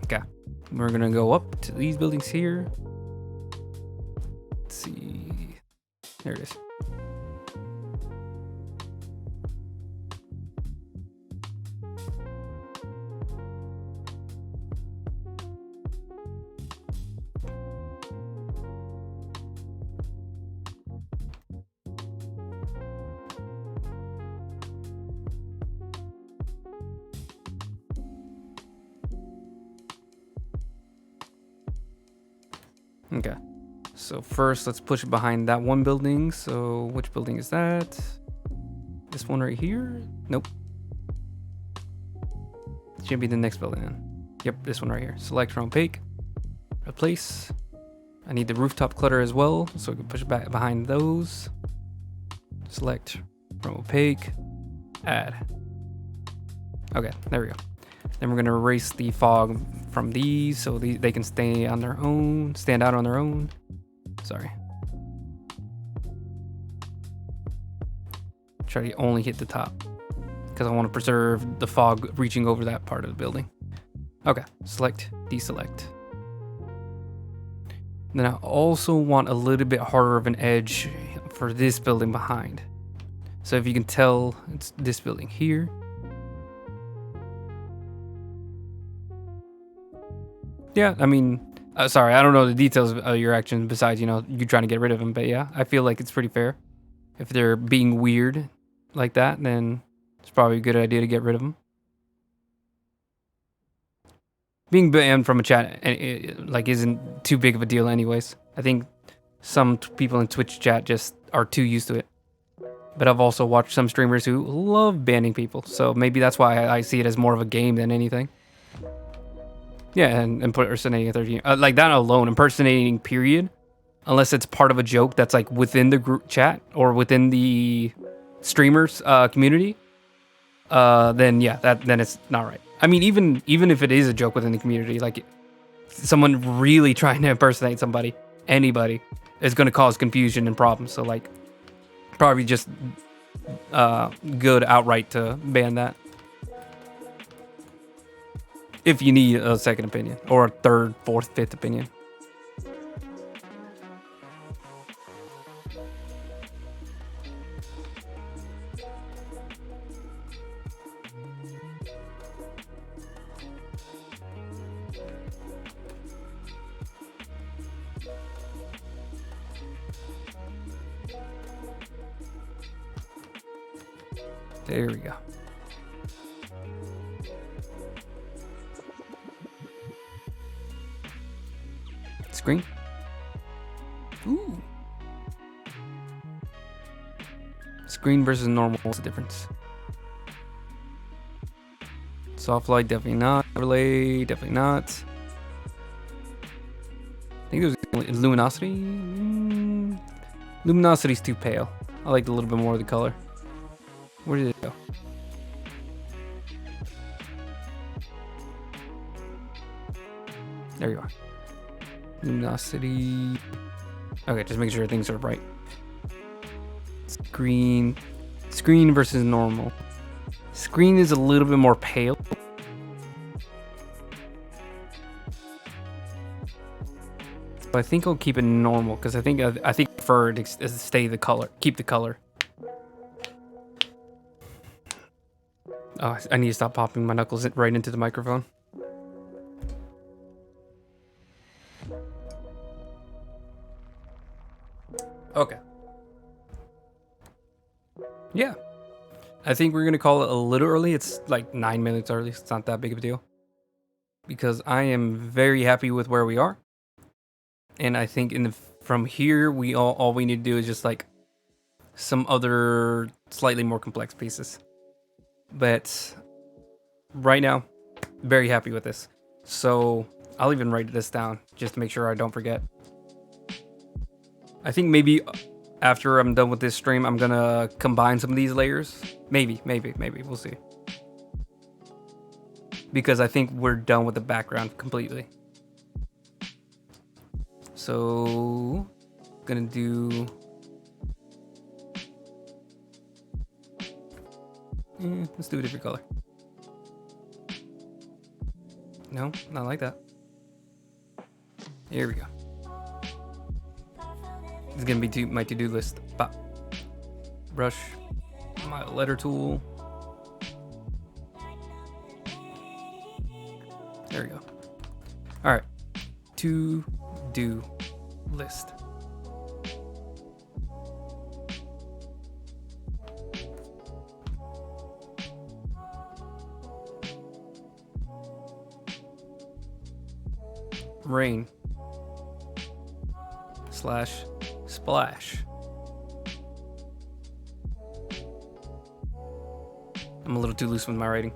Okay, we're gonna go up to these buildings here. Let's see. There it is. Okay. So first, let's push it behind that one building. So which building is that? This one right here? Nope. Should be the next building then. Yep, this one right here. Select from opaque. Replace. I need the rooftop clutter as well, so we can push it back behind those. Select from opaque. Add. Okay, there we go. Then we're gonna erase the fog from these so they can stay on their own, stand out on their own. Sorry. Try to only hit the top because I want to preserve the fog reaching over that part of the building. Okay, select, deselect. Then I also want a little bit harder of an edge for this building behind. So if you can tell, it's this building here. Yeah, I mean, sorry, I don't know the details of your actions besides, you know, you trying to get rid of them. But yeah, I feel like it's pretty fair. If they're being weird like that, then it's probably a good idea to get rid of them. Being banned from a chat like isn't too big of a deal anyways. I think some people in Twitch chat just are too used to it. But I've also watched some streamers who love banning people, so maybe that's why I see it as more of a game than anything. Yeah, and impersonating a 13, like that alone, impersonating period, unless it's part of a joke that's like within the group chat or within the streamers community, then yeah, then it's not right. I mean, even if it is a joke within the community, like someone really trying to impersonate somebody, anybody, is going to cause confusion and problems. So like, probably just good outright to ban that. If you need a second opinion or a third, fourth, fifth opinion. There we go. Screen. Ooh. Screen versus normal. What's the difference? Soft light, definitely not. Overlay, definitely not. I think there's luminosity. Luminosity's too pale. I like a little bit more of the color. Where did it go? There you are. Luminosity. Okay, just make sure things are right. Screen versus normal. Screen is a little bit more pale. But I think I'll keep it normal because I think I prefer to stay the color, keep the color. Oh, I need to stop popping my knuckles right into the microphone. Okay. Yeah. I think we're going to call it a little early. It's like 9 minutes early. It's not that big of a deal. Because I am very happy with where we are. And I think from here, all we need to do is just like some other slightly more complex pieces. But right now, very happy with this. So I'll even write this down just to make sure I don't forget. I think maybe after I'm done with this stream, I'm gonna combine some of these layers. Maybe. We'll see. Because I think we're done with the background completely. So, gonna do... let's do a different color. No, not like that. Here we go. This is gonna be my to-do list. Pop. Brush. My letter tool. There we go. All right. To-do list. Rain. slash splash. I'm a little too loose with my writing.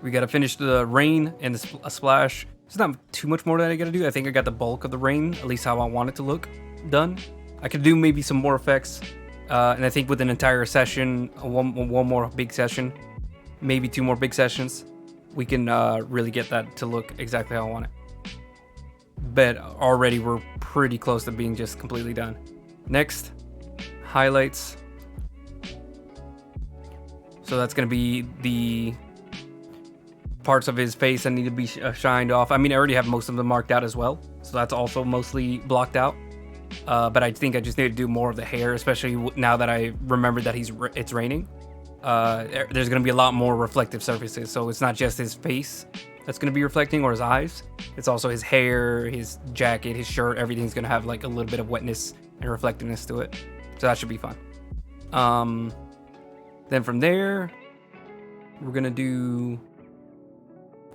We gotta finish the rain and a splash. There's not too much more that I gotta do. I think I got the bulk of the rain, at least how I want it to look, done. I could do maybe some more effects. And I think with an entire session, one more big session, maybe 2 more big sessions, we can really get that to look exactly how I want it. But already we're pretty close to being just completely done. Next, highlights. So that's gonna be the parts of his face that need to be shined off. I mean, I already have most of them marked out as well, so that's also mostly blocked out. But I think I just need to do more of the hair, especially now that I remembered that it's raining. There's gonna be a lot more reflective surfaces, so it's not just his face that's gonna be reflecting or his eyes. It's also his hair, his jacket, his shirt. Everything's gonna have like a little bit of wetness and reflectiveness to it, so that should be fun. Then from there, we're gonna do,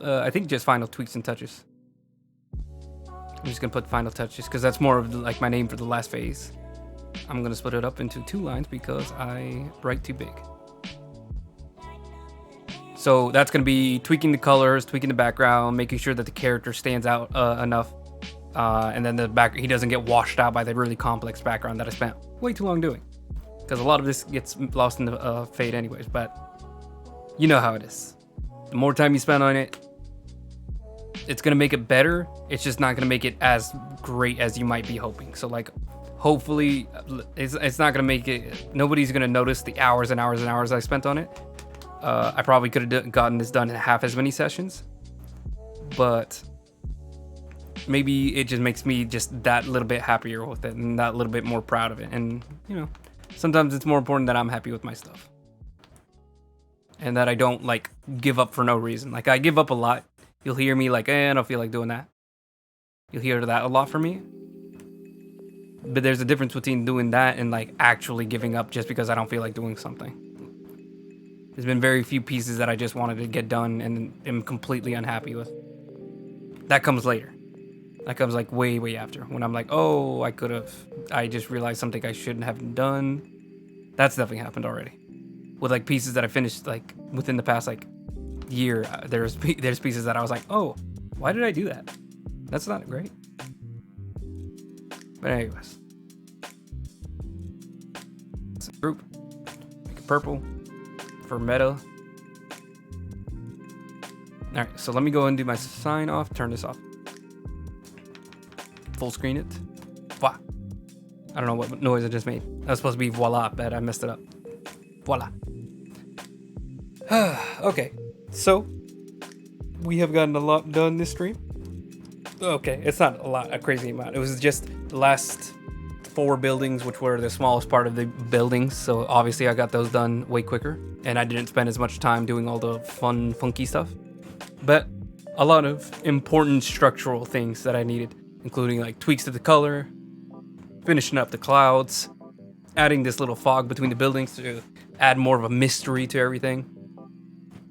I think just final tweaks and touches. I'm just gonna put final touches because that's more of like my name for the last phase. I'm gonna split it up into 2 lines because I write too big. So that's gonna be tweaking the colors, tweaking the background, making sure that the character stands out enough, and then he doesn't get washed out by the really complex background that I spent way too long doing. Because a lot of this gets lost in the fade anyways, but you know how it is. The more time you spend on it, it's gonna make it better. It's just not gonna make it as great as you might be hoping. So like, hopefully, it's not gonna make it. Nobody's gonna notice the hours and hours and hours I spent on it. I probably could have gotten this done in half as many sessions, but maybe it just makes me just that little bit happier with it and that little bit more proud of it. And you know, sometimes it's more important that I'm happy with my stuff and that I don't like give up for no reason. Like I give up a lot. You'll hear me like, I don't feel like doing that. You'll hear that a lot from me. But there's a difference between doing that and like actually giving up just because I don't feel like doing something. There's been very few pieces that I just wanted to get done and am completely unhappy with. That comes later. That comes like way, way after. When I'm like, oh, I just realized something I shouldn't have done. That's definitely happened already. With like pieces that I finished like within the past like year, there's pieces that I was like, oh, why did I do that? That's not great. But anyways, it's a group. Make it purple for meta. All right, so let me go and do my sign off. Turn this off. Full screen it. Voila. I don't know what noise I just made. That was supposed to be voila, but I messed it up. Voila. Okay, so we have gotten a lot done this stream. Okay, it's not a crazy amount. It was just the last 4 buildings, which were the smallest part of the buildings. So obviously I got those done way quicker, and I didn't spend as much time doing all the fun, funky stuff. But a lot of important structural things that I needed, including like tweaks to the color, finishing up the clouds, adding this little fog between the buildings to add more of a mystery to everything.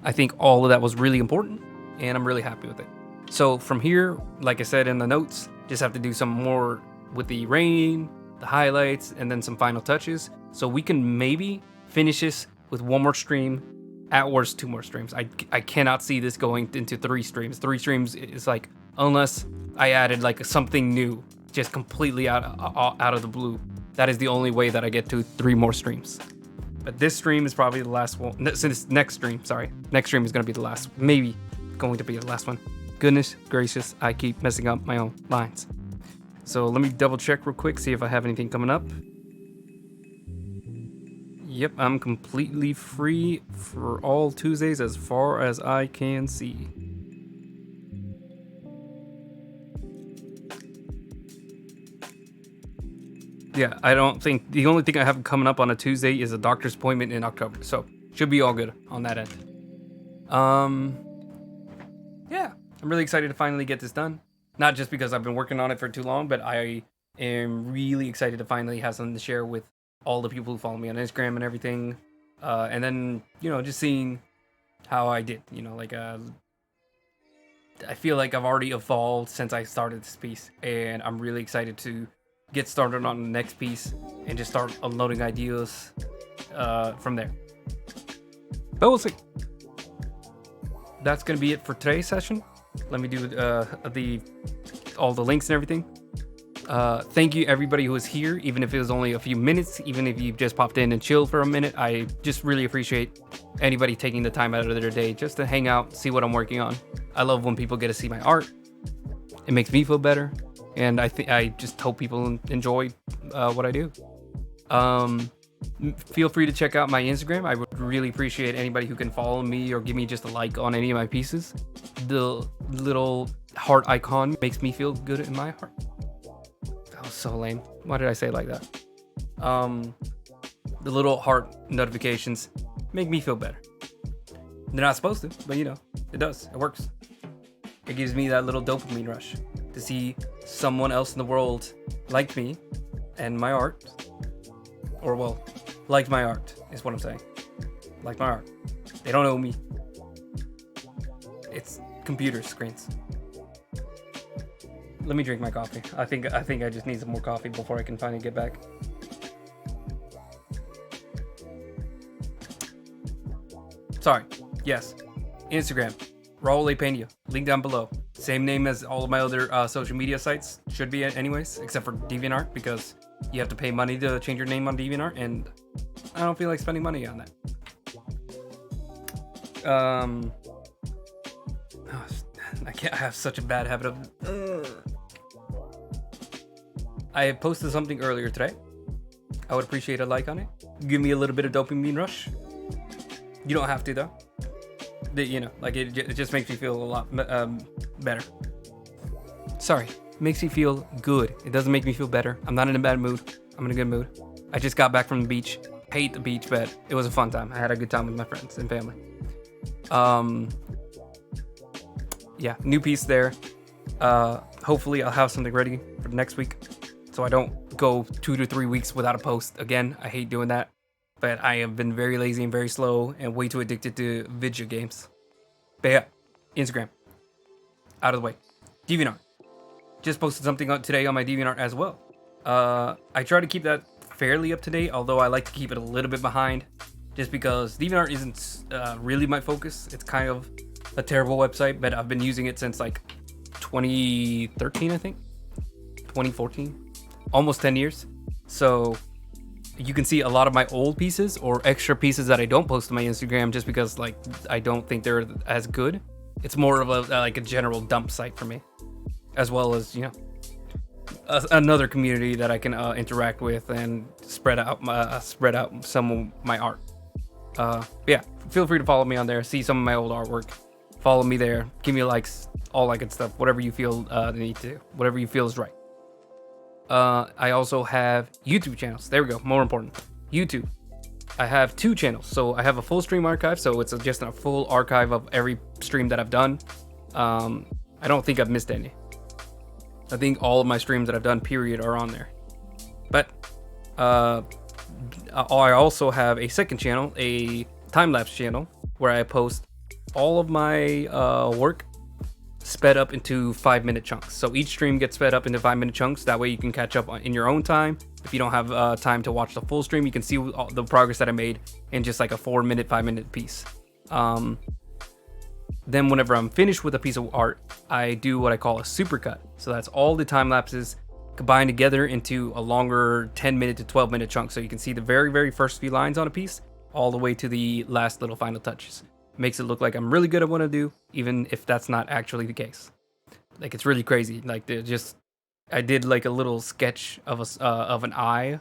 I think all of that was really important, and I'm really happy with it. So from here, like I said in the notes, just have to do some more with the rain, the highlights, and then some final touches. So we can maybe finish this with 1 more stream, at worst 2 more streams. I cannot see this going into 3 streams. 3 streams is like, unless I added like something new, just completely out of the blue. That is the only way that I get to 3 more streams. But this stream is probably the last one. Next stream is going to be the last. Maybe going to be the last one. Goodness gracious, I keep messing up my own lines. So let me double check real quick, see if I have anything coming up. Yep, I'm completely free for all Tuesdays as far as I can see. Yeah, I don't think the only thing I have coming up on a Tuesday is a doctor's appointment in October. So should be all good on that end. Yeah, I'm really excited to finally get this done. Not just because I've been working on it for too long, but I am really excited to finally have something to share with all the people who follow me on Instagram and everything. And then, you know, just seeing how I did, you know, like, I feel like I've already evolved since I started this piece, and I'm really excited to get started on the next piece and just start unloading ideas from there. But we'll see. That's gonna be it for today's session. Let me do all the links and everything. Thank you everybody who was here, even if it was only a few minutes, even if you just popped in and chilled for a minute. I just really appreciate anybody taking the time out of their day just to hang out, see what I'm working on. I love when people get to see my art. It makes me feel better, and I just hope people enjoy what I do. Feel free to check out my Instagram. I would really appreciate anybody who can follow me or give me just a like on any of my pieces. The little heart icon makes me feel good in my heart. That was so lame. Why did I say it like that? The little heart notifications make me feel better. They're not supposed to, but you know, it does. It works. It gives me that little dopamine rush to see someone else in the world like me and my art. Or, well, like my art is what I'm saying. Like my art. They don't know me. It's computer screens. Let me drink my coffee. I think I just need some more coffee before I can finally get back. Sorry. Yes. Instagram. Raul A. Pena. Link down below. Same name as all of my other social media sites. Should be anyways, except for DeviantArt, because you have to pay money to change your name on DeviantArt, and I don't feel like spending money on that. I have such a bad habit of. I posted something earlier today. I would appreciate a like on it. Give me a little bit of dopamine rush. You don't have to though. You know, like it just makes me feel a lot better. Sorry, makes me feel good. It doesn't make me feel better. I'm not in a bad mood. I'm in a good mood. I just got back from the beach. Hate the beach, but it was a fun time. I had a good time with my friends and family. Yeah, new piece there. Hopefully I'll have something ready for next week, so I don't go 2 to 3 weeks without a post again. I hate doing that. But I have been very lazy and very slow and way too addicted to video games. But yeah, Instagram. Out of the way. DeviantArt. Just posted something today on my DeviantArt as well. I try to keep that fairly up to date, although I like to keep it a little bit behind. Just because DeviantArt isn't really my focus. It's kind of a terrible website, but I've been using it since like 2013, I think. 2014. Almost 10 years. So you can see a lot of my old pieces or extra pieces that I don't post to my Instagram just because like I don't think they're as good. It's more of a general dump site for me, as well as, you know, another community that I can interact with and spread out some of my art. Yeah, feel free to follow me on there. See some of my old artwork. Follow me there. Give me likes, all that good stuff. Whatever you feel need to, whatever you feel is right. I also have YouTube channels. There we go. More important. YouTube. I have 2 channels. So I have a full stream archive. So it's just a full archive of every stream that I've done. I don't think I've missed any. I think all of my streams that I've done, period, are on there. But I also have a second channel, a time-lapse channel, where I post all of my work sped up into 5-minute chunks. So each stream gets sped up into 5-minute chunks. That way you can catch up in your own time. If you don't have time to watch the full stream, you can see all the progress that I made in just like a 4-minute, 5-minute piece. Then whenever I'm finished with a piece of art, I do what I call a supercut. So that's all the time lapses combined together into a longer 10-minute to 12-minute chunk. So you can see the very, very first few lines on a piece all the way to the last little final touches. Makes it look like I'm really good at what I do, even if that's not actually the case. Like, it's really crazy. Like, I did like a little sketch of an eye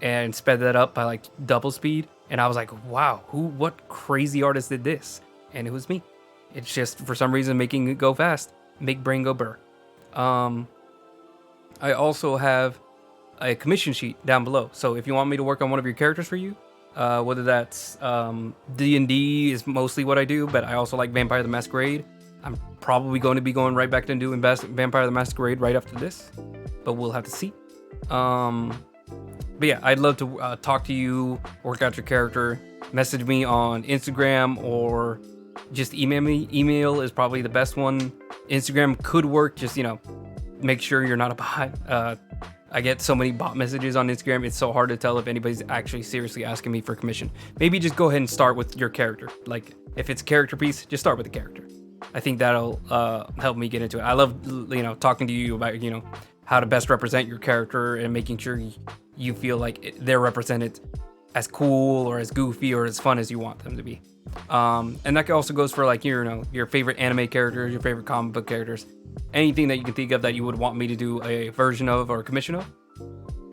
and sped that up by like double speed, and I was like, wow, what crazy artist did this? And it was me. It's just, for some reason, making it go fast, make brain go burr. I also have a commission sheet down below. So if you want me to work on one of your characters for you, whether that's D&D is mostly what I do, but I also like Vampire the Masquerade. I'm probably going to be going right back to doing Vampire the Masquerade right after this, but we'll have to see. But yeah, I'd love to talk to you, work out your character, message me on Instagram, or just email me. Email is probably the best one. Instagram could work, just, you know, make sure you're not a bot. I get so many bot messages on Instagram. It's so hard to tell if anybody's actually seriously asking me for commission. Maybe just go ahead and start with your character. Like if it's a character piece, just start with the character. I think that'll help me get into it. I love, talking to you about, how to best represent your character and making sure you feel like they're represented as cool or as goofy or as fun as you want them to be. And that also goes for like your favorite anime characters, your favorite comic book characters, anything that you can think of that you would want me to do a version of or a commission of.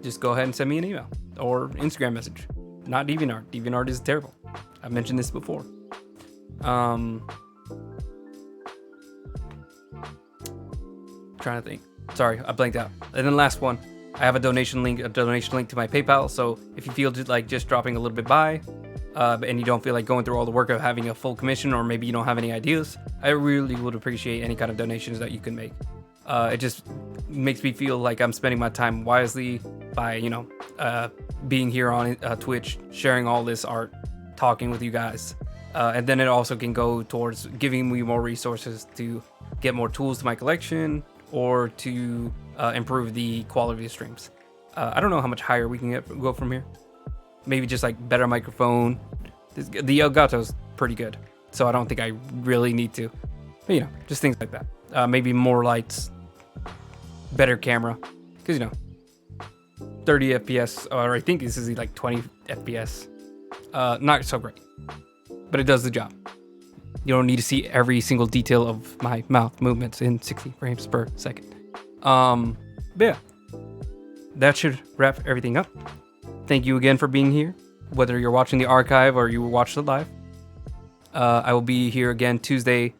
Just go ahead and send me an email or Instagram message. Not DeviantArt. DeviantArt is terrible. I've mentioned this before. Trying to think. Sorry, I blanked out. And then last one, I have a donation link to my PayPal. So if you feel like just dropping a little bit by, and you don't feel like going through all the work of having a full commission, or maybe you don't have any ideas, I really would appreciate any kind of donations that you can make. It just makes me feel like I'm spending my time wisely by, being here on Twitch, sharing all this art, talking with you guys. And then it also can go towards giving me more resources to get more tools to my collection or to improve the quality of streams. I don't know how much higher we can go from here. Maybe just like better microphone. The Elgato's pretty good, so I don't think I really need to. But just things like that. Maybe more lights, better camera, because 30 FPS, or I think this is like 20 FPS. Not so great, but it does the job. You don't need to see every single detail of my mouth movements in 60 frames per second. But yeah, that should wrap everything up. Thank you again for being here, whether you're watching the archive or you watched it live. I will be here again Tuesday,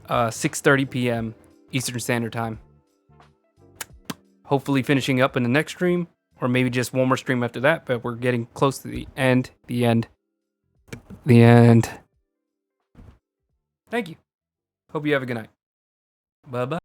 6:30 p.m. Eastern Standard Time. Hopefully finishing up in the next stream, or maybe just one more stream after that, but we're getting close to the end. Thank you. Hope you have a good night. Bye-bye.